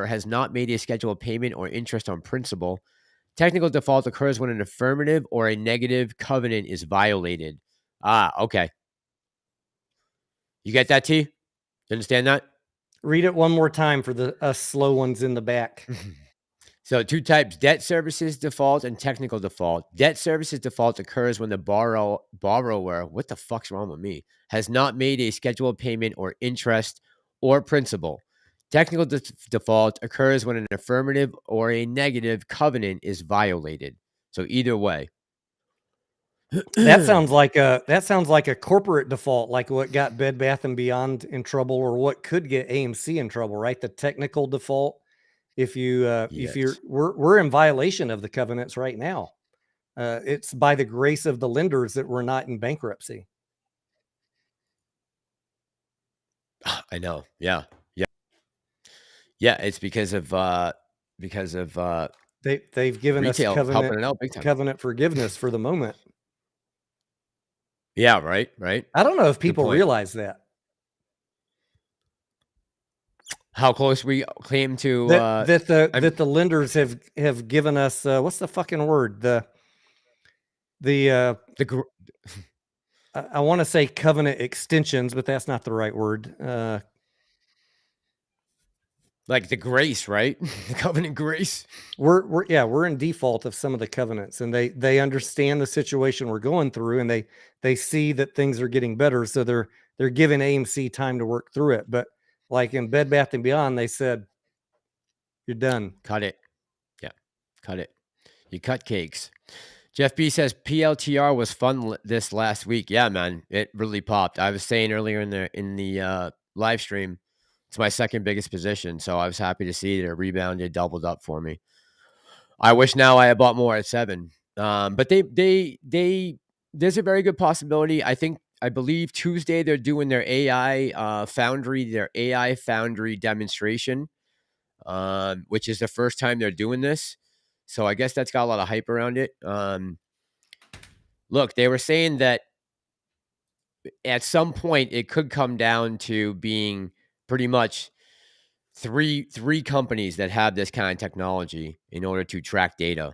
has not made a scheduled payment or interest on principal. Technical default occurs when an affirmative or a negative covenant is violated. Ah, okay. You get that, T? You understand that? Read it one more time for the us slow ones in the back. So two types: debt services default and technical default. Debt services default occurs when the borrower, what the fuck's wrong with me, has not made a scheduled payment or interest or principal. Technical default occurs when an affirmative or a negative covenant is violated. So either way. That sounds like a corporate default, like what got Bed Bath & Beyond in trouble, or what could get AMC in trouble, right? The technical default. If we're in violation of the covenants right now. It's by the grace of the lenders that we're not in bankruptcy. I know. Yeah. It's because of they've given retail us helping it out big time. covenant forgiveness for the moment. Yeah, right. I don't know if people realize that. How close we came to that the lenders have given us what's the fucking word? I want to say covenant extensions, but that's not the right word. Like the grace, right? The covenant grace. We're in default of some of the covenants, and they understand the situation we're going through, and they see that things are getting better, so they're giving AMC time to work through it. But like in Bed Bath & Beyond, they said, you're done. Cut it. Yeah, cut it. You cut cakes. Jeff B says PLTR was fun this last week. Yeah, man, it really popped. I was saying earlier in the live stream, it's my second biggest position, so I was happy to see that it rebounded, doubled up for me. I wish now I had bought more at 7. But there's a very good possibility. I believe Tuesday they're doing their AI Foundry demonstration, which is the first time they're doing this. So I guess that's got a lot of hype around it. Look, they were saying that at some point it could come down to being pretty much three companies that have this kind of technology in order to track data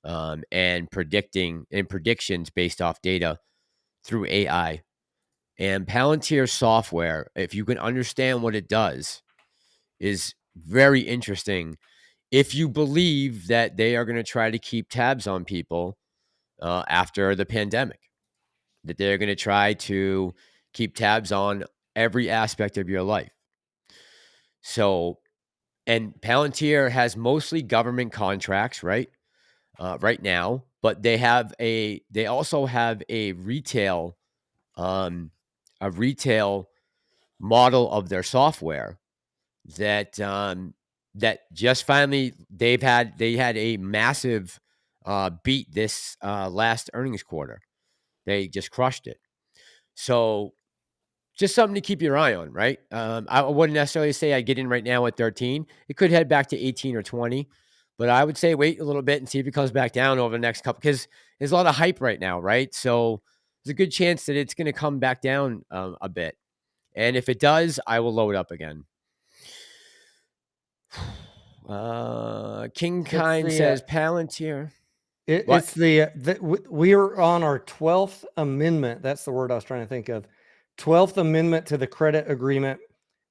and predictions based off data through AI. And Palantir software, if you can understand what it does, is very interesting if you believe that they are going to try to keep tabs on people after the pandemic, that they're going to try to keep tabs on every aspect of your life. So, and Palantir has mostly government contracts, right? Right now, but they also have a retail model of their software that just finally they had a massive beat this last earnings quarter. They just crushed it. So just something to keep your eye on, right? I wouldn't necessarily say I get in right now at 13. It could head back to 18 or 20, but I would say wait a little bit and see if it comes back down over the next couple, because there's a lot of hype right now, right? So there's a good chance that it's going to come back down a bit. And if it does, I will load up again. King Kind says Palantir. It's we are on our 12th amendment. That's the word I was trying to think of. 12th amendment to the credit agreement,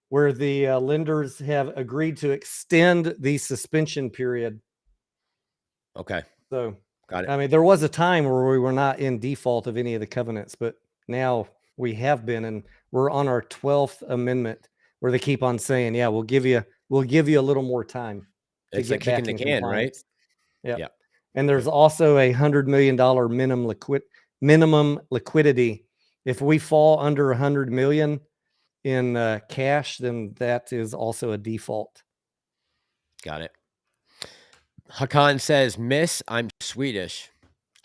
where the lenders have agreed to extend the suspension period. Okay. So, got it. I mean, there was a time where we were not in default of any of the covenants, but now we have been, and we're on our 12th amendment, where they keep on saying, yeah, we'll give you a little more time. It's like kicking the can, right? Yeah. And there's also a $100 million minimum liquidity. If we fall under 100 million in cash, then that is also a default. Got it. Hakan says, Miss, I'm Swedish.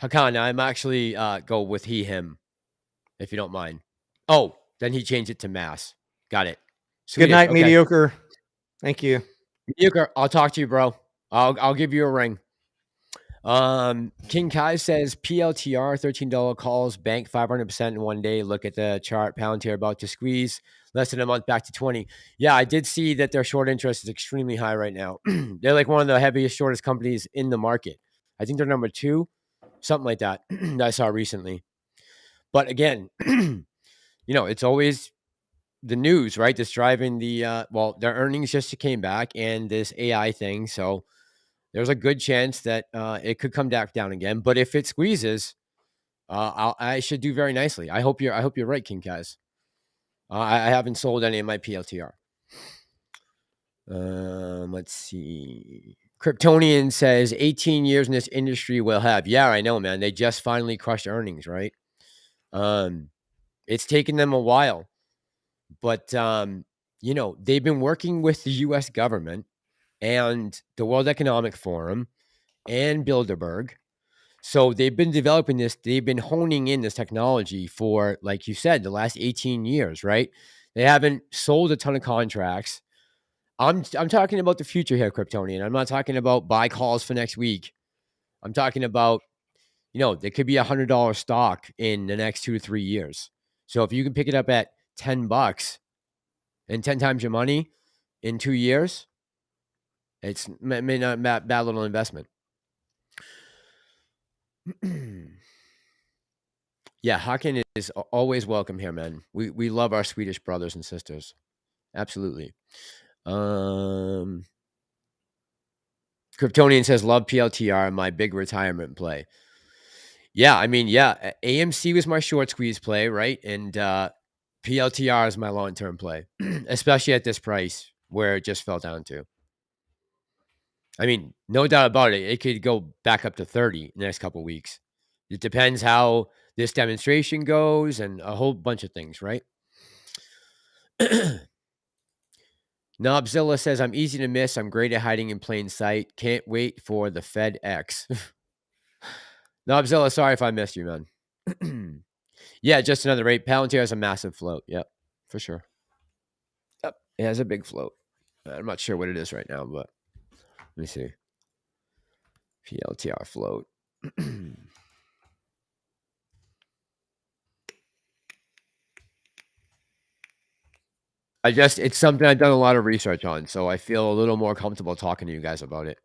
Hakan, I'm actually go with he, him, if you don't mind. Oh, then he changed it to mass. Got it. Swedish. Good night, mediocre. Thank you. Euchre, I'll talk to you, bro. I'll give you a ring. King Kai says PLTR $13 calls, bank 500% in one day. Look at the chart. Palantir about to squeeze. Less than a month back to 20. Yeah, I did see that their short interest is extremely high right now. They're like one of the heaviest, shortest companies in the market. I think they're number 2, something like that. That I saw recently. But again, it's always the news, right? That's driving the their earnings just came back and this AI thing. So there's a good chance that it could come back down again. But if it squeezes, I should do very nicely. I hope you're right, King Kaz. I haven't sold any of my PLTR. Let's see. Kryptonian says 18 years in this industry will have. Yeah, I know, man. They just finally crushed earnings, right? It's taken them a while, but they've been working with the U.S. government and the World Economic Forum and Bilderberg. So they've been developing this. They've been honing in this technology for, like you said, the last 18 years, right? They haven't sold a ton of contracts. I'm talking about the future here, Kryptonian. I'm not talking about buy calls for next week. I'm talking about, there could be $100 stock in the next 2 to 3 years. So if you can pick it up at $10 and 10 times your money in 2 years, it's may not bad little investment. Yeah, Haken is always welcome here, man. We love our Swedish brothers and sisters. Absolutely. Kryptonian says, love PLTR, my big retirement play. Yeah, I mean, yeah, AMC was my short squeeze play, right? And PLTR is my long-term play, especially at this price where it just fell down to. I mean, no doubt about it. It could go back up to 30 in the next couple of weeks. It depends how this demonstration goes and a whole bunch of things, right? Nobzilla says, I'm easy to miss. I'm great at hiding in plain sight. Can't wait for the FedEx. Nobzilla, sorry if I missed you, man. Yeah, just another rate. Palantir has a massive float. Yep, for sure. Yep, it has a big float. I'm not sure what it is right now, but let me see. PLTR float. It's something I've done a lot of research on, so I feel a little more comfortable talking to you guys about it.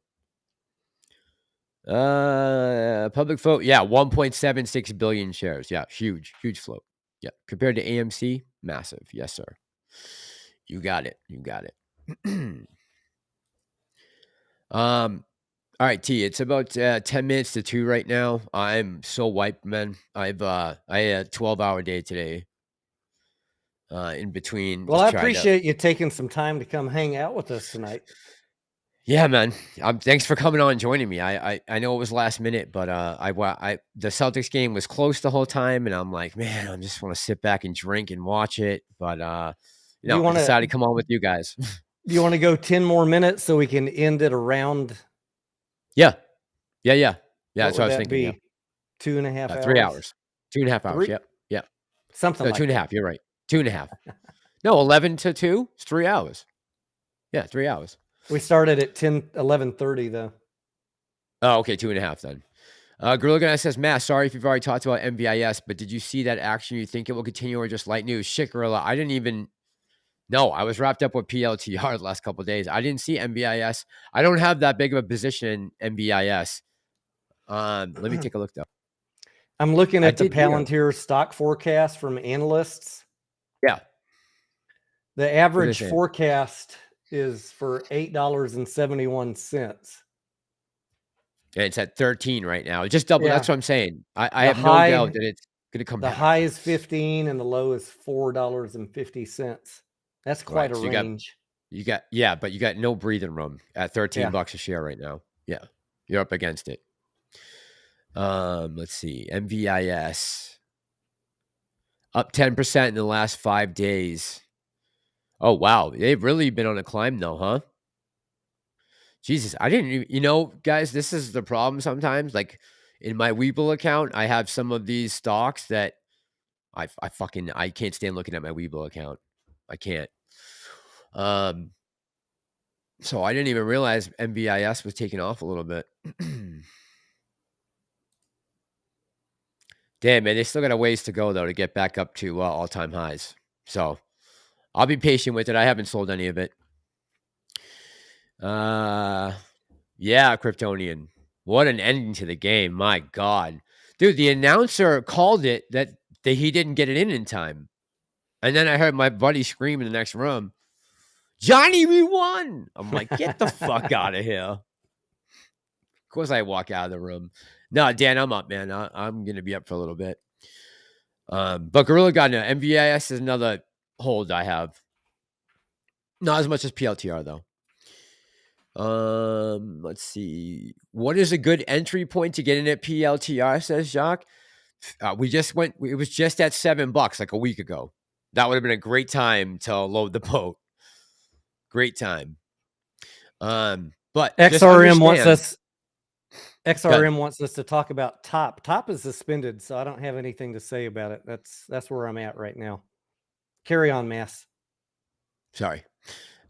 Public float, yeah, 1.76 billion shares. Yeah, huge float. Yeah, compared to AMC, massive. Yes, sir. You got it. All right, T. It's about 10 minutes to 2 right now. I'm so wiped, man. I had a 12-hour day today. In between. Well, I appreciate you taking some time to come hang out with us tonight. Yeah, man. Thanks for coming on and joining me. I know it was last minute, but the Celtics game was close the whole time, and I'm like, man, I just want to sit back and drink and watch it. But I decided to come on with you guys. Do you want to go 10 more minutes so we can end it around? Yeah. That's what I was thinking. Yeah. 2.5 hours. 3 hours. 2.5 hours. Yep. Yeah. Something like 2.5. You're right. 2.5. No, 11 to 2. It's 3 hours. Yeah, 3 hours. We started at 11:30 though. Oh, okay, 2.5 then. Gorilla Guy says, Matt, sorry if you've already talked about MVIS, but did you see that action? You think it will continue or just light news? Shit, Gorilla, I didn't even know. I was wrapped up with PLTR the last couple of days. I didn't see MVIS. I don't have that big of a position in MVIS. Let me take a look though. I'm looking at the Palantir stock forecast from analysts. Yeah. The average forecast is for $8.71. And it's at 13 right now. Just double. Yeah. That's what I'm saying. I have no doubt that it's going to come back. The high is 15 and the low is $4.50. That's quite a range. But you got no breathing room at $13 a share right now. Yeah. You're up against it. Let's see. MVIS up 10% in the last 5 days. Oh, wow. They've really been on a climb though, huh? Jesus, I didn't, guys, this is the problem sometimes. Like in my Webull account, I have some of these stocks that I can't stand looking at my Webull account. I can't. So I didn't even realize MVIS was taking off a little bit. Damn, man, they still got a ways to go, though, to get back up to all-time highs. So I'll be patient with it. I haven't sold any of it. Yeah, Kryptonian. What an ending to the game. My God. Dude, the announcer called it that he didn't get it in time. And then I heard my buddy scream in the next room, Johnny, we won. I'm like, get the fuck out of here. Of course I walk out of the room. No, Dan, I'm up, man. I'm going to be up for a little bit. But Gorilla God, no, MVIS is another hold I have. Not as much as PLTR, though. Let's see. What is a good entry point to get in at PLTR, says Jacques. We just went, it was just at $7 like a week ago. That would have been a great time to load the boat. Great time. But XRM wants us to talk about Top. Top is suspended, so I don't have anything to say about it. That's where I'm at right now. Carry on, Mass. Sorry.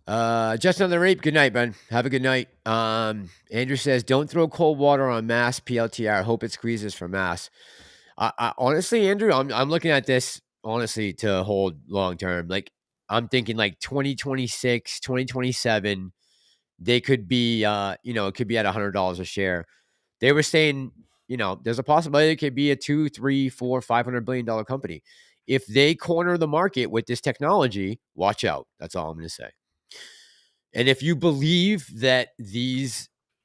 Just another rape. Good night, man. Have a good night. Andrew says, don't throw cold water on Mass PLTR. Hope it squeezes for Mass. Honestly, Andrew, I'm looking at this honestly to hold long term. Like I'm thinking like 2026, 2027, they could be it could be at $100 a share. They were saying, there's a possibility it could be a $200, $300, $400, $500 billion company. If they corner the market with this technology, watch out. That's all I'm going to say. And if you believe that the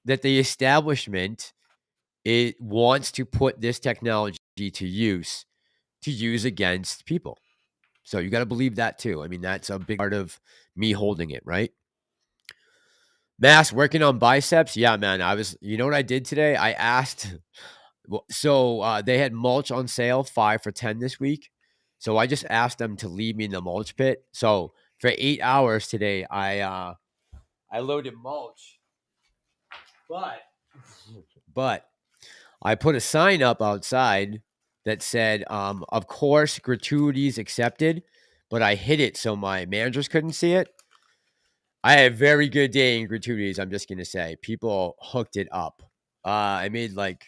establishment, it wants to put this technology to use against people. So you got to believe that too. I mean, that's a big part of me holding it, right? Mass working on biceps. Yeah, man. You know what I did today? I asked, so they had mulch on sale 5 for $10 this week. So I just asked them to leave me in the mulch pit. So for 8 hours today, I loaded mulch, but I put a sign up outside that said, of course, gratuities accepted, but I hid it so my managers couldn't see it. I had a very good day in gratuities, I'm just going to say. People hooked it up. I made like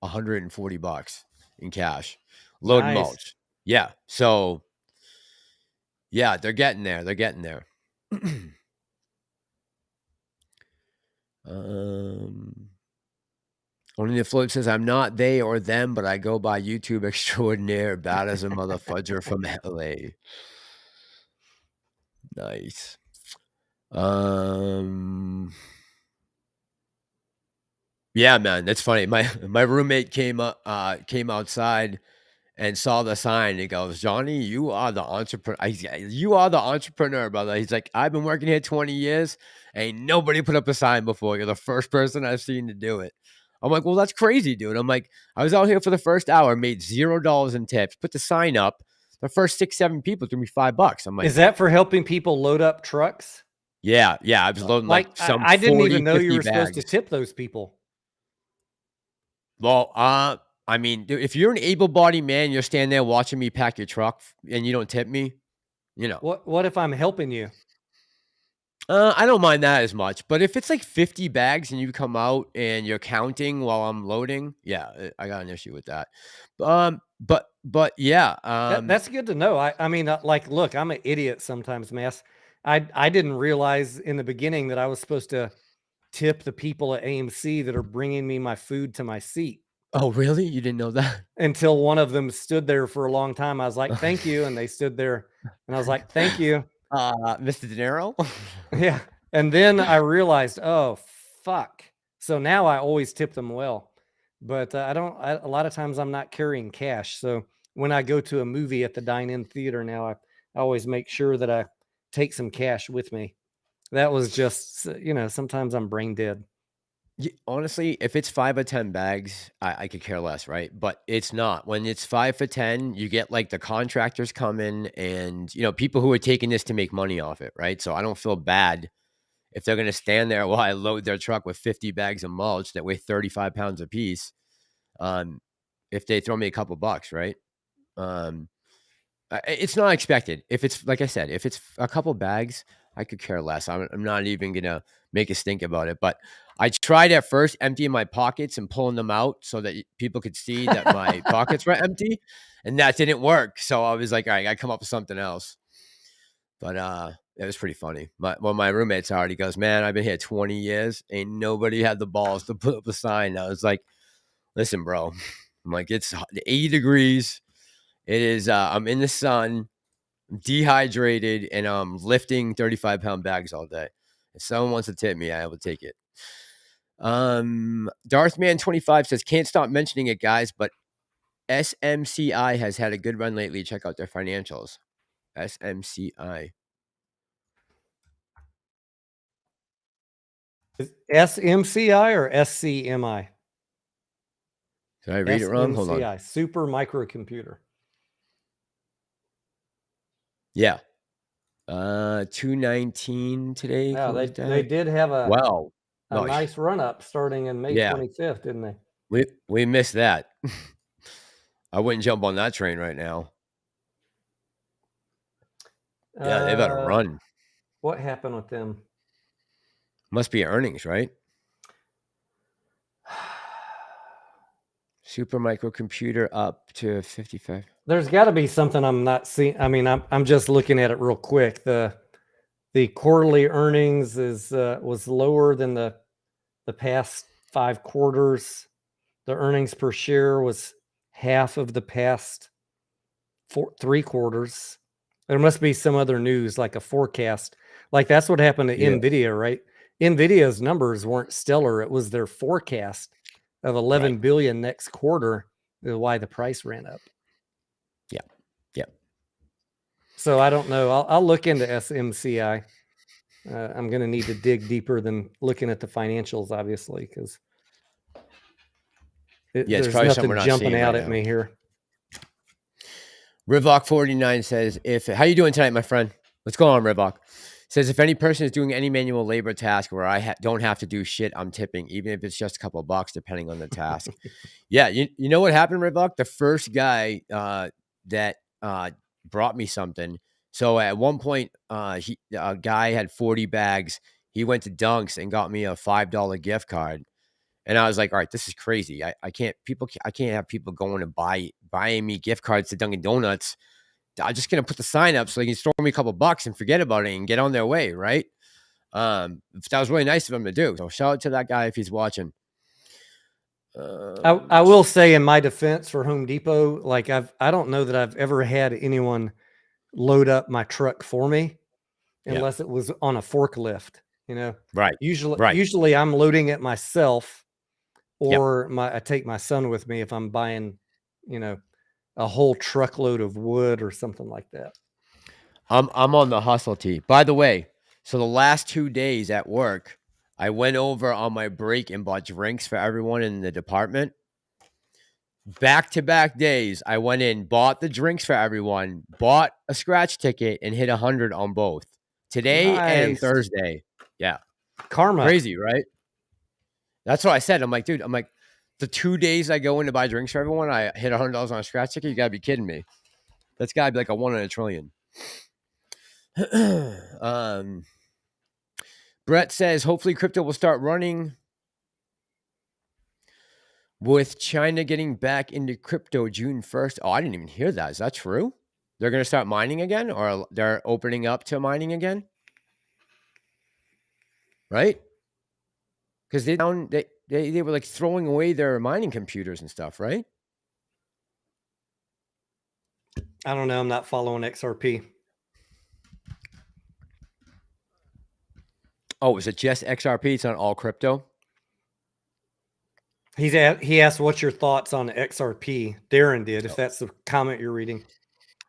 $140 in cash. Load mulch. Yeah. So, yeah, they're getting there. Only the Float says, I'm not they or them, but I go by YouTube extraordinaire, bad as a motherfudger from LA. Nice. Yeah, man, that's funny. My roommate came outside and saw the sign. He goes, Johnny, you are the entrepreneur. You are the entrepreneur, brother. He's like, I've been working here 20 years. Ain't nobody put up a sign before. You're the first person I've seen to do it. I'm like, well, that's crazy, dude. I'm like, I was out here for the first hour, made $0 in tips, put the sign up. The first 6-7 people threw me $5. I'm like, is that for helping people load up trucks? Yeah. I was loading like some. I didn't even know you were bags. supposed to tip those people. Well, I mean, if you're an able-bodied man, you're standing there watching me pack your truck, and you don't tip me, What if I'm helping you? I don't mind that as much, but if it's like 50 bags and you come out and you're counting while I'm loading, yeah, I got an issue with that. But yeah, that's good to know. I mean, look, I'm an idiot sometimes, Mass. I didn't realize in the beginning that I was supposed to tip the people at AMC that are bringing me my food to my seat. Oh, really? You didn't know that? Until one of them stood there for a long time. I was like, thank you. And they stood there and I was like, thank you. Mr. De Niro? Yeah. And then I realized, oh, fuck. So now I always tip them well. But a lot of times I'm not carrying cash. So when I go to a movie at the dine-in theater now, I always make sure that I take some cash with me. That was just, sometimes I'm brain dead. Honestly, if it's 5 or 10 bags, I could care less, right? But it's not. When it's 5 for 10, you get like the contractors come in and, people who are taking this to make money off it, right? So I don't feel bad if they're going to stand there while I load their truck with 50 bags of mulch that weigh 35 pounds a piece. If they throw me a couple bucks, right? It's not expected. If it's, like I said, if it's a couple bags, I could care less. I'm not even going to make a stink about it. But I tried at first emptying my pockets and pulling them out so that people could see that my pockets were empty. And that didn't work. So I was like, all right, I come up with something else. But it was pretty funny. My roommate's already goes, man, I've been here 20 years. Ain't nobody had the balls to put up a sign. I was like, listen, bro. I'm like, it's 80 degrees. It is, I'm in the sun, I'm dehydrated, and I'm lifting 35-pound bags all day. If someone wants to tip me, I will take it. Darthman25 says, can't stop mentioning it, guys, but SMCI has had a good run lately. Check out their financials. SMCI. Is SMCI or SCMI? Did I read it wrong? Hold on. Super microcomputer. Yeah. 219 today. Yeah, they did have a nice run up starting in May 25th, didn't they? We missed that. I wouldn't jump on that train right now. Yeah, they better run. What happened with them? Must be earnings, right? Super microcomputer up to 55. There's got to be something I'm not seeing. I mean, I'm just looking at it real quick. The quarterly earnings was lower than the past 5 quarters. The earnings per share was half of the past 3 quarters. There must be some other news, like a forecast. Like that's what happened to NVIDIA, right? NVIDIA's numbers weren't stellar. It was their forecast of 11 billion next quarter is why the price ran up. Yeah. So I don't know. I'll look into SMCI. I'm going to need to dig deeper than looking at the financials, obviously, because there's nothing jumping out at me here. Rivok 49 says, how you doing tonight, my friend? What's going on, Rivok? Says, if any person is doing any manual labor task where I don't have to do shit, I'm tipping, even if it's just a couple of bucks, depending on the task. Yeah, you know what happened, Rivok? The first guy that brought me something. So at one point, a guy had 40 bags. He went to Dunks and got me a $5 gift card. And I was like, all right, this is crazy. I can't have people going and buying me gift cards to Dunkin' Donuts. I'm just going to put the sign up so they can throw me a couple bucks and forget about it and get on their way, right? That was really nice of him to do. So shout out to that guy if he's watching. I will say in my defense for Home Depot, like I don't know that I've ever had anyone load up my truck for me unless it was on a forklift, you know? Right. Usually I'm loading it myself or I take my son with me if I'm buying, you know, a whole truckload of wood or something like that. I'm on the hustle tee. By the way, so the last 2 days at work, I went over on my break and bought drinks for everyone in the department. Back-to-back days, I went in, bought the drinks for everyone, bought a scratch ticket, and hit 100 on both. Today and Thursday. Yeah. Karma. Crazy, right? That's what I said. I'm like, dude, the 2 days I go in to buy drinks for everyone, I hit $100 on a scratch ticket. You got to be kidding me. That's got to be like a 1 in a trillion. Brett says, hopefully crypto will start running with China getting back into crypto June 1st. Oh, I didn't even hear that. Is that true? They're going to start mining again, or they're opening up to mining again? Right? Because they were like throwing away their mining computers and stuff, right? I don't know. I'm not following XRP. Oh, is it just XRP? It's not all crypto? He asked, what's your thoughts on XRP? Darren did, if that's the comment you're reading.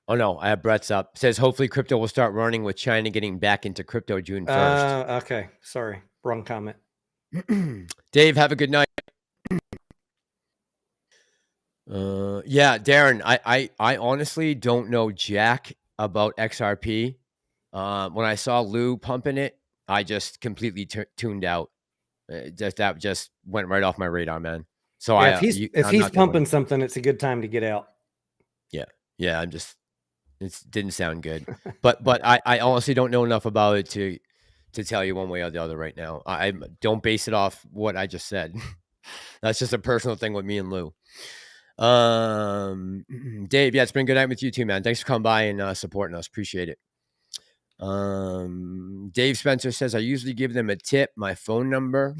Oh, no. I have Brett's up. It says, hopefully crypto will start running with China getting back into crypto June 1st. Okay. Sorry. Wrong comment. Dave, have a good night. Yeah, Darren, I honestly don't know jack about XRP. When I saw Lou pumping it, I just completely tuned out. That just went right off my radar, man. So if he's pumping something, it's a good time to get out. Yeah. It didn't sound good. But I honestly don't know enough about it to tell you one way or the other right now. I don't base it off what I just said. That's just a personal thing with me and Lou. Dave, yeah, it's been a good night with you too, man. Thanks for coming by and supporting us. Appreciate it. Dave Spencer says, I usually give them a tip, my phone number.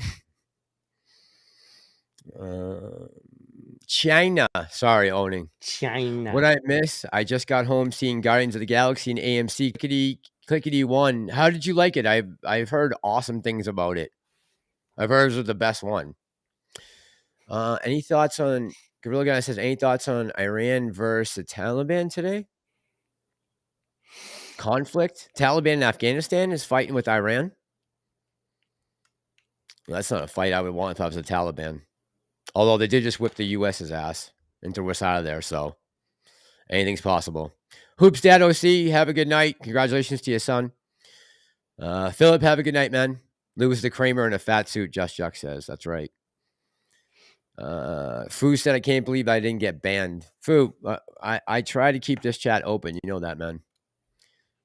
China. Sorry, owning. China. What I miss? I just got home seeing Guardians of the Galaxy and AMC clickety one. How did you like it? I've heard awesome things about it. I've heard it was the best one. Any thoughts on Gorilla Guy says, any thoughts on Iran versus the Taliban today? Conflict? Taliban in Afghanistan is fighting with Iran? Well, that's not a fight I would want if I was the Taliban. Although they did just whip the US's ass and throw us out of there, so anything's possible. Hoops Dad OC, have a good night. Congratulations to your son. Philip, have a good night, man. Lewis the Kramer in a fat suit, Just Juck says. That's right. Fu said, I can't believe I didn't get banned. Fu, I try to keep this chat open. You know that, man.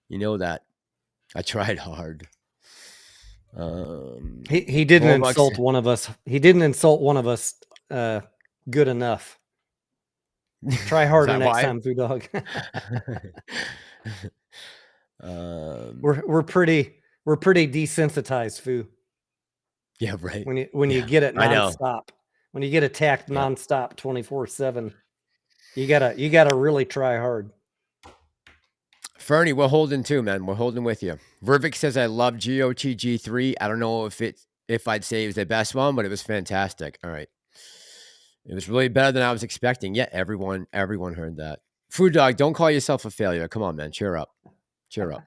You know that. I tried hard. He didn't insult one of us. He didn't insult one of us good enough. Try harder next time, Fu Dog. We're pretty desensitized, Fu. Yeah, right. When you get it nonstop. When you get attacked nonstop 24/7, you gotta really try hard. Fernie, we're holding too, man. We're holding with you. Vervic says I love GOTG3. I don't know if I'd say it was the best one, but it was fantastic. All right. It was really better than I was expecting. Yeah, everyone heard that. Food Dog, don't call yourself a failure. Come on, man. Cheer up. Cheer up.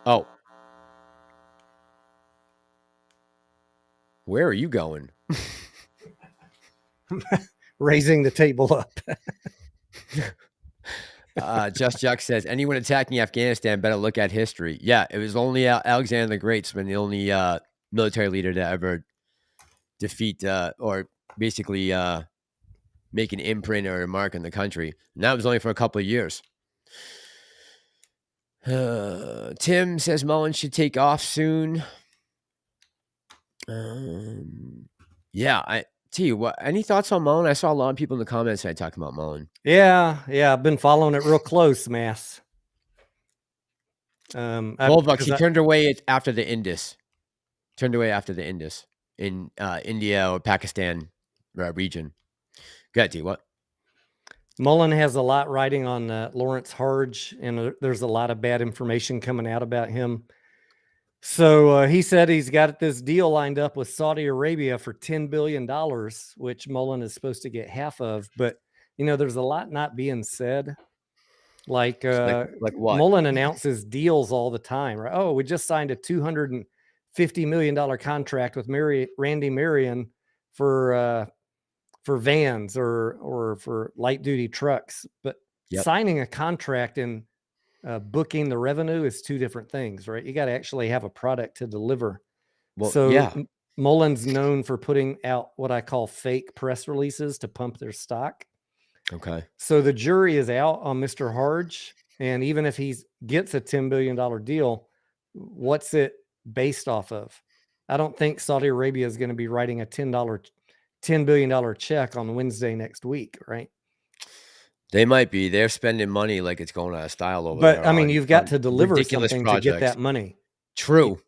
Oh. Where are you going? Raising the table up. Just Juck says, anyone attacking Afghanistan better look at history. Yeah, it was only Alexander the Great's been the only military leader to ever defeat or basically make an imprint or a mark in the country. And that was only for a couple of years. Tim says Mullen should take off soon. Yeah, I tell you what, any thoughts on Mullen? I saw a lot of people in the comments that talking about Mullen. Yeah, I've been following it real close, Mass. Volvox, he turned away after the Indus. Turned away after the Indus in India or Pakistan region. Go ahead, T. What? Mullen has a lot riding on Lawrence Harge, and there's a lot of bad information coming out about him. So he said he's got this deal lined up with Saudi Arabia for $10 billion, which Mullen is supposed to get half of. But, there's a lot not being said. Like what? Mullen announces deals all the time, right? Oh, we just signed a $250 million contract with Randy Marion for vans or for light duty trucks. But signing a contract and booking the revenue is two different things, right? You got to actually have a product to deliver. Well, so Mullen's known for putting out what I call fake press releases to pump their stock. Okay. So the jury is out on Mr. Harge. And even if he gets a $10 billion deal, what's it based off of? I don't think Saudi Arabia is going to be writing a $10 billion check on Wednesday next week, right? They might be. They're spending money like it's going out of style over there. But I mean, you've got to deliver something to get that money. True.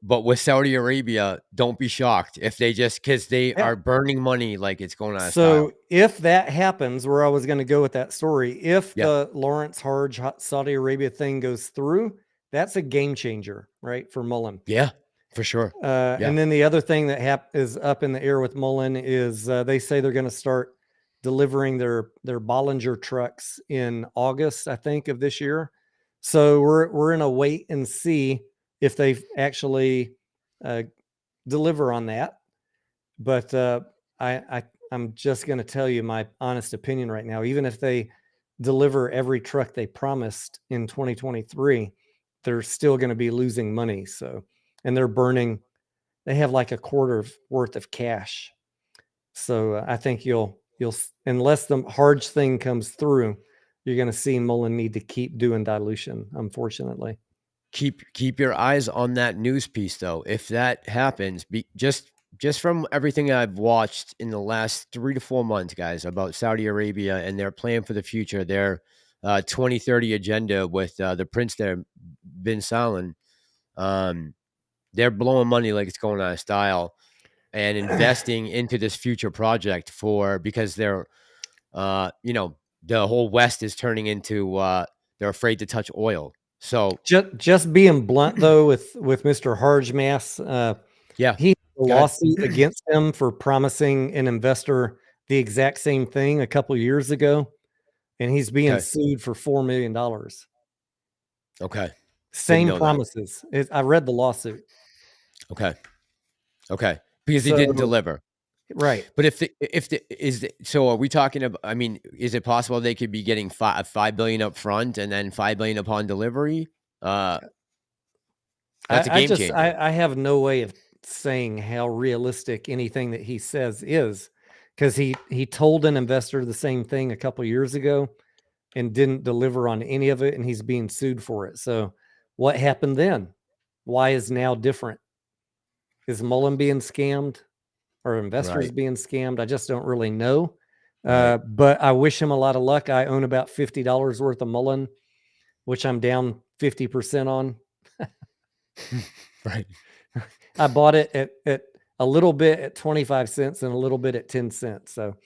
But with Saudi Arabia, don't be shocked if they because they are burning money like it's going out of style. So if that happens, where I was going to go with that story, if the Lawrence Harge Saudi Arabia thing goes through, that's a game changer, right, for Mullen. Yeah, for sure. And then the other thing that is up in the air with Mullen is they say they're going to start delivering their Bollinger trucks in August, I think, of this year. So we're in a wait and see if they actually deliver on that. But I'm just going to tell you my honest opinion right now. Even if they deliver every truck they promised in 2023, they're still going to be losing money. So, and they have like a quarter worth of cash. So I think you'll unless the Harge thing comes through, you're going to see Mullen need to keep doing dilution, unfortunately. Keep your eyes on that news piece, though. If that happens, just from everything I've watched in the last 3 to 4 months, guys, about Saudi Arabia and their plan for the future, their 2030 agenda with the prince there, Bin Salman, they're blowing money like it's going out of style and investing into this future project because they're, the whole West is turning into, they're afraid to touch oil. So just being blunt though, with Mr. Harjmas, yeah, he had a lawsuit against him for promising an investor the exact same thing a couple of years ago, and he's being sued for $4 million. Okay, same promises. I read the lawsuit. Okay, because he didn't deliver. Right. But so are we talking about, I mean, is it possible they could be getting $5 billion up front and then $5 billion upon delivery? That's a game changer. I have no way of saying how realistic anything that he says is, because he told an investor the same thing a couple of years ago and didn't deliver on any of it, and he's being sued for it. So what happened then? Why is now different? Is Mullen being scammed? Or investors being scammed? I just don't really know. But I wish him a lot of luck. I own about $50 worth of Mullen, which I'm down 50% on. Right. I bought it at a little bit at 25 cents and a little bit at 10 cents. So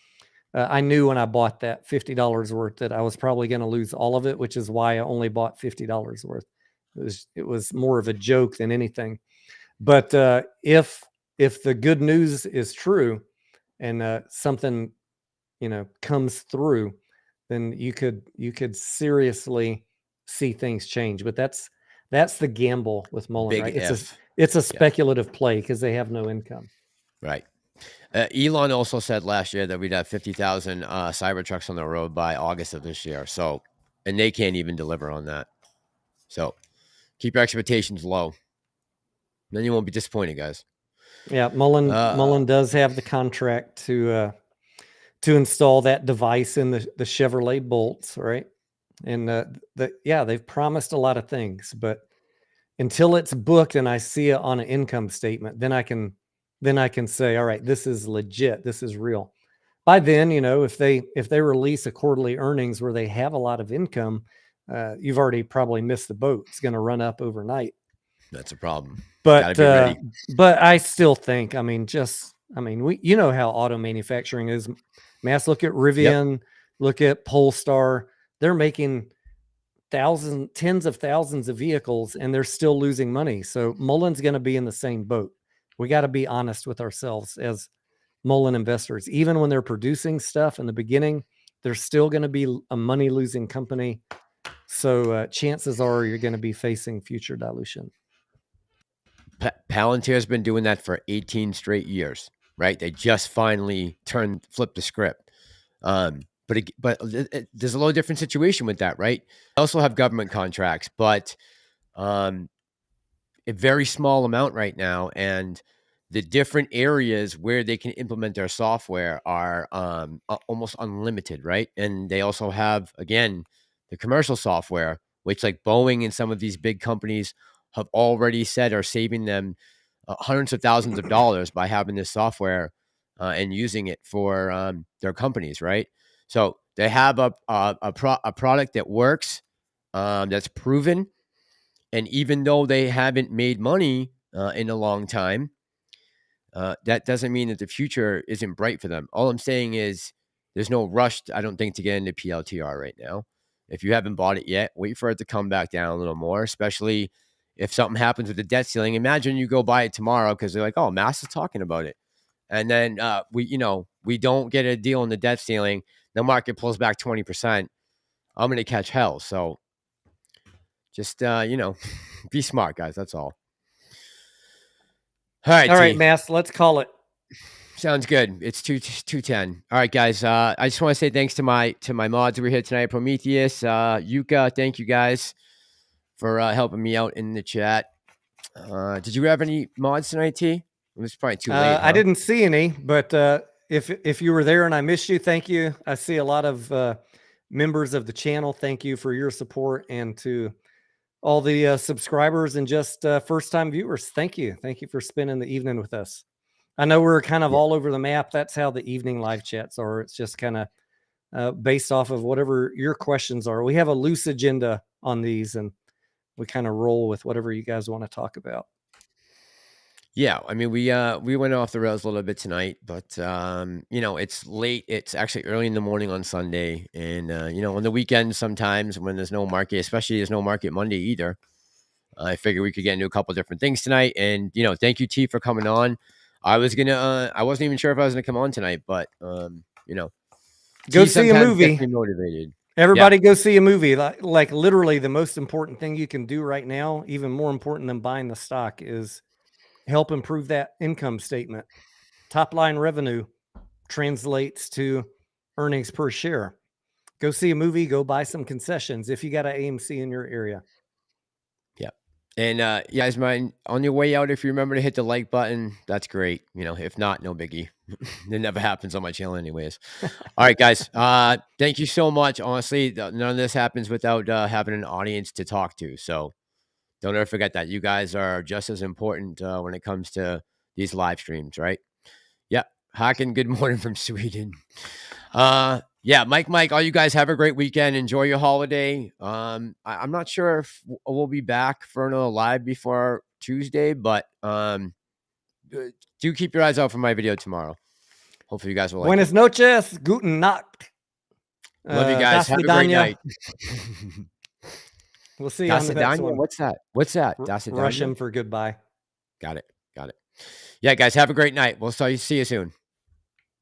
I knew when I bought that $50 worth that I was probably going to lose all of it, which is why I only bought $50 worth. It was more of a joke than anything. But if the good news is true and something, comes through, then you could seriously see things change. But that's the gamble with Mullen, right? It's a speculative play because they have no income. Right. Elon also said last year that we'd have 50,000 Cybertrucks on the road by August of this year. So, and they can't even deliver on that. So keep your expectations low. Then you won't be disappointed, guys. Yeah, Mullen does have the contract to install that device in the Chevrolet Bolts, right? And they've promised a lot of things, but until it's booked and I see it on an income statement, then I can say, all right, this is legit, this is real. By then, if they release a quarterly earnings where they have a lot of income, you've already probably missed the boat. It's going to run up overnight. That's a problem. But I still think, we how auto manufacturing is. Mass, look at Rivian, look at Polestar. They're making tens of thousands of vehicles, and they're still losing money. So Mullen's going to be in the same boat. We got to be honest with ourselves as Mullen investors. Even when they're producing stuff in the beginning, they're still going to be a money losing company. So chances are you're going to be facing future dilution. Palantir has been doing that for 18 straight years, right? They just finally flipped the script. But there's a little different situation with that, right? They also have government contracts, but a very small amount right now. And the different areas where they can implement their software are almost unlimited, right? And they also have, again, the commercial software, which like Boeing and some of these big companies have already said are saving them hundreds of thousands of dollars by having this software and using it for their companies, right? So they have a product that works, that's proven, and even though they haven't made money in a long time, that doesn't mean that the future isn't bright for them. All I'm saying is there's no rush, I don't think, to get into PLTR right now. If you haven't bought it yet, wait for it to come back down a little more, especially if something happens with the debt ceiling. Imagine you go buy it tomorrow because they're like, oh, Mass is talking about it. And then we don't get a deal on the debt ceiling. The market pulls back 20%. I'm going to catch hell. So just, be smart, guys. That's all. All right, Mass, let's call it. Sounds good. It's 2:10. All right, guys. I just want to say thanks to my mods who were here tonight. Prometheus, Yuka, thank you guys for helping me out in the chat. Did you have any mods tonight, T? It was probably too late. I didn't see any, but if you were there and I missed you, thank you. I see a lot of members of the channel. Thank you for your support, and to all the subscribers and just first-time viewers. Thank you. Thank you for spending the evening with us. I know we're kind of all over the map. That's how the evening live chats are. It's just kind of based off of whatever your questions are. We have a loose agenda on these, and we kind of roll with whatever you guys want to talk about. Yeah, I mean, we went off the rails a little bit tonight, but you know, it's late. It's actually early in the morning on Sunday, and you know, on the weekend sometimes when there's no market, especially there's no market Monday either. I figured we could get into a couple different things tonight, and you know, thank you T for coming on. I wasn't even sure if I was gonna come on tonight, but you know, go T see a sometimes gets movie. me motivated. Everybody go see a movie. Like literally the most important thing you can do right now, even more important than buying the stock, is help improve that income statement. Top line revenue translates to earnings per share. Go see a movie, go buy some concessions if you got an AMC in your area. Yeah. And you guys mind on your way out, if you remember to hit the like button, that's great. You know, if not, no biggie. It never happens on my channel anyways. All right, guys. Thank you so much. Honestly, none of this happens without having an audience to talk to. So don't ever forget that. You guys are just as important when it comes to these live streams, right? Yeah. Haken, good morning from Sweden. Yeah, Mike, all you guys have a great weekend. Enjoy your holiday. I'm not sure if we'll be back for another live before Tuesday, but do keep your eyes out for my video tomorrow. Hopefully you guys will like Buenas it. noches, guten Nacht. Love you guys. Have a great night. We'll see you on the next one. What's that? What's that? Russian for goodbye. Got it. Yeah, guys, have a great night. We'll see you soon.